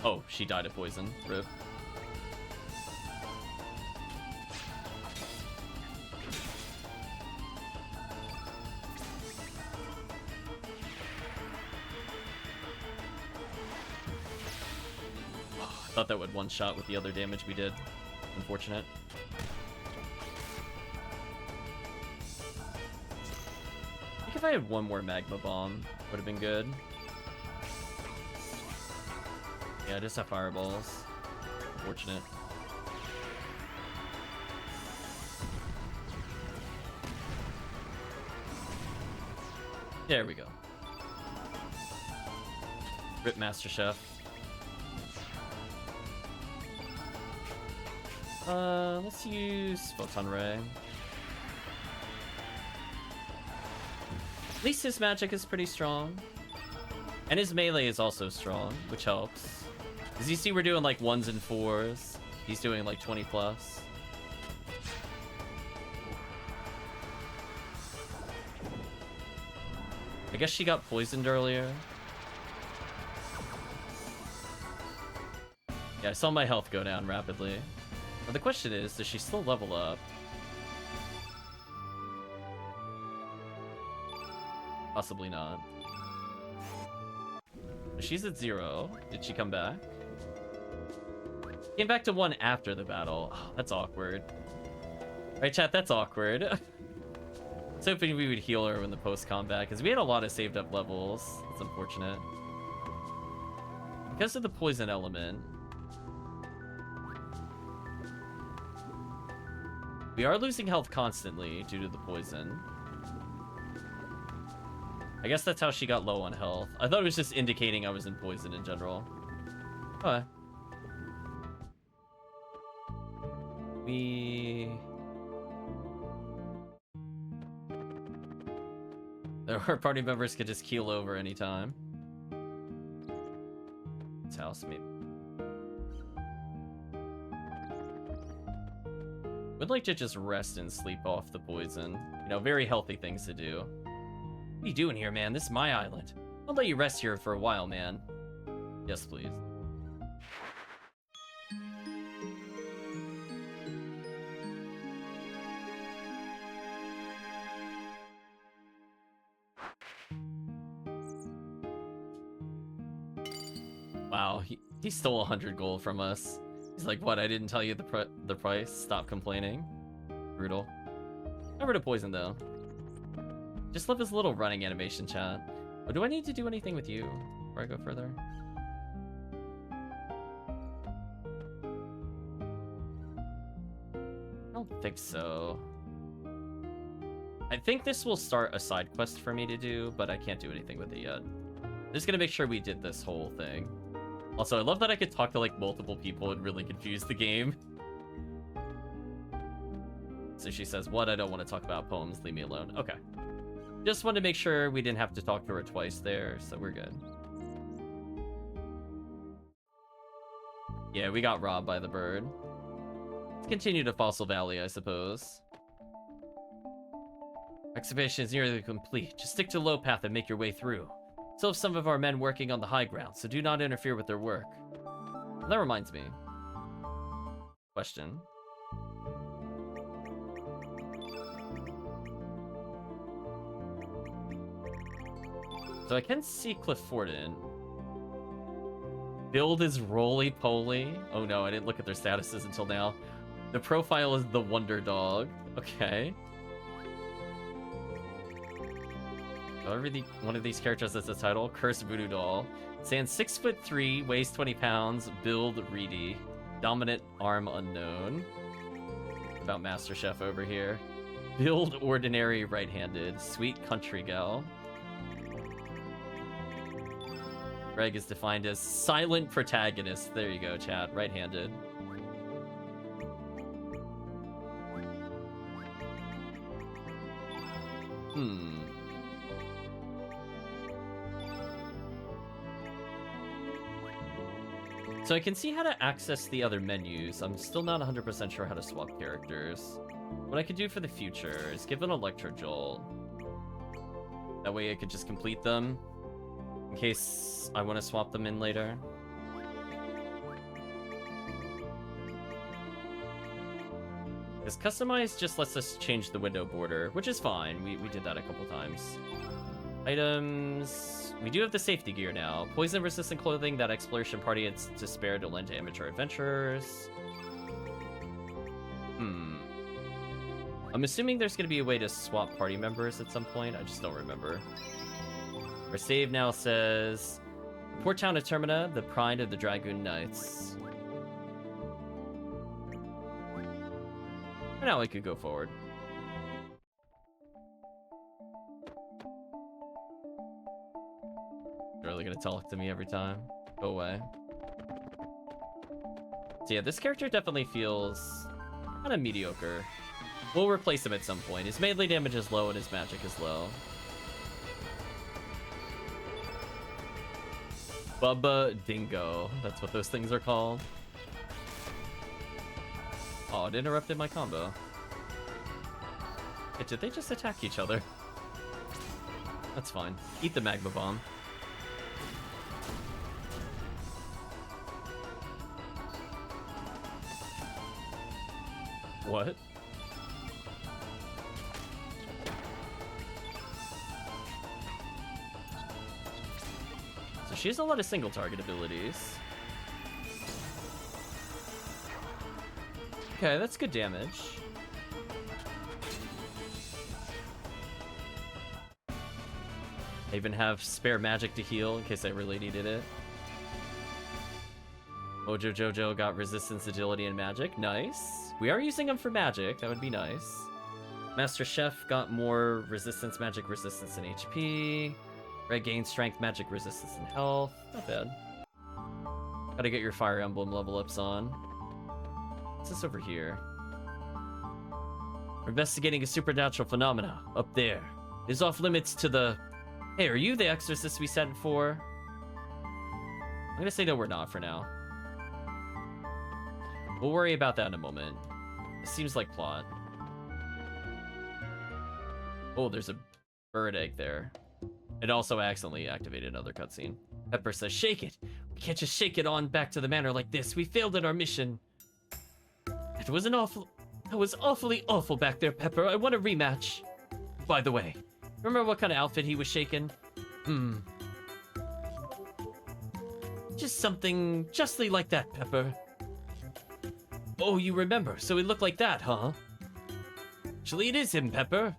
Oh, she died of poison. Rip. Thought that would one-shot with the other damage we did. Unfortunate. I think if I had one more magma bomb, would have been good. Yeah, I just have fireballs. Unfortunate. There we go. Rip Master Chef. Let's use Photon Ray. At least his magic is pretty strong. And his melee is also strong, which helps. As you see, we're doing like 1s and 4s. He's doing like 20 plus. I guess she got poisoned earlier. Yeah, I saw my health go down rapidly. But the question is, does she still level up? Possibly not. She's at 0. Did she come back? Came back to 1 after the battle. Oh, that's awkward. Right, chat? That's awkward. I was hoping we would heal her in the post-combat, because we had a lot of saved up levels. It's unfortunate. Because of the poison element, we are losing health constantly due to the poison. I guess that's how she got low on health. I thought it was just indicating I was in poison in general. Okay. Our party members could just keel over anytime. It's house maybe. Would like to just rest and sleep off the poison. You know, very healthy things to do. What are you doing here, man? This is my island. I'll let you rest here for a while, man. Yes, please. Wow, he stole 100 gold from us. He's like, what, I didn't tell you the price? Stop complaining. Brutal. Never to poison, though. Just love his little running animation, chat. But do I need to do anything with you before I go further? I don't think so. I think this will start a side quest for me to do, but I can't do anything with it yet. I'm just gonna make sure we did this whole thing. Also, I love that I could talk to, like, multiple people and really confuse the game. So she says, what? I don't want to talk about poems. Leave me alone. Okay. Just wanted to make sure we didn't have to talk to her twice there, so we're good. Yeah, we got robbed by the bird. Let's continue to Fossil Valley, I suppose. Excavation is nearly complete. Just stick to the low path and make your way through. Still have some of our men working on the high ground, so do not interfere with their work. That reminds me. Question. So I can see Cliff Forden. Build is roly-poly. Oh no, I didn't look at their statuses until now. The profile is the Wonder Dog. Okay. However, one of these characters has the title, Cursed Voodoo Doll. Stands 6'3", weighs 20 pounds, build reedy. Dominant arm unknown. About Master Chef over here. Build ordinary right-handed. Sweet country gal. Greg is defined as silent protagonist. There you go, chat. Right-handed. So I can see how to access the other menus. I'm still not 100% sure how to swap characters. What I could do for the future is give an Electro Jolt. That way I could just complete them in case I want to swap them in later. Because customize just lets us change the window border, which is fine. We did that a couple times. Items... We do have the safety gear now. Poison-resistant clothing that exploration party has to spare to lend to amateur adventurers. I'm assuming there's going to be a way to swap party members at some point. I just don't remember. Our save now says... Port Town of Termina, the pride of the Dragoon Knights. For now, I could go forward. You're really gonna talk to me every time? Go away. So yeah, this character definitely feels kind of mediocre. We'll replace him at some point. His melee damage is low and his magic is low. Bubba Dingo. That's what those things are called. Oh, it interrupted my combo. Hey, did they just attack each other? That's fine. Eat the Magma Bomb. What? So she has a lot of single target abilities. Okay, that's good damage. I even have spare magic to heal in case I really needed it. Mojo Jojo got resistance, agility, and magic. Nice. We are using them for magic. That would be nice. Master Chef got more resistance, magic resistance, and HP. Red gained strength, magic resistance, and health. Not bad. Gotta get your Fire Emblem level ups on. What's this over here? We're investigating a supernatural phenomena up there. It is off limits to the... Hey, are you the exorcist we sent for? I'm gonna say no, we're not for now. We'll worry about that in a moment. It seems like plot. Oh, there's a bird egg there. It also accidentally activated another cutscene. Pepper says, shake it! We can't just shake it on back to the manor like this. We failed in our mission. It was awfully awful back there, Pepper. I want a rematch. By the way, remember what kind of outfit he was shaking? Just something justly like that, Pepper. Oh, you remember. So he looked like that, huh? Actually, it is him, Pepper.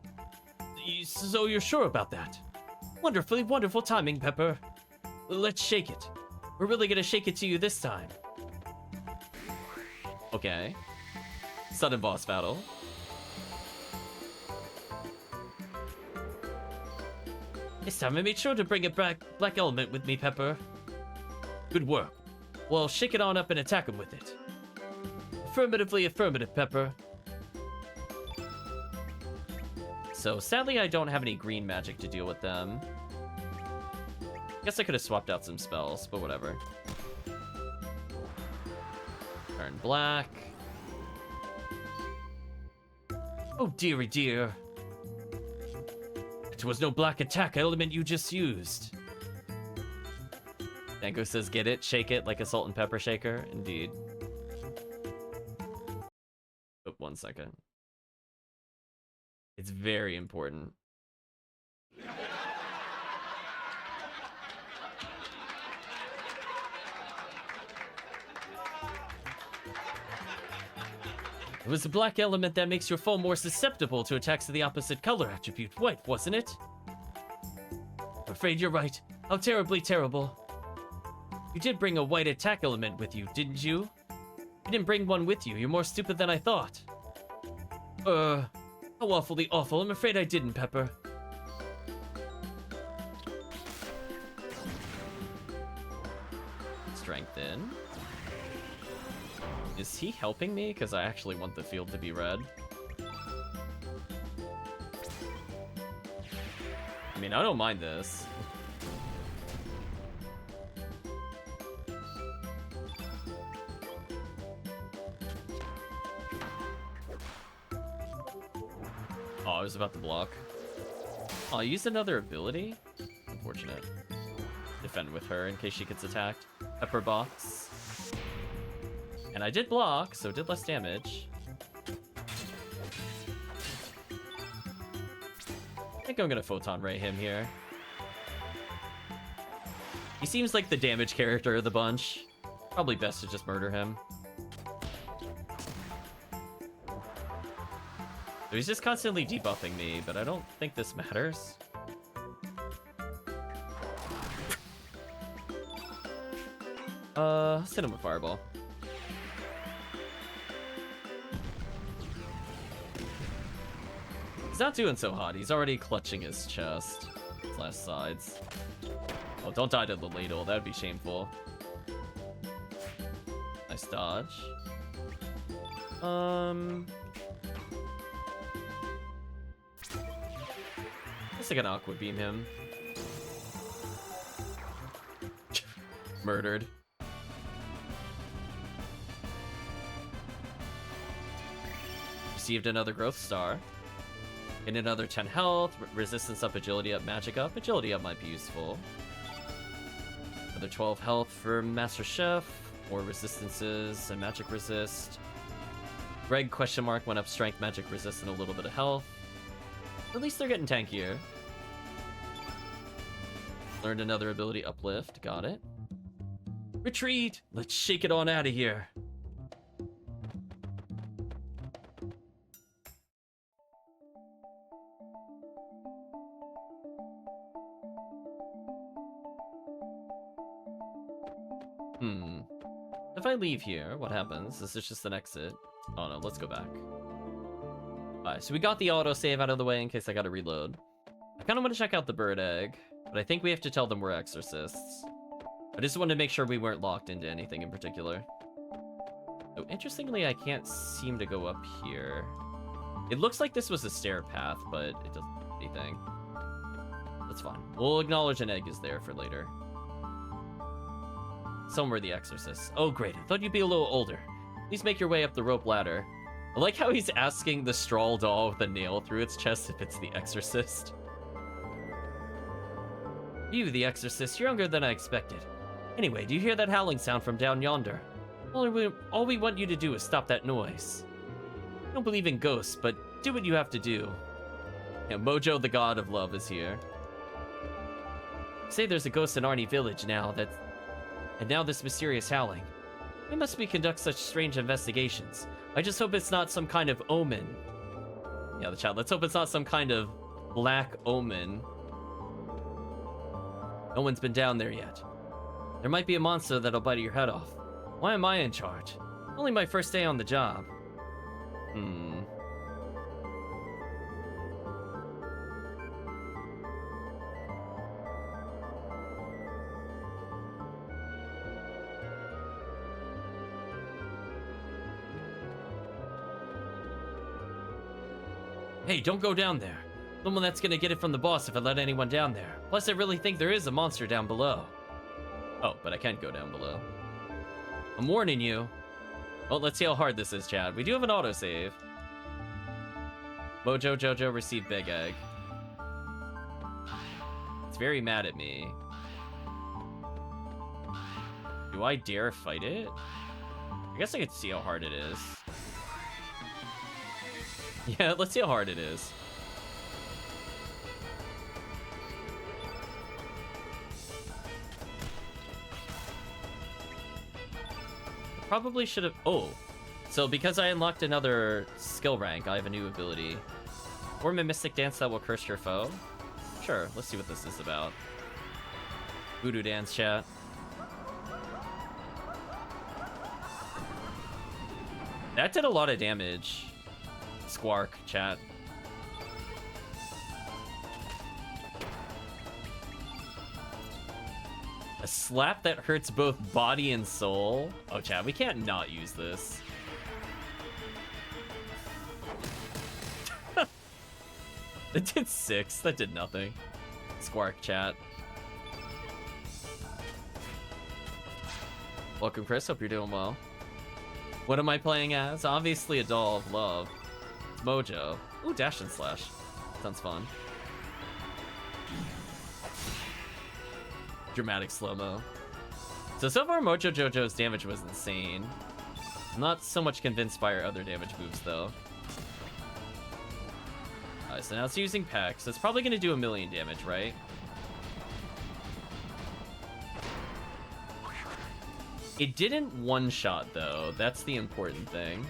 So you're sure about that? Wonderfully wonderful timing, Pepper. Let's shake it. We're really gonna shake it to you this time. Okay. Sudden boss battle. This time I made sure to bring a black element with me, Pepper. Good work. Well, shake it on up and attack him with it. Affirmatively affirmative, Pepper. So, sadly, I don't have any green magic to deal with them. Guess I could have swapped out some spells, but whatever. Turn black. Oh, dearie dear. It was no black attack element you just used. Danko says, get it, shake it like a salt and pepper shaker. Indeed. Oh, 1 second. It's very important. It was the black element that makes your foe more susceptible to attacks of the opposite color attribute, white, wasn't it? I'm afraid you're right. How terribly terrible. You did bring a white attack element with you, didn't you? You didn't bring one with you. You're more stupid than I thought. How awfully awful. I'm afraid I didn't, Pepper. Strengthen. Is he helping me? Because I actually want the field to be red. I mean, I don't mind this. Oh, I was about to block. Oh, I used another ability? Unfortunate. Defend with her in case she gets attacked. Pepper box. And I did block, so it did less damage. I think I'm gonna Photon Ray him here. He seems like the damage character of the bunch. Probably best to just murder him. So he's just constantly debuffing me, but I don't think this matters. Let's hit him with Fireball. He's not doing so hot. He's already clutching his chest. His last sides. Oh, don't die to the ladle. That would be shameful. Nice dodge. Guess I can Aqua Beam him. Murdered. Received another growth star. And another 10 health, resistance up, agility up, magic up. Agility up might be useful. Another 12 health for Master Chef. More resistances and magic resist. Greg question mark went up strength, magic resist, and a little bit of health. At least they're getting tankier. Learned another ability, uplift. Got it. Retreat! Let's shake it on out of here. If I leave here, what happens? Is this just an exit? Oh no, let's go back. Alright, so we got the autosave out of the way in case I gotta reload. I kind of want to check out the bird egg, but I think we have to tell them we're exorcists. I just wanted to make sure we weren't locked into anything in particular. Oh, interestingly, I can't seem to go up here. It looks like this was a stair path, but it doesn't do anything. That's fine. We'll acknowledge an egg is there for later. Somewhere the exorcist. Oh, great. I thought you'd be a little older. Please make your way up the rope ladder. I like how he's asking the straw doll with a nail through its chest if it's the exorcist. You, the exorcist, you're younger than I expected. Anyway, do you hear that howling sound from down yonder? All we want you to do is stop that noise. I don't believe in ghosts, but do what you have to do. Yeah, Mojo, the god of love, is here. Say there's a ghost in Arnie Village now and now this mysterious howling. Why must we conduct such strange investigations? I just hope it's not some kind of omen. Yeah, the chat. Let's hope it's not some kind of black omen. No one's been down there yet. There might be a monster that'll bite your head off. Why am I in charge? Only my first day on the job. Hey, don't go down there. Someone that's gonna get it from the boss if I let anyone down there. Plus, I really think there is a monster down below. Oh, but I can't go down below. I'm warning you. Well, let's see how hard this is, Chad. We do have an autosave. Mojo Jojo received Big Egg. It's very mad at me. Do I dare fight it? I guess I could see how hard it is. Yeah, let's see how hard it is. Probably should have... Oh, so because I unlocked another skill rank, I have a new ability. Form a mystic dance that will curse your foe. Sure, let's see what this is about. Voodoo dance, chat. That did a lot of damage. Squark, chat. A slap that hurts both body and soul. Oh, chat, we can't not use this. It did 6. That did nothing. Squark, chat. Welcome, Chris. Hope you're doing well. What am I playing as? Obviously a doll of love. It's Mojo. Ooh, dash and slash. Sounds fun. Dramatic slow-mo. So far Mojo Jojo's damage was insane. I'm not so much convinced by her other damage moves, though. Alright, so now it's using Peck, so it's probably going to do 1,000,000 damage, right? It didn't one-shot, though. That's the important thing.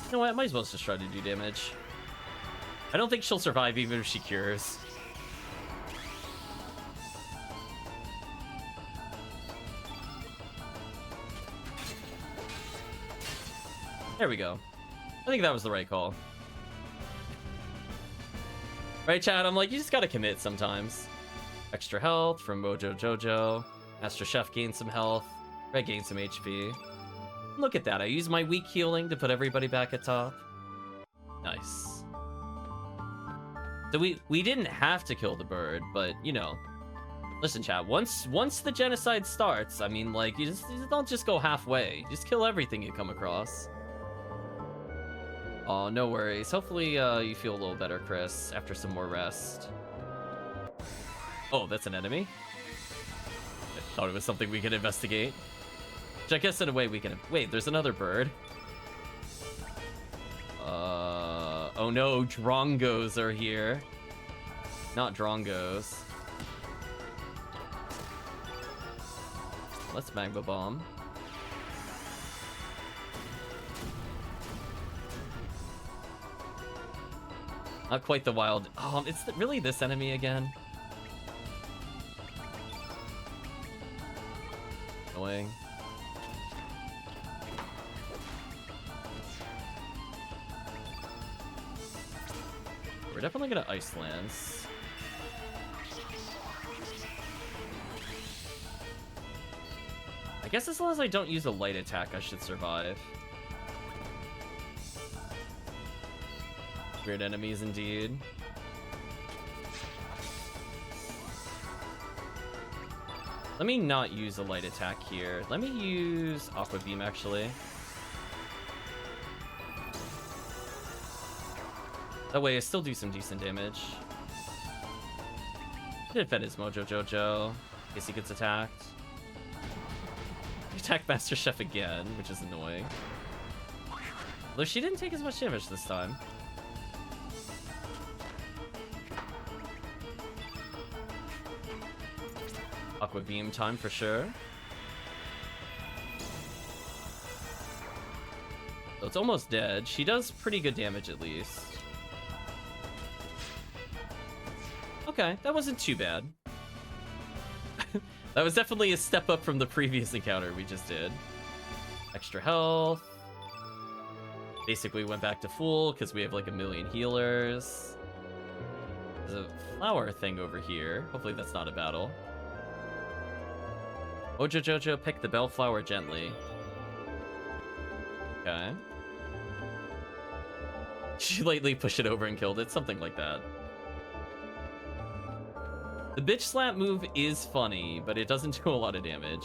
You know what? I might as well just try to do damage. I don't think she'll survive even if she cures. There we go. I think that was the right call. Right, Chad? I'm like, you just gotta commit sometimes. Extra health from Mojo Jojo. Master Chef gained some health. Red gained some HP. Look at that. I used my weak healing to put everybody back at top. Nice. So we didn't have to kill the bird, but, you know. Listen, chat, once the genocide starts, I mean, like, you don't just go halfway. You just kill everything you come across. Oh, no worries. Hopefully you feel a little better, Chris, after some more rest. Oh, that's an enemy? I thought it was something we could investigate. Which I guess in a way we can... Wait, there's another bird. Oh no, Drongos are here. Not Drongos. Let's Magma Bomb. Not quite the wild... Oh, it's really this enemy again? Annoying. We're definitely gonna Ice Lance. I guess as long as I don't use a light attack, I should survive. Weird enemies indeed. Let me not use a light attack here. Let me use Aqua Beam, actually. That way I still do some decent damage. I did fed his Mojo Jojo, in case he gets attacked. He attacked Master Chef again, which is annoying. Although she didn't take as much damage this time. Aqua Beam time for sure. So it's almost dead. She does pretty good damage at least. Okay, that wasn't too bad. That was definitely a step up from the previous encounter we just did. Extra health. Basically went back to full because we have like a million healers. There's a flower thing over here. Hopefully that's not a battle. Mojo Jojo, pick the bellflower gently. Okay. She lightly pushed it over and killed it, something like that. The bitch slap move is funny, but it doesn't do a lot of damage.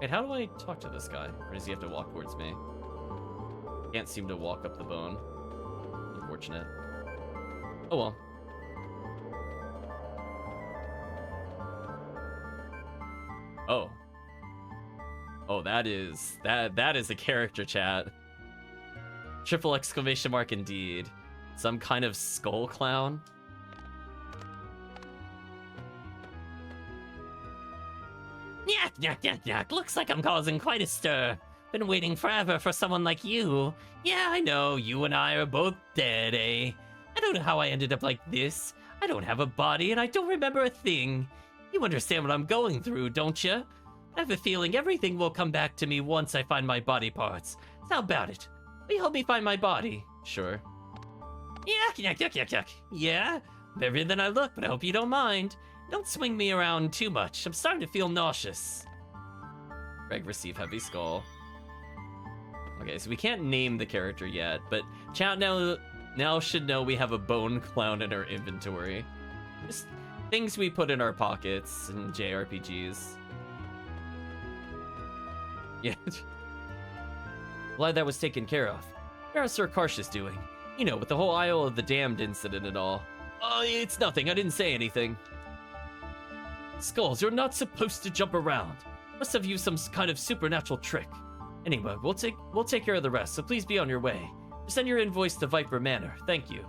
Wait, how do I talk to this guy? Or does he have to walk towards me? Can't seem to walk up the bone. Unfortunate. Oh well. Oh. Oh, that is a character chat. Triple exclamation mark indeed. Some kind of skull clown. Yak, yak, yak, yak. Looks like I'm causing quite a stir. Been waiting forever for someone like you. Yeah, I know, you and I are both dead, eh? I don't know how I ended up like this. I don't have a body and I don't remember a thing. You understand what I'm going through, don't you? I have a feeling everything will come back to me once I find my body parts. So how about it? Will you help me find my body? Sure. Yak, yak, yak, yak, yak. Yeah? Better than I look, but I hope you don't mind. Don't swing me around too much. I'm starting to feel nauseous. Greg, receive heavy skull. Okay, so we can't name the character yet, but chat now should know we have a bone clown in our inventory. Just things we put in our pockets in JRPGs. Yeah. Glad that was taken care of. How are Sir Karsh's doing? You know, with the whole Isle of the Damned incident and all. Oh, it's nothing. I didn't say anything. Skulls, you're not supposed to jump around. Must have used some kind of supernatural trick. Anyway, we'll take care of the rest, so please be on your way. Send your invoice to Viper Manor. Thank you.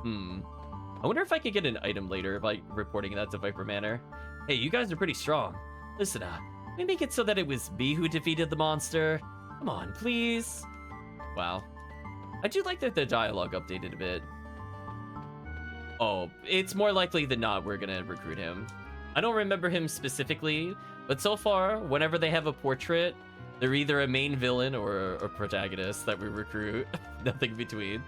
I wonder if I could get an item later by reporting that to Viper Manor. Hey, you guys are pretty strong. Listen, we make it so that it was me who defeated the monster. Come on, please. Wow. I do like that the dialogue updated a bit. Oh, it's more likely than not we're gonna recruit him. I don't remember him specifically, but so far, whenever they have a portrait, they're either a main villain or a protagonist that we recruit. Nothing between.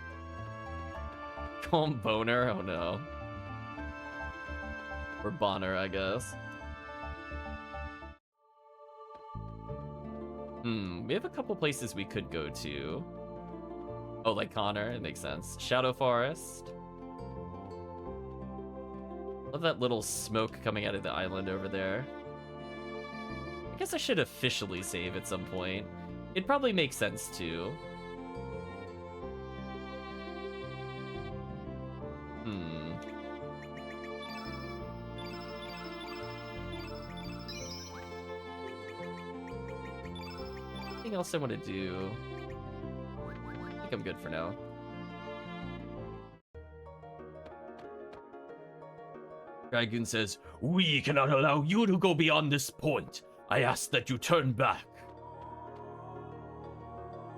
Call him Boner? Oh no. Or Bonner, I guess. We have a couple places we could go to. Oh, like Connor, it makes sense. Shadow Forest. Love that little smoke coming out of the island over there. I guess I should officially save at some point. It'd probably make sense too. Anything else I want to do? I think I'm good for now. Dragoon says, "We cannot allow you to go beyond this point. I ask that you turn back."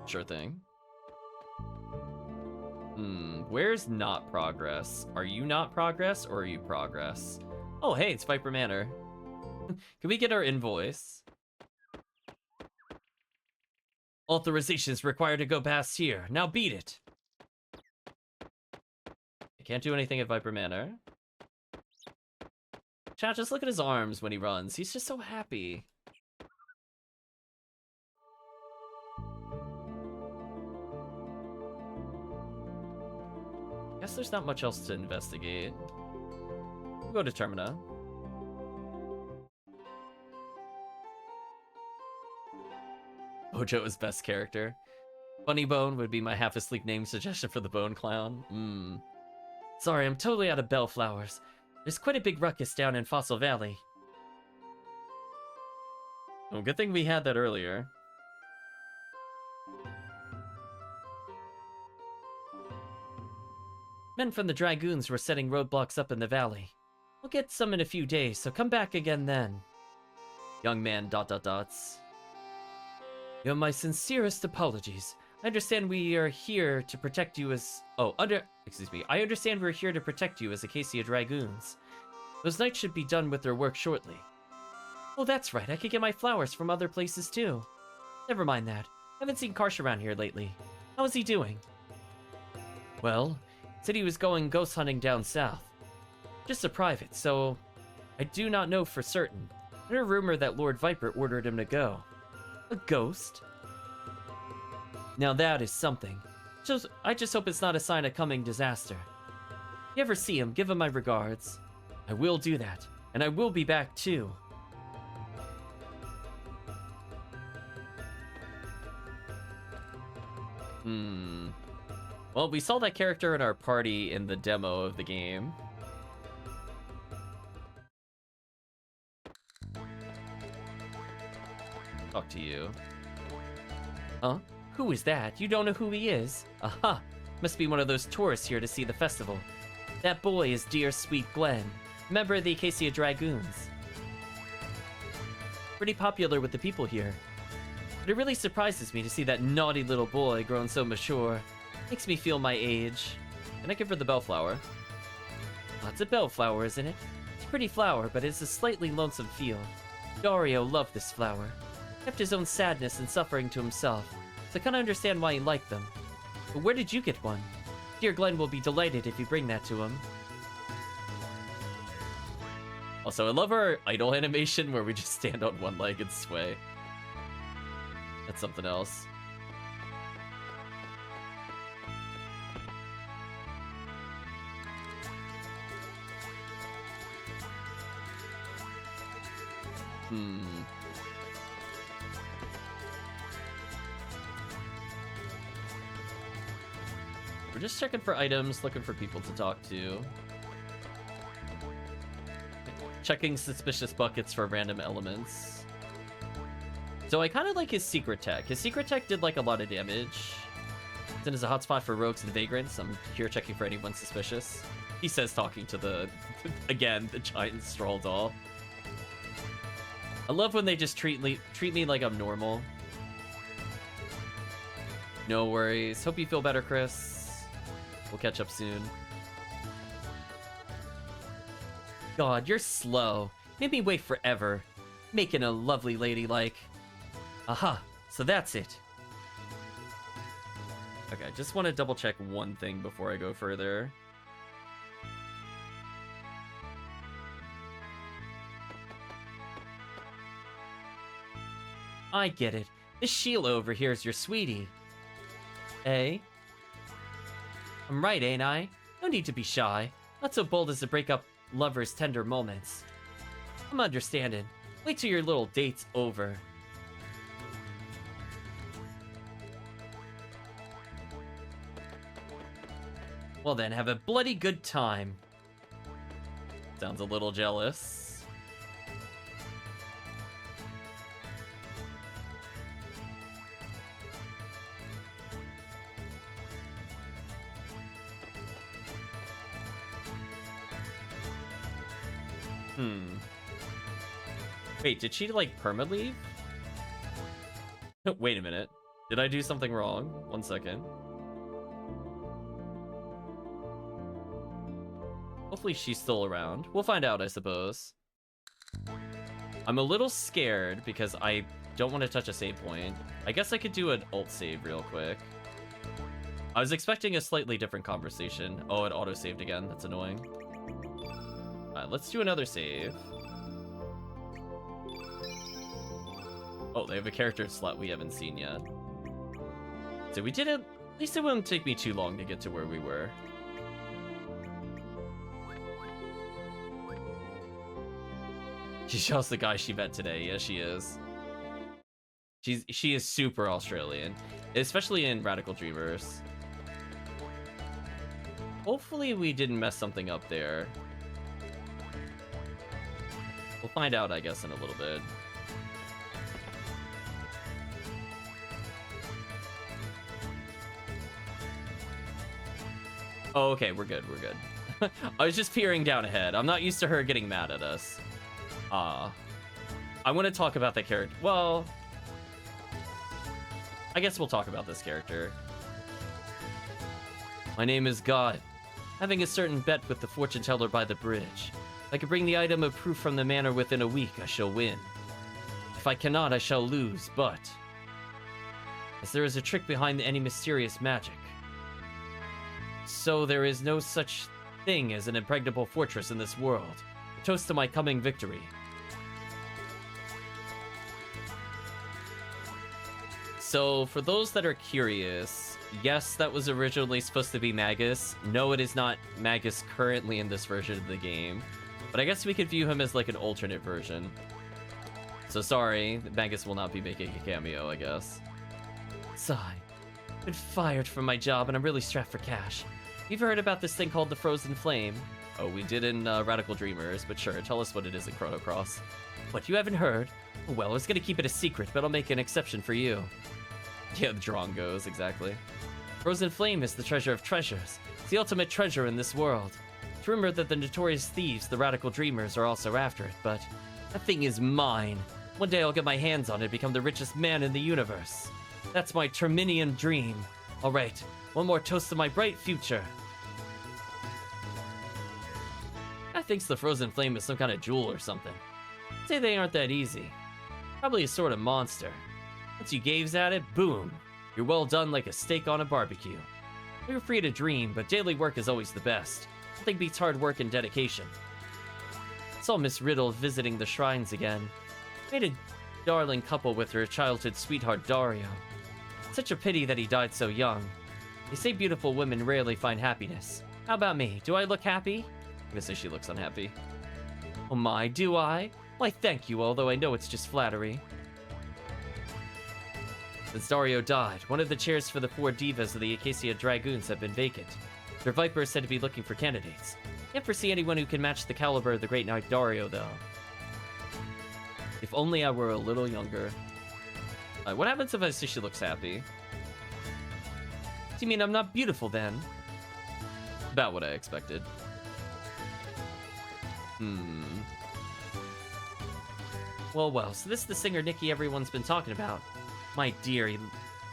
Sure thing. Where's not progress? Are you not progress, or are you progress? Oh, hey, it's Viper Manor. Can we get our invoice? Authorizations required to go past here. Now beat it. I can't do anything at Viper Manor. Chat, just look at his arms when he runs. He's just so happy. Guess there's not much else to investigate. We'll go to Termina. Bojo is best character. Bunny Bone would be my half-asleep name suggestion for the Bone Clown. Sorry, I'm totally out of bellflowers. There's quite a big ruckus down in Fossil Valley. Oh, good thing we had that earlier. Men from the Dragoons were setting roadblocks up in the valley. We'll get some in a few days, so come back again then. Young man, ... You have my sincerest apologies. I understand we are here to protect you as... I understand we're here to protect you as Acacia Dragoons. Those knights should be done with their work shortly. Oh, that's right. I could get my flowers from other places, too. Never mind that. I haven't seen Karsh around here lately. How is he doing? Well, said he was going ghost hunting down south. Just a private, so... I do not know for certain. I heard a rumor that Lord Viper ordered him to go. A ghost? Now that is something. I just hope it's not a sign of coming disaster. If you ever see him, give him my regards. I will do that, and I will be back too. Well, we saw that character in our party in the demo of the game. Talk to you. Huh? Who is that? You don't know who he is? Aha! Must be one of those tourists here to see the festival. That boy is dear sweet Glenn, member of the Acacia Dragoons. Pretty popular with the people here. But it really surprises me to see that naughty little boy grown so mature. Makes me feel my age. Can I give her the bellflower? Oh, it's a bellflower, isn't it? It's a pretty flower, but it's a slightly lonesome field. Dario loved this flower. Kept his own sadness and suffering to himself, so I kinda understand why he liked them. But where did you get one? Dear Glenn will be delighted if you bring that to him. Also, I love our idle animation where we just stand on one leg and sway. That's something else. We're just checking for items, looking for people to talk to. Checking suspicious buckets for random elements. So I kind of like his secret tech. His secret tech did like a lot of damage. Then as a hotspot for rogues and vagrants. I'm here checking for anyone suspicious. He says, talking to the, again, the giant straw doll. I love when they just treat me like I'm normal. No worries. Hope you feel better, Chris. We'll catch up soon. God, you're slow. Made me wait forever. Making a lovely lady like. Aha, so that's it. Okay, just want to double check one thing before I go further. I get it. This Sheila over here is your sweetie. Eh? I'm right, ain't I? No need to be shy. Not so bold as to break up lovers' tender moments. I'm understanding. Wait till your little date's over. Well then, have a bloody good time. Sounds a little jealous. Hmm. Wait, did she, like, perma-leave? Wait a minute. Did I do something wrong? 1 second. Hopefully she's still around. We'll find out, I suppose. I'm a little scared because I don't want to touch a save point. I guess I could do an alt save real quick. I was expecting a slightly different conversation. Oh, it auto-saved again. That's annoying. Alright, let's do another save. Oh, they have a character slot we haven't seen yet. So we did it. At least it wouldn't take me too long to get to where we were. She's just the guy she met today. Yes, she is. She is super Australian, especially in Radical Dreamers. Hopefully we didn't mess something up there. We'll find out, I guess, in a little bit. Oh, okay, we're good, we're good. I was just peering down ahead. I'm not used to her getting mad at us. I want to talk about that character. Well, I guess we'll talk about this character. My name is God. Having a certain bet with the fortune teller by the bridge. If I can bring the item of proof from the manor within a week, I shall win. If I cannot, I shall lose, but... as there is a trick behind any mysterious magic. So there is no such thing as an impregnable fortress in this world. A toast to my coming victory. So, for those that are curious, yes, that was originally supposed to be Magus. No, it is not Magus currently in this version of the game. But I guess we could view him as like an alternate version. So sorry, Magus will not be making a cameo, I guess. Sigh. I've been fired from my job and I'm really strapped for cash. You've heard about this thing called the Frozen Flame? Oh, we did in Radical Dreamers, but sure, tell us what it is in Chrono Cross. What, you haven't heard? Well, I was gonna keep it a secret, but I'll make an exception for you. Yeah, the drawing goes, exactly. Frozen Flame is the treasure of treasures. It's the ultimate treasure in this world. It's rumored that the notorious thieves, the Radical Dreamers, are also after it, but that thing is mine. One day I'll get my hands on it and become the richest man in the universe. That's my Terminian dream. Alright, one more toast to my bright future. I think the Frozen Flame is some kind of jewel or something. I'd say they aren't that easy. Probably a sort of monster. Once you gaze at it, boom! You're well done like a steak on a barbecue. You're free to dream, but daily work is always the best. Nothing beats hard work and dedication. Saw Miss Riddle visiting the shrines again. Made a darling couple with her childhood sweetheart Dario. Such a pity that he died so young. They say beautiful women rarely find happiness. How about me? Do I look happy? I'm gonna say she looks unhappy. Oh my, do I? Why thank you, although I know it's just flattery. Since Dario died, one of the chairs for the 4 divas of the Acacia Dragoons have been vacant. Their Viper is said to be looking for candidates. Can't foresee anyone who can match the caliber of the great knight Dario, though. If only I were a little younger. What happens if I see she looks happy? Do you mean I'm not beautiful, then? About what I expected. Well, so this is the singer Nikki everyone's been talking about. My dear, he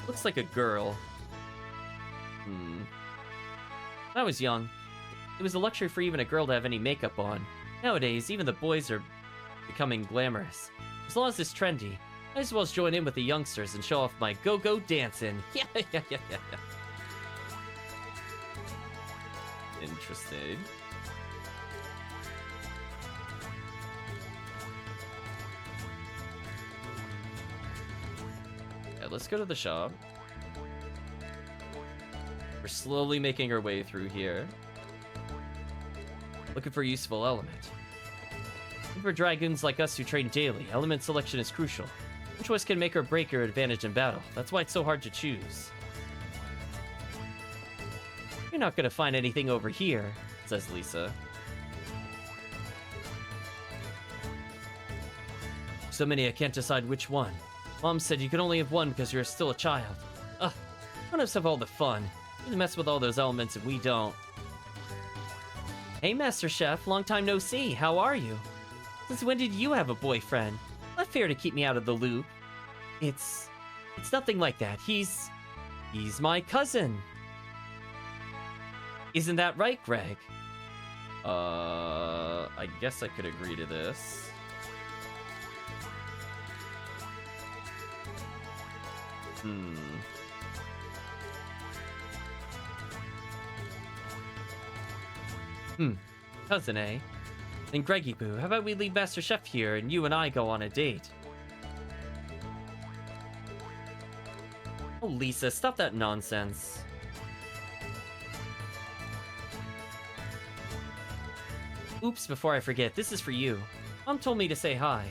looks like a girl. When I was young, it was a luxury for even a girl to have any makeup on. Nowadays, even the boys are becoming glamorous. As long as it's trendy, I as well as join in with the youngsters and show off my go-go dancing. Yeah. Interesting. Let's go to the shop. We're slowly making our way through here. Looking for a useful element. Looking for dragoons like us who train daily, element selection is crucial. One choice can make or break your advantage in battle. That's why it's so hard to choose. You're not gonna find anything over here, says Lisa. So many I can't decide which one. Mom said you could only have one because you're still a child. Ugh, grown-ups have all the fun. You mess with all those elements and we don't. Hey, Master Chef, long time no see. How are you? Since when did you have a boyfriend? Not fair to keep me out of the loop. It's nothing like that. He's my cousin. Isn't that right, Greg? I guess I could agree to this. Cousin, eh? Then Greggy Boo, how about we leave Master Chef here and you and I go on a date? Oh, Lisa, stop that nonsense. Oops, before I forget, this is for you. Mom told me to say hi.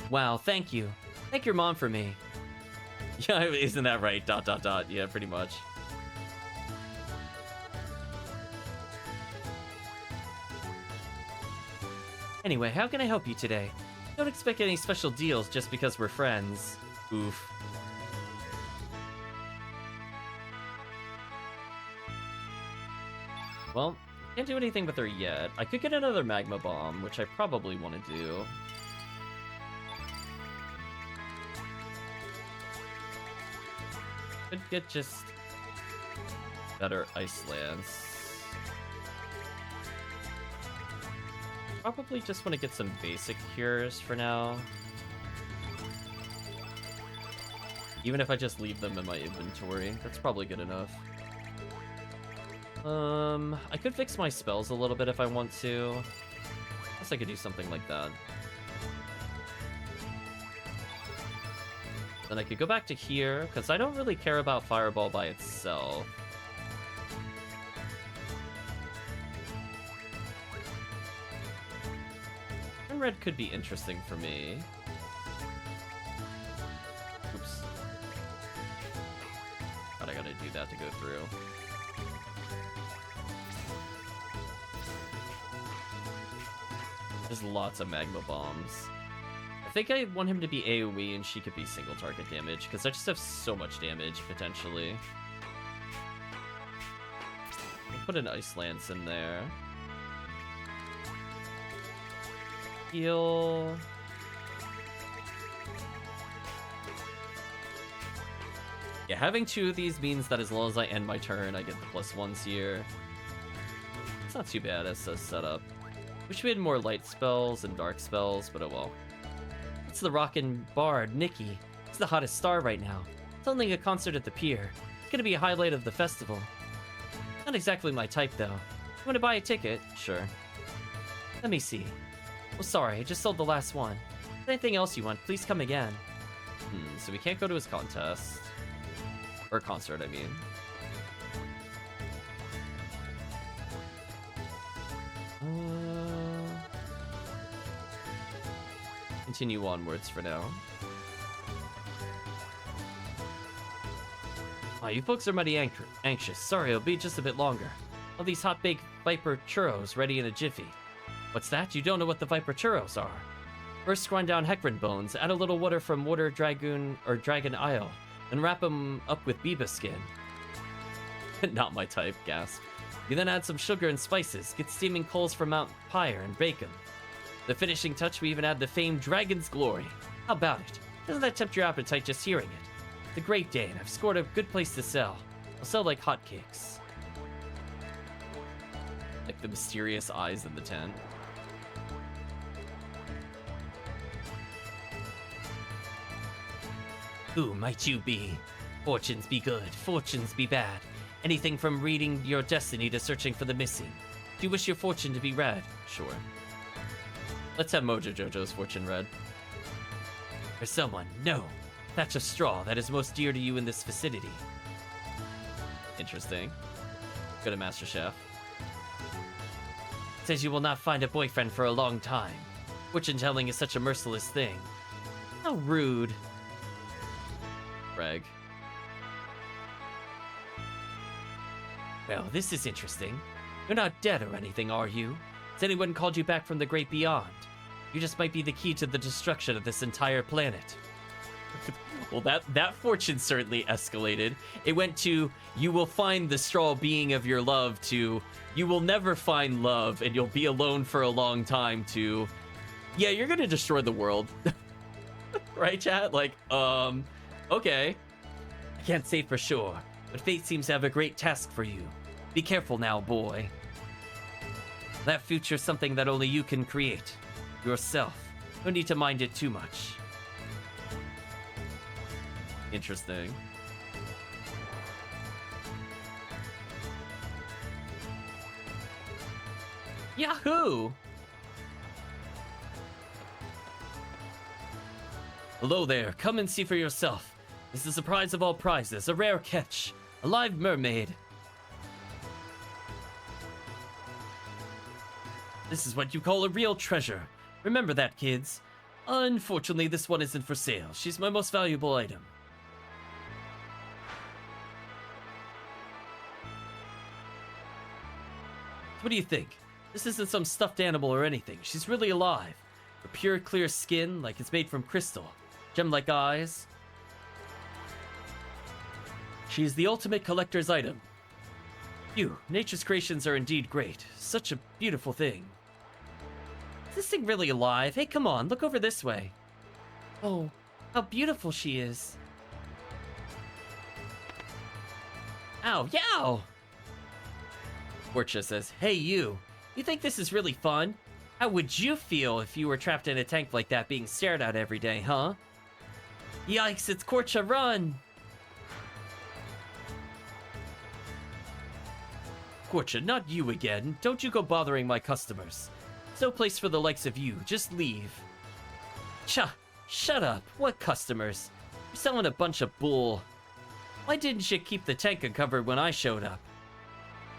Wow, thank you. Thank your mom for me. Yeah, isn't that right? ... Yeah, pretty much. Anyway, how can I help you today? Don't expect any special deals just because we're friends. Oof. Well, can't do anything with her yet. I could get another magma bomb, which I probably want to do. Could get just better ice lance. Probably just want to get some basic cures for now. Even if I just leave them in my inventory, that's probably good enough. I could fix my spells a little bit if I want to. I guess I could do something like that. Then I could go back to here, because I don't really care about Fireball by itself. And red could be interesting for me. Oops. God, I gotta do that to go through. There's lots of magma bombs. I think I want him to be AoE and she could be single target damage, because I just have so much damage, potentially. I'll put an Ice Lance in there. Heal. Yeah, having two of these means that as long as I end my turn, I get the +1s here. It's not too bad as a setup. Wish we had more light spells and dark spells, but oh well. It's the rockin' bard, Nikki. He's the hottest star right now. It's only a concert at the pier. It's gonna be a highlight of the festival. Not exactly my type, though. You wanna buy a ticket? Sure. Let me see. Oh, sorry, I just sold the last one. If there's anything else you want, please come again. So we can't go to his contest. Or concert, I mean. Continue onwards for now. Aw, you folks are mighty anxious. Sorry, it'll be just a bit longer. All these hot-baked Viper churros ready in a jiffy. What's that? You don't know what the Viper churros are. First, grind down Hecarim bones, add a little water from Water Dragoon or Dragon Isle, and wrap them up with Biba skin. Not my type, gasp. You then add some sugar and spices, get steaming coals from Mount Pyre, and bake them. The finishing touch, we even add the famed Dragon's Glory. How about it? Doesn't that tempt your appetite just hearing it? It's a great day, and I've scored a good place to sell. I'll sell like hotcakes. Like the mysterious eyes in the tent. Who might you be? Fortunes be good, fortunes be bad. Anything from reading your destiny to searching for the missing. Do you wish your fortune to be red? Sure. Let's have Mojo Jojo's fortune red. For someone, no. Thatch of straw that is most dear to you in this vicinity. Interesting. Go to Master Chef. Says you will not find a boyfriend for a long time. Fortune telling is such a merciless thing. How rude. Greg. Well, this is interesting. You're not dead or anything, are you? Has anyone called you back from the great beyond? You just might be the key to the destruction of this entire planet. Well, that fortune certainly escalated. It went to, you will find the straw being of your love, to, you will never find love and you'll be alone for a long time, to, yeah, you're gonna destroy the world. Right, chat? Like, okay. I can't say for sure, but fate seems to have a great task for you. Be careful now, boy. That future's something that only you can create. Yourself. No need to mind it too much. Interesting. Yahoo! Hello there, come and see for yourself. This is the prize of all prizes, a rare catch, a live mermaid. This is what you call a real treasure. Remember that, kids. Unfortunately, this one isn't for sale. She's my most valuable item. What do you think? This isn't some stuffed animal or anything. She's really alive. Her pure, clear skin, like it's made from crystal. Gem-like eyes. She's the ultimate collector's item. Phew, nature's creations are indeed great. Such a beautiful thing. Is this thing really alive? Hey, come on, look over this way. Oh, how beautiful she is. Ow, yow! Portia says, hey, you think this is really fun? How would you feel if you were trapped in a tank like that being stared at every day, huh? Yikes, it's Portia, run! Portia, not you again. Don't you go bothering my customers. There's no place for the likes of you. Just leave. Shut up. What customers? You're selling a bunch of bull. Why didn't you keep the tank uncovered when I showed up?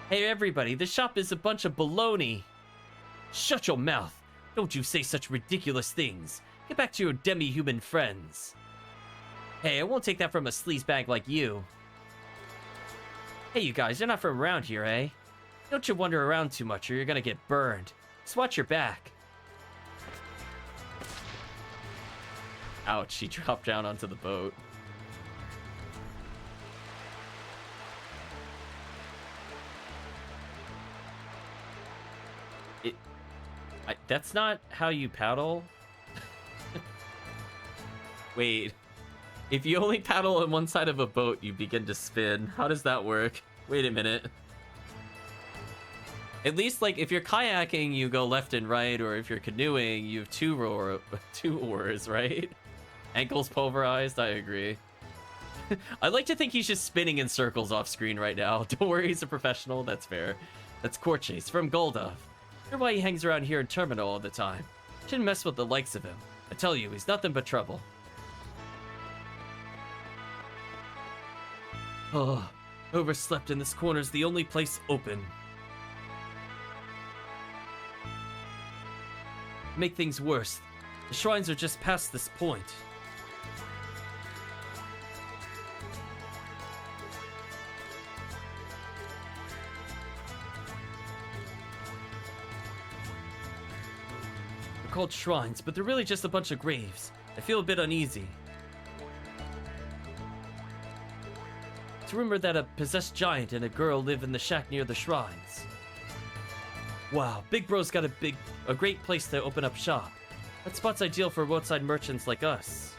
Hey everybody, this shop is a bunch of baloney. Shut your mouth. Don't you say such ridiculous things. Get back to your demi-human friends. Hey, I won't take that from a sleazebag like you. Hey you guys, you're not from around here, eh? Don't you wander around too much or you're gonna get burned. Just watch your back. Ouch, she dropped down onto the boat. That's not how you paddle. Wait. If you only paddle on one side of a boat, you begin to spin. How does that work? Wait a minute. At least, like, if you're kayaking, you go left and right, or if you're canoeing, you have two oars, right? Ankles pulverized, I agree. I like to think he's just spinning in circles off screen right now. Don't worry, he's a professional, that's fair. That's Corchase from Goldov. Wonder why he hangs around here in Terminal all the time. Shouldn't mess with the likes of him. I tell you, he's nothing but trouble. Oh, overslept and this corner's the only place open. Make things worse, the shrines are just past this point. They're called shrines, but they're really just a bunch of graves. I feel a bit uneasy. It's rumored that a possessed giant and a girl live in the shack near the shrines. Wow, Big Bro's got a great place to open up shop. That spot's ideal for roadside merchants like us.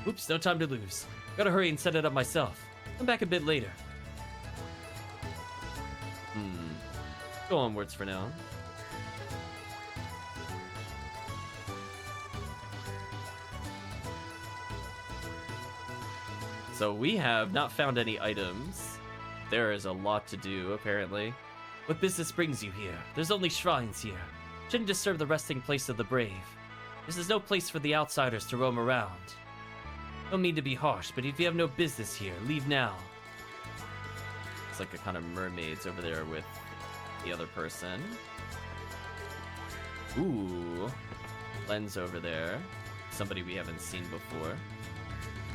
Oops, no time to lose. Gotta hurry and set it up myself. Come back a bit later. Go onwards for now. So we have not found any items. There is a lot to do, apparently. What business brings you here? There's only shrines here. Shouldn't disturb the resting place of the brave. This is no place for the outsiders to roam around. Don't mean to be harsh, but if you have no business here, leave now. It's like a kind of mermaids over there with the other person. Ooh. Lens over there. Somebody we haven't seen before.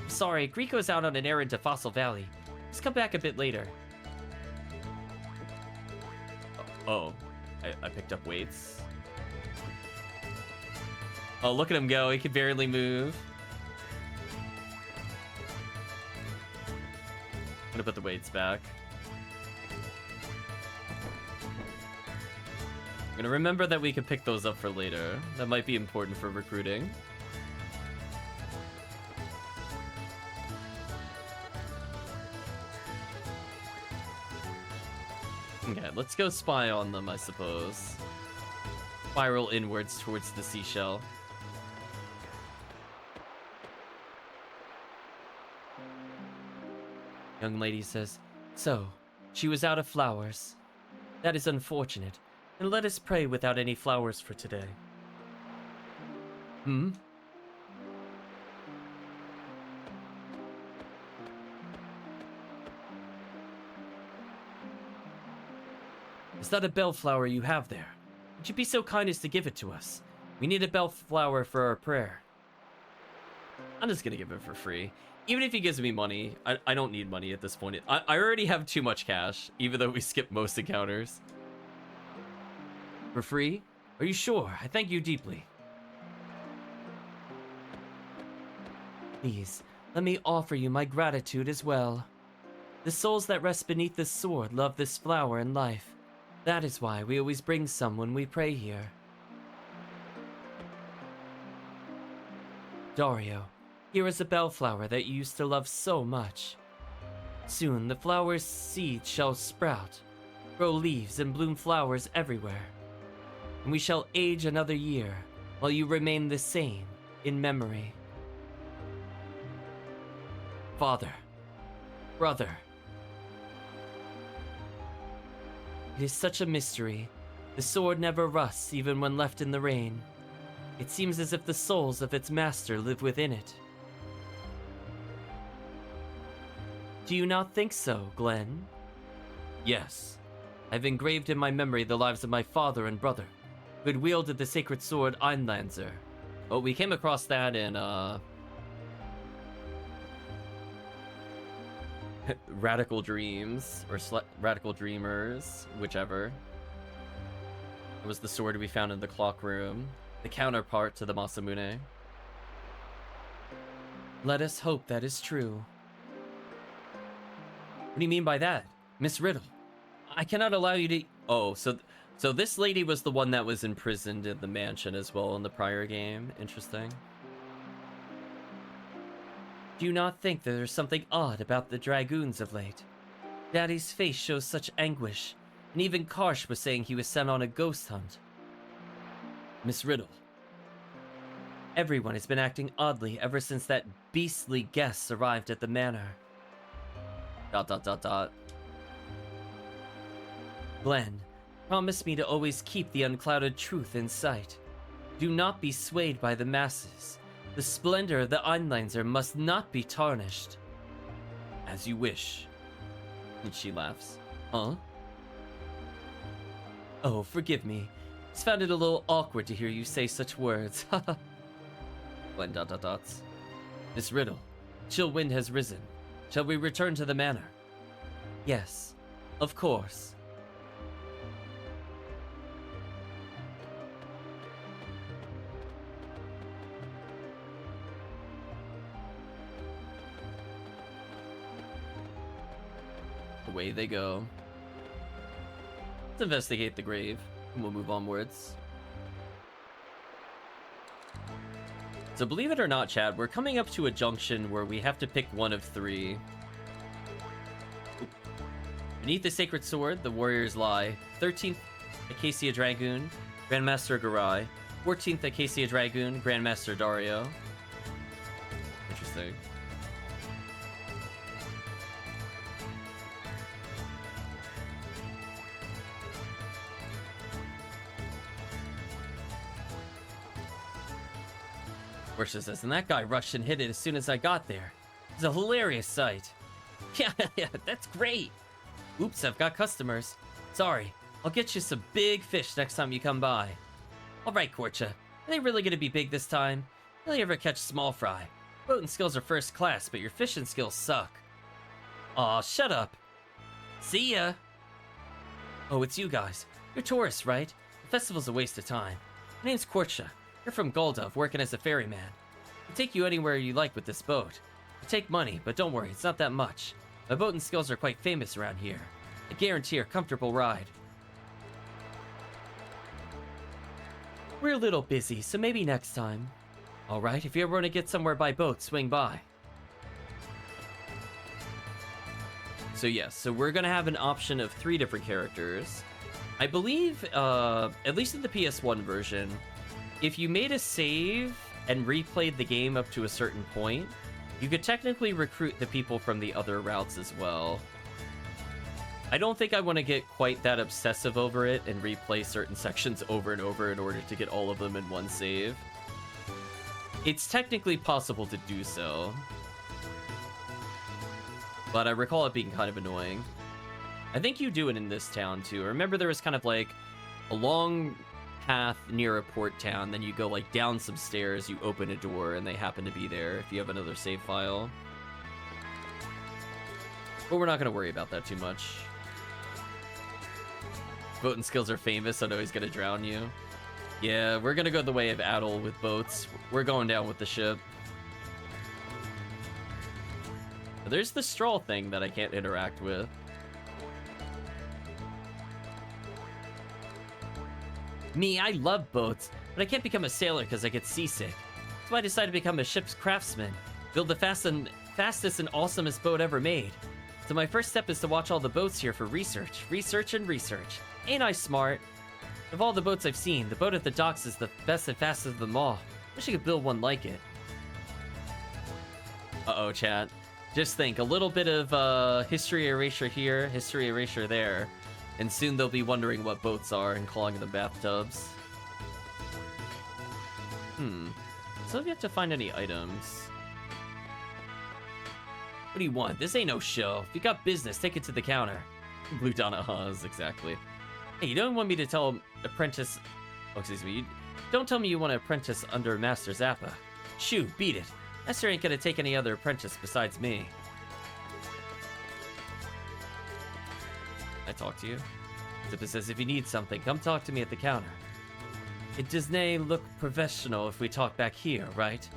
Sorry, Grieco's out on an errand to Fossil Valley. Just come back a bit later. Oh, I picked up weights. Oh, look at him go. He can barely move. I'm gonna put the weights back. I'm gonna remember that we can pick those up for later. That might be important for recruiting. Okay, let's go spy on them, I suppose. Spiral inwards towards the seashell. Young lady says, "So, she was out of flowers. That is unfortunate, and let us pray without any flowers for today." Hmm? Is that a bellflower you have there? Would you be so kind as to give it to us? We need a bellflower for our prayer. I'm just gonna give it for free. Even if he gives me money, I don't need money at this point. I already have too much cash, even though we skipped most encounters. For free? Are you sure? I thank you deeply. Please, let me offer you my gratitude as well. The souls that rest beneath this sword love this flower and life. That is why we always bring some when we pray here. Dario, here is a bellflower that you used to love so much. Soon the flower's seeds shall sprout, grow leaves and bloom flowers everywhere. And we shall age another year while you remain the same in memory. Father, brother. It is such a mystery. The sword never rusts even when left in the rain. It seems as if the souls of its master live within it. Do you not think so, Glenn? Yes. I've engraved in my memory the lives of my father and brother, who had wielded the sacred sword Einlanzer. Oh, we came across that in, Radical Dreams, or Radical Dreamers, whichever. It was the sword we found in the clock room, the counterpart to the Masamune. Let us hope that is true. What do you mean by that? Miss Riddle, I cannot allow you to... Oh, so this lady was the one that was imprisoned in the mansion as well in the prior game. Interesting. Do you not think that there's something odd about the dragoons of late? Daddy's face shows such anguish, and even Karsh was saying he was sent on a ghost hunt. Miss Riddle. Everyone has been acting oddly ever since that beastly guest arrived at the manor. ... Glenn, promise me to always keep the unclouded truth in sight. Do not be swayed by the masses. The splendor of the Einlanzer must not be tarnished. As you wish. And she laughs. Huh? Oh, forgive me. It's found it a little awkward to hear you say such words. Glenn ... Miss Riddle, chill wind has risen. Shall we return to the manor? Yes, of course. Away they go. Let's investigate the grave, and we'll move onwards. So believe it or not, chat, we're coming up to a junction where we have to pick one of three. Beneath the sacred sword, the warriors lie. 13th Acacia Dragoon, Grandmaster Garai. 14th Acacia Dragoon, Grandmaster Dario. Interesting. Portia says, and that guy rushed and hit it as soon as I got there. It's a hilarious sight. Yeah, that's great. Oops, I've got customers. Sorry, I'll get you some big fish next time you come by. Alright, Korcha, are they really gonna be big this time? Will you ever catch small fry? Boating skills are first class, but your fishing skills suck. Aw, shut up. See ya. Oh, it's you guys. You're tourists, right? The festival's a waste of time. My name's Korcha. You're from Goldov, working as a ferryman. I'll take you anywhere you like with this boat. I take money, but don't worry, it's not that much. My boating skills are quite famous around here. I guarantee a comfortable ride. We're a little busy, so maybe next time. Alright, if you ever want to get somewhere by boat, swing by. So yes, so we're gonna have an option of 3 different characters. I believe, at least in the PS1 version, if you made a save and replayed the game up to a certain point, you could technically recruit the people from the other routes as well. I don't think I want to get quite that obsessive over it and replay certain sections over and over in order to get all of them in one save. It's technically possible to do so, but I recall it being kind of annoying. I think you do it in this town too. I remember there was kind of like a long path near a port town, then you go like down some stairs, you open a door, and they happen to be there if you have another save file. But we're not going to worry about that too much. Boating skills are famous, I know he's going to drown you. Yeah, we're going to go the way of Adel with boats. We're going down with the ship. There's the straw thing that I can't interact with. Me, I love boats, but I can't become a sailor because I get seasick. So I decided to become a ship's craftsman, build the fastest and awesomest boat ever made. So my first step is to watch all the boats here for research. Research and research. Ain't I smart? Of all the boats I've seen, the boat at the docks is the best and fastest of them all. Wish I could build one like it. Uh-oh, chat. Just think, a little bit of history erasure here, history erasure there, and soon they'll be wondering what boats are and calling them bathtubs. So we have to find any items. What do you want? This ain't no show. If you got business, take it to the counter. Blue Donna Haas, exactly. Hey, you don't want me to tell apprentice... Oh, excuse me. Don't tell me you want to apprentice under Master Zappa. Shoo, beat it. Master ain't gonna take any other apprentice besides me. I talk to you? Zappa says if you need something, come talk to me at the counter. It doesn't look professional if we talk back here, right?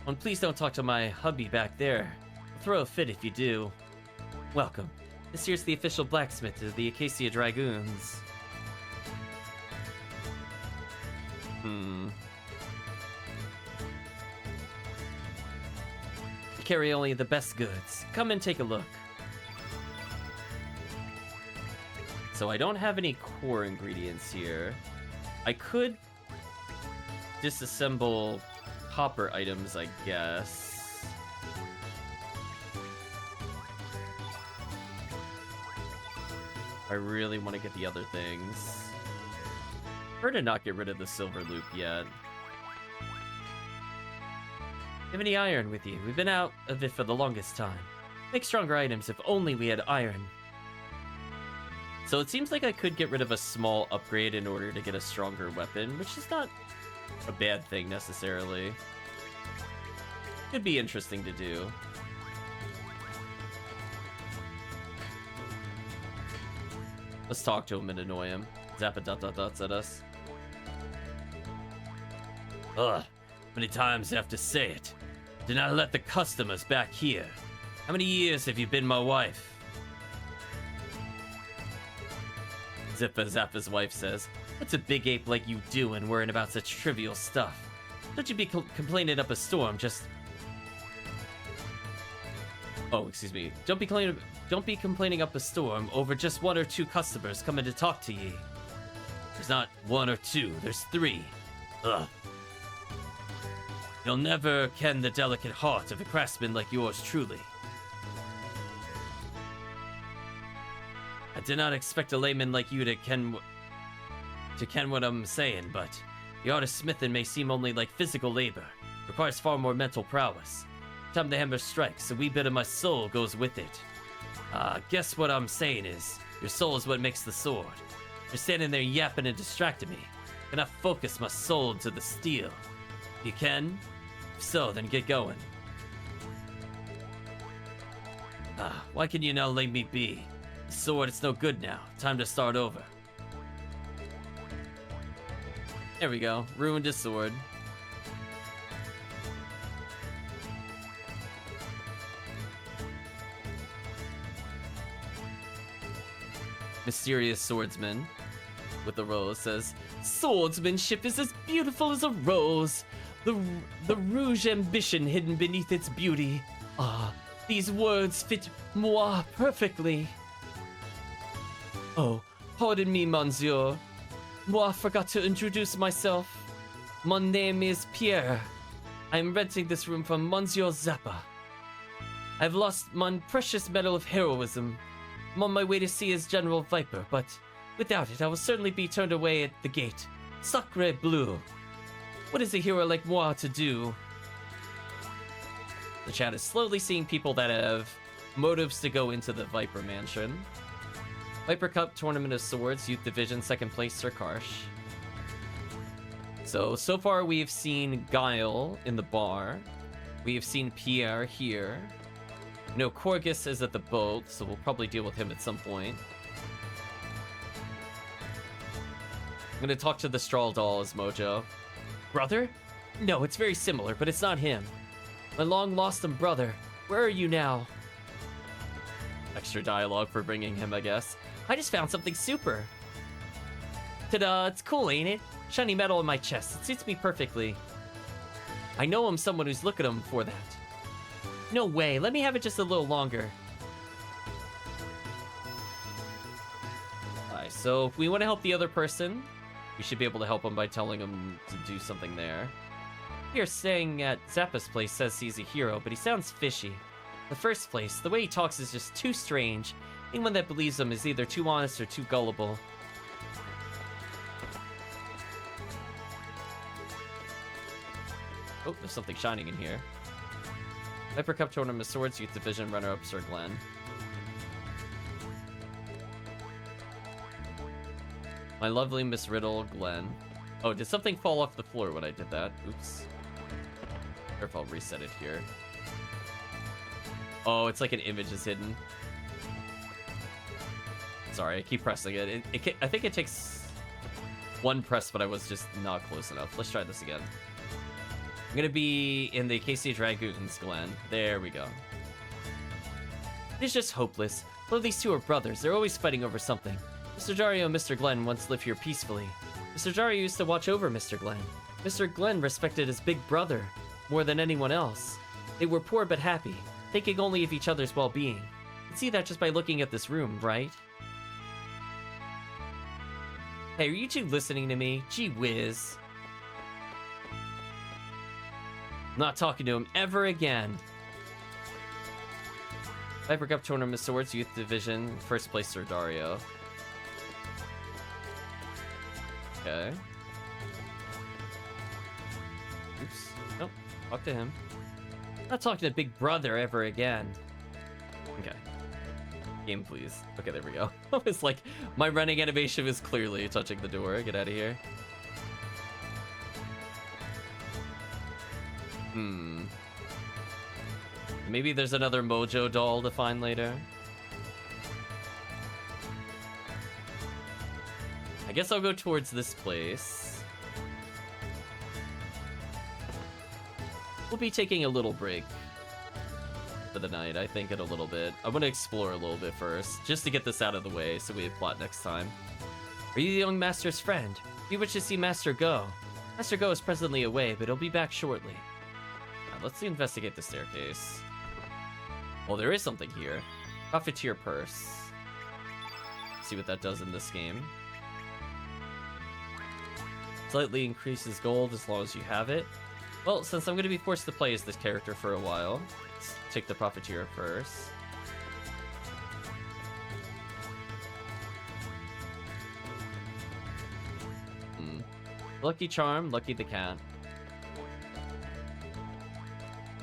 And please don't talk to my hubby back there. I'll throw a fit if you do. Welcome. This here's the official blacksmith of the Acacia Dragoons. Carry only the best goods. Come and take a look. So I don't have any core ingredients here. I could disassemble copper items, I guess. I really want to get the other things. Prefer to not get rid of the silver loop yet. Have any iron with you? We've been out of it for the longest time. Make stronger items if only we had iron. So it seems like I could get rid of a small upgrade in order to get a stronger weapon, which is not a bad thing necessarily. Could be interesting to do. Let's talk to him and annoy him. Zappa dots at us. Ugh, many times I have to say it. Do not let the customers back here. How many years have you been my wife? Zappa's wife says, what's a big ape like you doing worrying about such trivial stuff? Don't you be complaining up a storm, just... Oh, excuse me. Don't be complaining up a storm over just 1 or 2 customers coming to talk to ye. There's not 1 or 2, there's 3. Ugh. You'll never ken the delicate heart of a craftsman like yours truly. I did not expect a layman like you to ken what I'm saying, but the art of smithing may seem only like physical labor. It requires far more mental prowess. Every time the hammer strikes, a wee bit of my soul goes with it. Guess what I'm saying is, your soul is what makes the sword. You're standing there yapping and distracting me. I cannot focus my soul into the steel. You can? If so, then get going. Why can you now let me be? The sword, it's no good now. Time to start over. There we go. Ruined his sword. Mysterious swordsman with a rose says, swordsmanship is as beautiful as a rose. The rouge ambition hidden beneath its beauty. Ah, these words fit moi perfectly. Oh, pardon me, monsieur. Moi forgot to introduce myself. My name is Pierre. I am renting this room from Monsieur Zappa. I've lost my precious medal of heroism. I'm on my way to see his General Viper, but without it, I will certainly be turned away at the gate. Sacre bleu. What is a hero like moi to do? The chat is slowly seeing people that have motives to go into the Viper Mansion. Viper Cup Tournament of Swords, Youth Division, 2nd place, Sir Karsh. So far we've seen Guile in the bar. We have seen Pierre here. No, Corgus is at the boat, so we'll probably deal with him at some point. I'm gonna talk to the Straw Doll as Mojo. Brother? No, it's very similar, but it's not him. My long-lost brother. Where are you now? Extra dialogue for bringing him, I guess. I just found something super. Ta-da, it's cool, ain't it? Shiny metal in my chest. It suits me perfectly. I know I'm someone who's looking at him for that. No way, let me have it just a little longer. Alright, so if we want to help the other person, we should be able to help him by telling him to do something there. Here, staying at Zappa's place says he's a hero, but he sounds fishy. In the first place, the way he talks is just too strange. Anyone that believes him is either too honest or too gullible. Oh, there's something shining in here. Viper Cup Tournament of Swords, Youth Division, runner-up Sir Glenn. My lovely Miss Riddle, Glenn. Oh, did something fall off the floor when I did that? Oops. Or if I'll reset it here. Oh, it's like an image is hidden. Sorry, I keep pressing it. I think it takes one press, but I was just not close enough. Let's try this again. I'm gonna be in the KC Dragoons, Glenn. There we go. It's just hopeless. Well, these two are brothers. They're always fighting over something. Mr. Dario and Mr. Glenn once lived here peacefully. Mr. Dario used to watch over Mr. Glenn. Mr. Glenn respected his big brother more than anyone else. They were poor but happy, thinking only of each other's well-being. You can see that just by looking at this room, right? Hey, are you two listening to me? Gee whiz. Not talking to him ever again. Viper Cup Tournament of Swords, Youth Division, 1st place Sir Dario. Okay. Oops. Nope. Talk to him. Not talking to Big Brother ever again. Okay. Game, please. Okay, there we go. It's like my running animation is clearly touching the door. Get out of here. Maybe there's another Mojo doll to find later. I guess I'll go towards this place. We'll be taking a little break for the night, I think, in a little bit. I want to explore a little bit first, just to get this out of the way so we have plot next time. Are you the young master's friend? We wish to see Master Go. Master Go is presently away, but he'll be back shortly. Now, let's investigate the staircase. Well, there is something here. Profiteer Purse. See what that does in this game. Slightly increases gold as long as you have it. Well, since I'm going to be forced to play as this character for a while, let's take the Profiteer Purse. Lucky Charm, Lucky the Cat.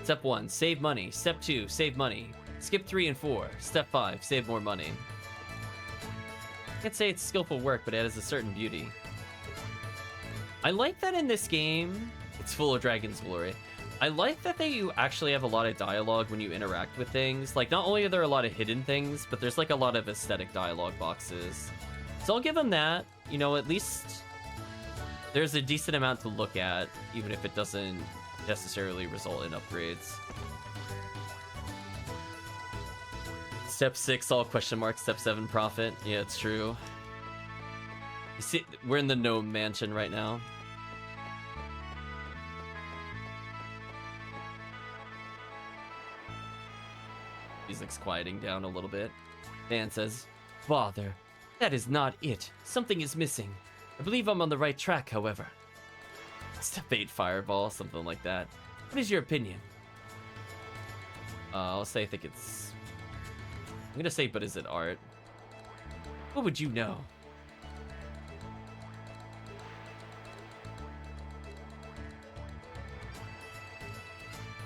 Step 1, save money. Step 2, save money. Skip 3 and 4. Step 5, save more money. I can't say it's skillful work, but it has a certain beauty. I like that in this game, it's full of Dragon's Glory. I like that you actually have a lot of dialogue when you interact with things. Like, not only are there a lot of hidden things, but there's like a lot of aesthetic dialogue boxes. So I'll give them that. You know, at least there's a decent amount to look at, even if it doesn't necessarily result in upgrades. Step 6, all question marks. Step 7, profit. Yeah, it's true. You see, we're in the gnome mansion right now. Music's quieting down a little bit. Dan says, Father, that is not it. Something is missing. I believe I'm on the right track, however. Step 8, fireball, something like that. What is your opinion? I'll say I think it's... I'm gonna say, but is it art? What would you know?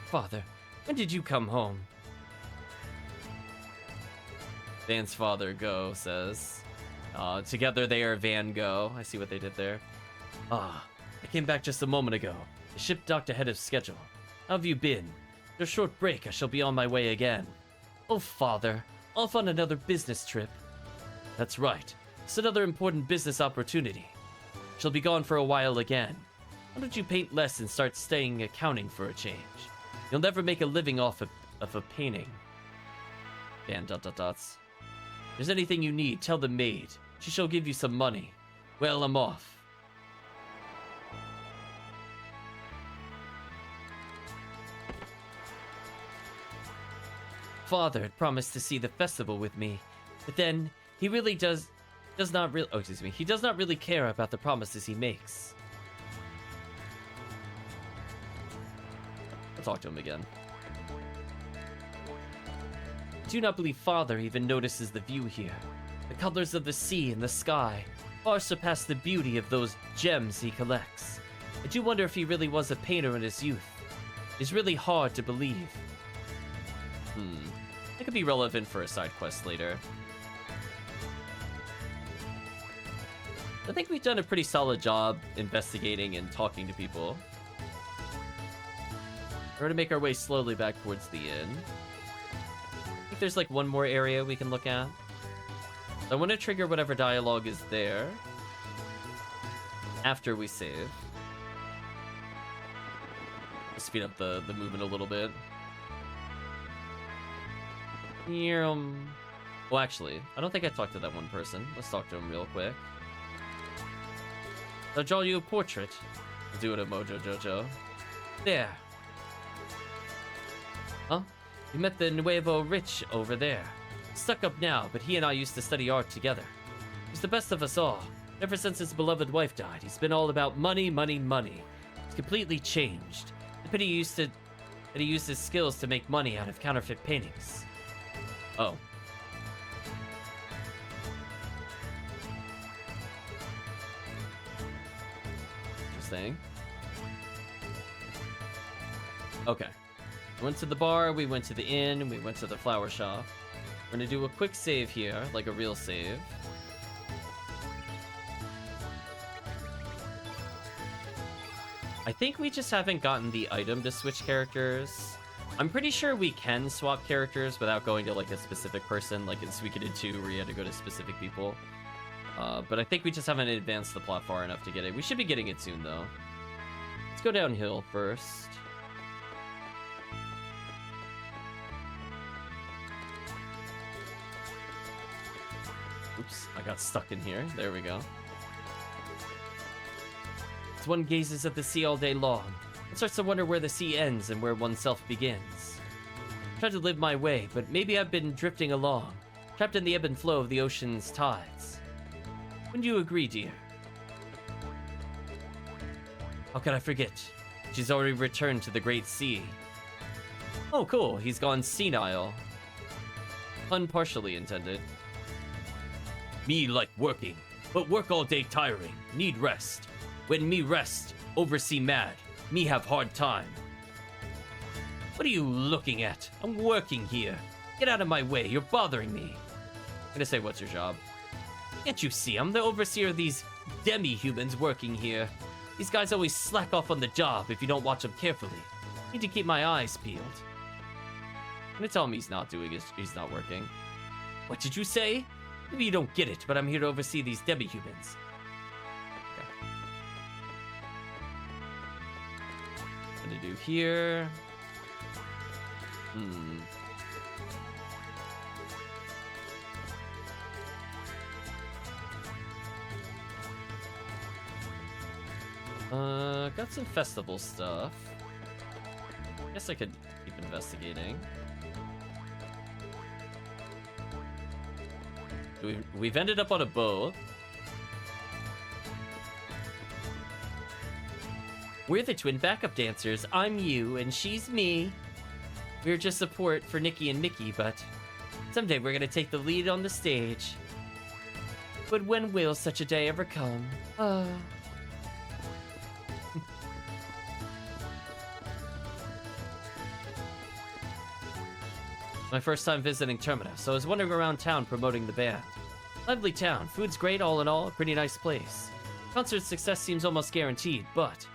Father, when did you come home? Van's father, Go, says. Together they are Van Go. I see what they did there. I came back just a moment ago. The ship docked ahead of schedule. How have you been? After a short break, I shall be on my way again. Oh, Father, off on another business trip. That's right. It's another important business opportunity. Shall be gone for a while again. Why don't you paint less and start studying accounting for a change? You'll never make a living off of a painting. Van ... If there's anything you need, tell the maid. She shall give you some money. Well, I'm off. Father had promised to see the festival with me, but then he really does not really... Oh, excuse me. He does not really care about the promises he makes. I'll talk to him again. I do not believe Father even notices the view here. The colors of the sea and the sky far surpass the beauty of those gems he collects. I do wonder if he really was a painter in his youth. It's really hard to believe. That could be relevant for a side quest later. I think we've done a pretty solid job investigating and talking to people. We're gonna make our way slowly back towards the inn. I think there's like one more area we can look at. So I want to trigger whatever dialogue is there after we save. Speed up the movement a little bit. Well, actually, I don't think I talked to that one person. Let's talk to him real quick. I'll draw you a portrait. I'll do it at Mojo Jojo. There. Huh? You met the Nuevo Rich over there. Stuck up now, but he and I used to study art together. He's the best of us all. Ever since his beloved wife died, he's been all about money, money, money. He's completely changed. The pity that he used his skills to make money out of counterfeit paintings. Oh. Interesting. Okay. We went to the bar, we went to the inn, we went to the flower shop. We're gonna do a quick save here, like a real save. I think we just haven't gotten the item to switch characters. I'm pretty sure we can swap characters without going to like a specific person, like in Suikoden 2 where you had to go to specific people. But I think we just haven't advanced the plot far enough to get it. We should be getting it soon though. Let's go downhill first. Oops, I got stuck in here. There we go. As one gazes at the sea all day long, it starts to wonder where the sea ends and where oneself begins. I try to live my way, but maybe I've been drifting along, trapped in the ebb and flow of the ocean's tides. Wouldn't you agree, dear? How could I forget? She's already returned to the great sea. Oh, cool. He's gone senile. Pun partially intended. Me like working, but work all day tiring. Need rest. When me rest, oversee mad. Me have hard time. What are you looking at? I'm working here. Get out of my way. You're bothering me. I'm gonna say, what's your job? Can't you see? I'm the overseer of these demi-humans working here. These guys always slack off on the job if you don't watch them carefully. Need to keep my eyes peeled. I'm gonna tell him he's not not working. What did you say? Maybe you don't get it, but I'm here to oversee these demi-humans. Okay. What to do here? Got some festival stuff. Guess I could keep investigating. We've ended up on a boat. We're the twin backup dancers. I'm you, and she's me. We're just support for Nikki and Mickey, but someday we're gonna take the lead on the stage. But when will such a day ever come? My first time visiting Terminus, so I was wandering around town promoting the band. Lively town, food's great all in all, a pretty nice place. Concert success seems almost guaranteed, but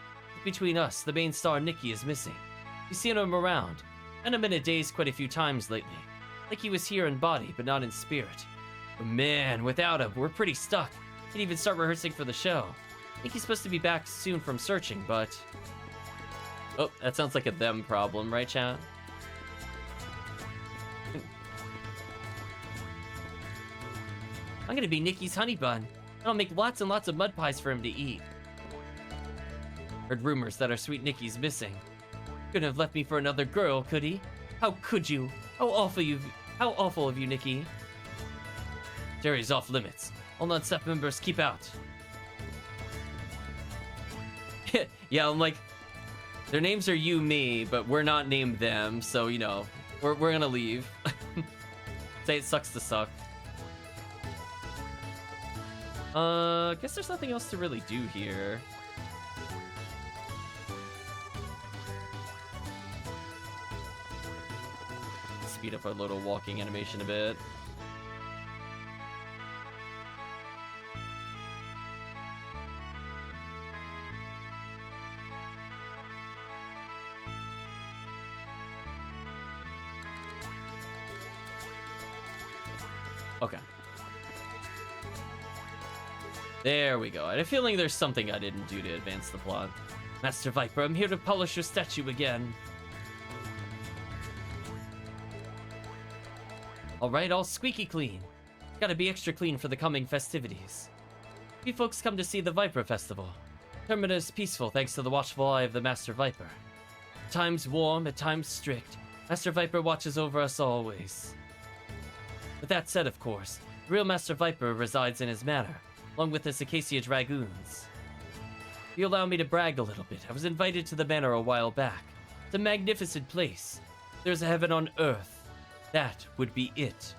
between us, the main star Nikki is missing. We've seen him around, and I'm in a daze quite a few times lately. Like he was here in body, but not in spirit. But man, without him, we're pretty stuck. Can't even start rehearsing for the show. I think he's supposed to be back soon from searching, but... Oh, that sounds like a them problem, right, chat? I'm gonna be Nikki's honey bun, and I'll make lots and lots of mud pies for him to eat. Heard rumors that our sweet Nikki's missing. Couldn't have left me for another girl, could he? How could you? How awful of you, Nikki. Jerry's off limits. All non-staff members keep out. Yeah, I'm like, their names are you, me, but we're not named them, so, you know, we're gonna leave. Say it sucks to suck. Guess there's nothing else to really do here. Speed up our little walking animation a bit. Okay. There we go. I had a feeling there's something I didn't do to advance the plot. Master Viper, I'm here to polish your statue again. Alright, all squeaky clean. Gotta be extra clean for the coming festivities. You folks come to see the Viper Festival. Terminus peaceful thanks to the watchful eye of the Master Viper. At times warm, at times strict. Master Viper watches over us always. With that said, of course, the real Master Viper resides in his manor, along with his Acacia Dragoons. If you allow me to brag a little bit, I was invited to the manor a while back. It's a magnificent place. There's a heaven on earth. That would be it.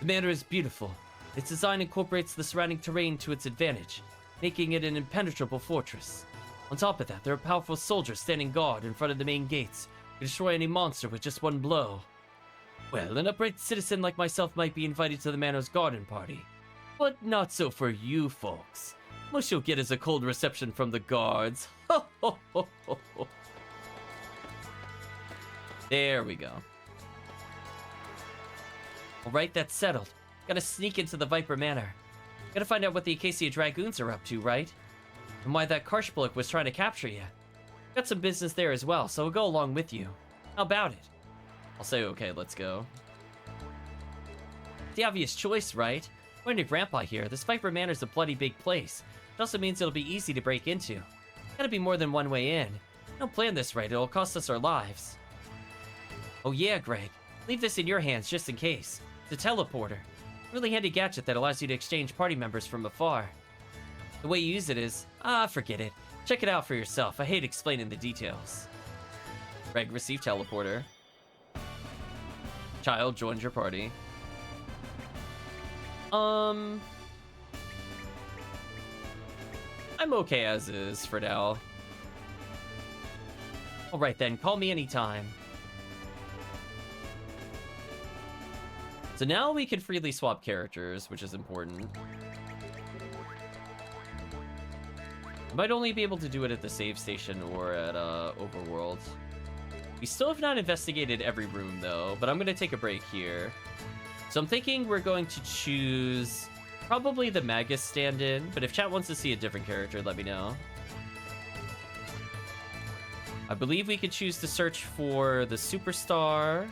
The manor is beautiful. Its design incorporates the surrounding terrain to its advantage, making it an impenetrable fortress. On top of that, there are powerful soldiers standing guard in front of the main gates, who can destroy any monster with just one blow. Well, an upright citizen like myself might be invited to the manor's garden party. But not so for you folks. Most you'll get is a cold reception from the guards. Ho, ho, ho, ho, ho. There we go. Alright, that's settled. Gotta sneak into the Viper Manor. Gotta find out what the Acacia Dragoons are up to, right? And why that Karshbullock was trying to capture you. Got some business there as well, so we'll go along with you. How about it? I'll say okay, let's go. The obvious choice, right? According to Grandpa here, this Viper Manor's a bloody big place. It also means it'll be easy to break into. Gotta be more than one way in. Don't plan this right, it'll cost us our lives. Oh yeah, Greg. Leave this in your hands just in case. It's a teleporter. Really handy gadget that allows you to exchange party members from afar. The way you use it is... forget it. Check it out for yourself. I hate explaining the details. Greg received teleporter. Child joined your party. I'm okay as is for now. Alright then, call me anytime. So now we can freely swap characters, which is important. I might only be able to do it at the save station or at Overworld. We still have not investigated every room though, but I'm gonna take a break here. So I'm thinking we're going to choose probably the Magus stand-in, but if chat wants to see a different character, let me know. I believe we could choose to search for the Superstar.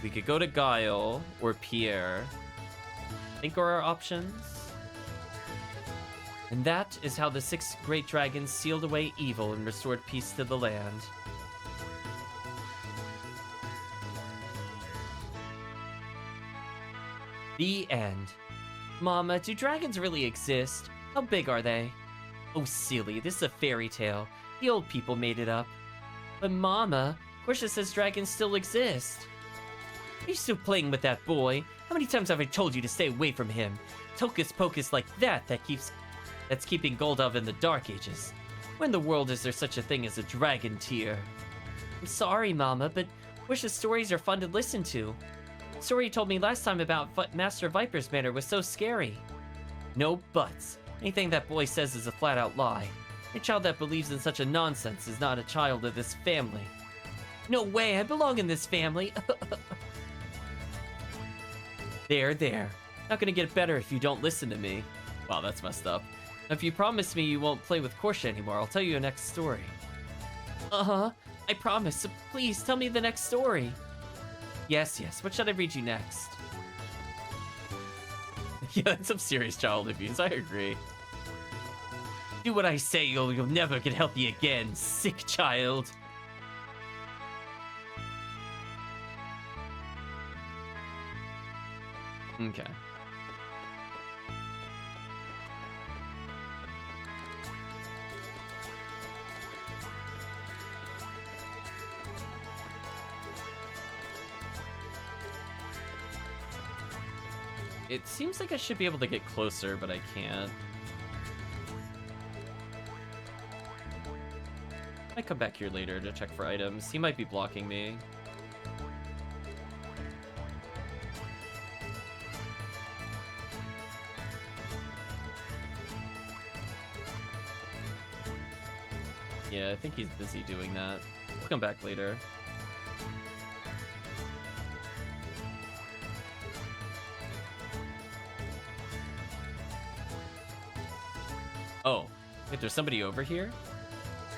We could go to Guile or Pierre. I think are our options. And that is how the 6 great dragons sealed away evil and restored peace to the land. The end. Mama, do dragons really exist? How big are they? Oh, silly, this is a fairy tale. The old people made it up. But Mama, Portia says dragons still exist. Are you still playing with that boy? How many times have I told you to stay away from him? Hocus pocus like that's keeping Goldov in the Dark Ages. When in the world is there such a thing as a dragon tier? I'm sorry, Mama, but Portia's stories are fun to listen to. The story you told me last time about Master Viper's Manor was so scary. No buts. Anything that boy says is a flat-out lie. A child that believes in such a nonsense is not a child of this family. No way, I belong in this family. There. Not gonna get better if you don't listen to me. Wow, that's messed up. If you promise me you won't play with Portia anymore, I'll tell you a next story. Uh-huh, I promise, so please tell me the next story. Yes, what should I read you next? Yeah, that's some serious child abuse, I agree. Do what I say, you'll never get healthy again, sick child. Okay. It seems like I should be able to get closer, but I can't. I might come back here later to check for items. He might be blocking me. Yeah, I think he's busy doing that. We'll come back later. Oh, wait, there's somebody over here?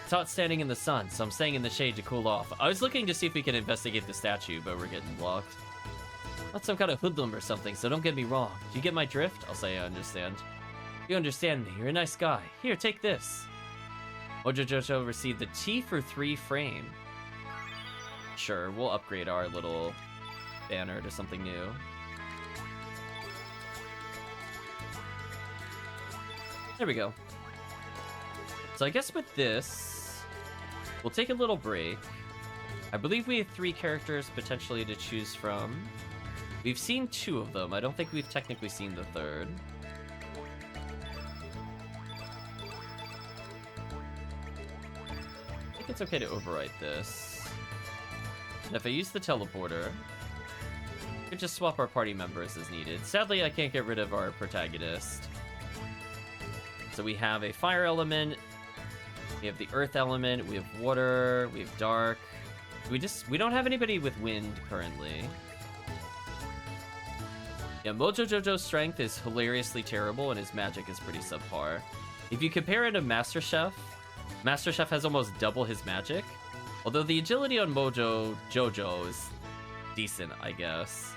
It's hot standing in the sun, so I'm staying in the shade to cool off. I was looking to see if we can investigate the statue, but we're getting blocked. Not some kind of hoodlum or something, so don't get me wrong. Do you get my drift? I'll say I understand. You understand me. You're a nice guy. Here, take this. Mojo Jojo received the T for 3 frame. Sure, we'll upgrade our little banner to something new. There we go. So I guess with this, we'll take a little break. I believe we have 3 characters potentially to choose from. We've seen 2 of them. I don't think we've technically seen the 3rd. I think it's okay to overwrite this. And if I use the teleporter, we can just swap our party members as needed. Sadly, I can't get rid of our protagonist. So we have a fire element, we have the earth element, we have water, we have dark. We don't have anybody with wind currently. Yeah, Mojo Jojo's strength is hilariously terrible and his magic is pretty subpar. If you compare it to Master Chef has almost double his magic. Although the agility on Mojo Jojo is decent, I guess.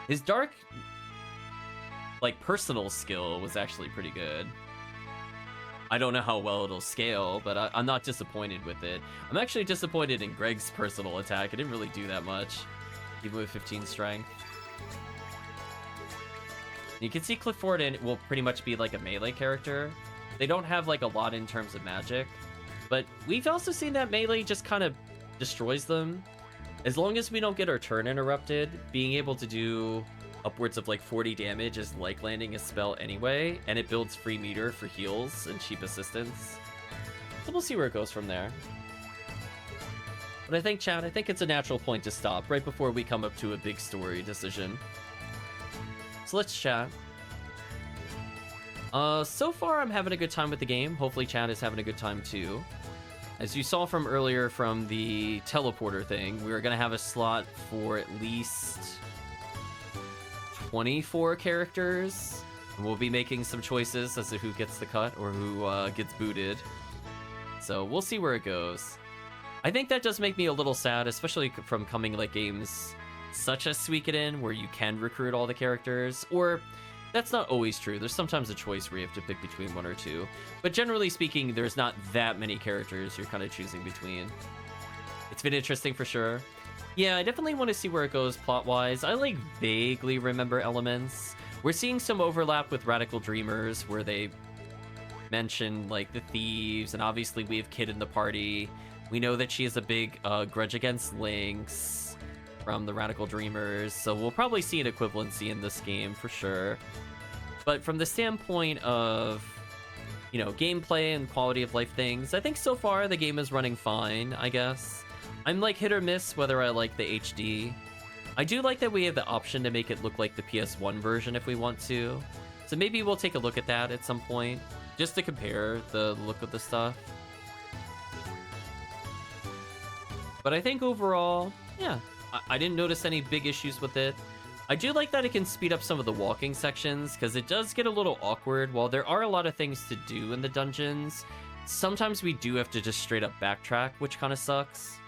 His dark, like, personal skill was actually pretty good. I don't know how well it'll scale, but I'm not disappointed with it. I'm actually disappointed in Greg's personal attack. It didn't really do that much, even with 15 strength. You can see Clifford will pretty much be like a melee character. They don't have like a lot in terms of magic, but we've also seen that melee just kind of destroys them. As long as we don't get our turn interrupted, being able to do upwards of like 40 damage is like landing a spell anyway, and it builds free meter for heals and cheap assistance. So we'll see where it goes from there. But I think, chat, I think it's a natural point to stop right before we come up to a big story decision. So let's chat. So far I'm having a good time with the game. Hopefully chat is having a good time too. As you saw from earlier from the teleporter thing, we're gonna have a slot for at least 24 characters. We'll be making some choices as to who gets the cut or who gets booted. So we'll see where it goes. I think that does make me a little sad, especially from coming like games such as Suikoden, where you can recruit all the characters, or That's not always true. There's sometimes a choice where you have to pick between one or two. But generally speaking, there's not that many characters you're kind of choosing between. It's been interesting for sure. Yeah, I definitely want to see where it goes plot-wise. I, like, vaguely remember elements. We're seeing some overlap with Radical Dreamers, where they mention, like, the thieves, and obviously we have Kid in the party. We know that she has a big grudge against Lynx from the Radical Dreamers, so we'll probably see an equivalency in this game for sure. But from the standpoint of, you know, gameplay and quality of life things, I think so far the game is running fine, I guess. I'm like hit or miss whether I like the HD. I do like that we have the option to make it look like the PS1 version if we want to. So maybe we'll take a look at that at some point, just to compare the look of the stuff. But I think overall, yeah, I didn't notice any big issues with it. I do like that it can speed up some of the walking sections, because it does get a little awkward. While there are a lot of things to do in the dungeons, sometimes we do have to just straight up backtrack, which kind of sucks.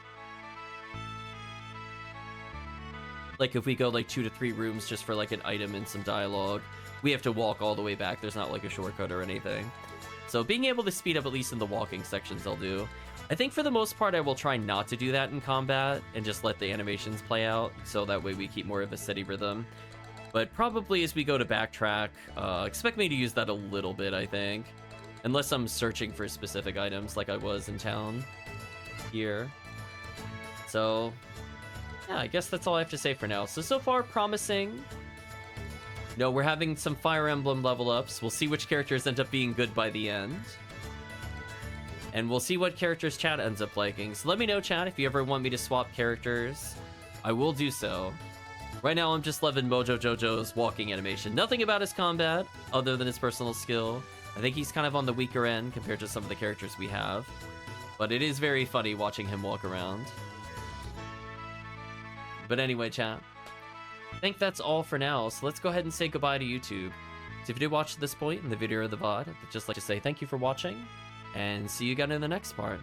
Like if we go like 2 to 3 rooms just for like an item and some dialogue, we have to walk all the way back. There's not like a shortcut or anything. So being able to speed up at least in the walking sections, I'll do. I think for the most part, I will try not to do that in combat and just let the animations play out, so that way we keep more of a steady rhythm. But probably as we go to backtrack, expect me to use that a little bit, I think. Unless I'm searching for specific items like I was in town here. So, yeah, I guess that's all I have to say for now. So far, promising. No, we're having some Fire Emblem level ups. We'll see which characters end up being good by the end. And we'll see what characters chat ends up liking. So let me know, chat, if you ever want me to swap characters. I will do so. Right now, I'm just loving Mojo Jojo's walking animation. Nothing about his combat, other than his personal skill. I think he's kind of on the weaker end compared to some of the characters we have. But it is very funny watching him walk around. But anyway, chat, I think that's all for now. So let's go ahead and say goodbye to YouTube. So if you did watch to this point in the video or the VOD, I'd just like to say thank you for watching. And see you again in the next part.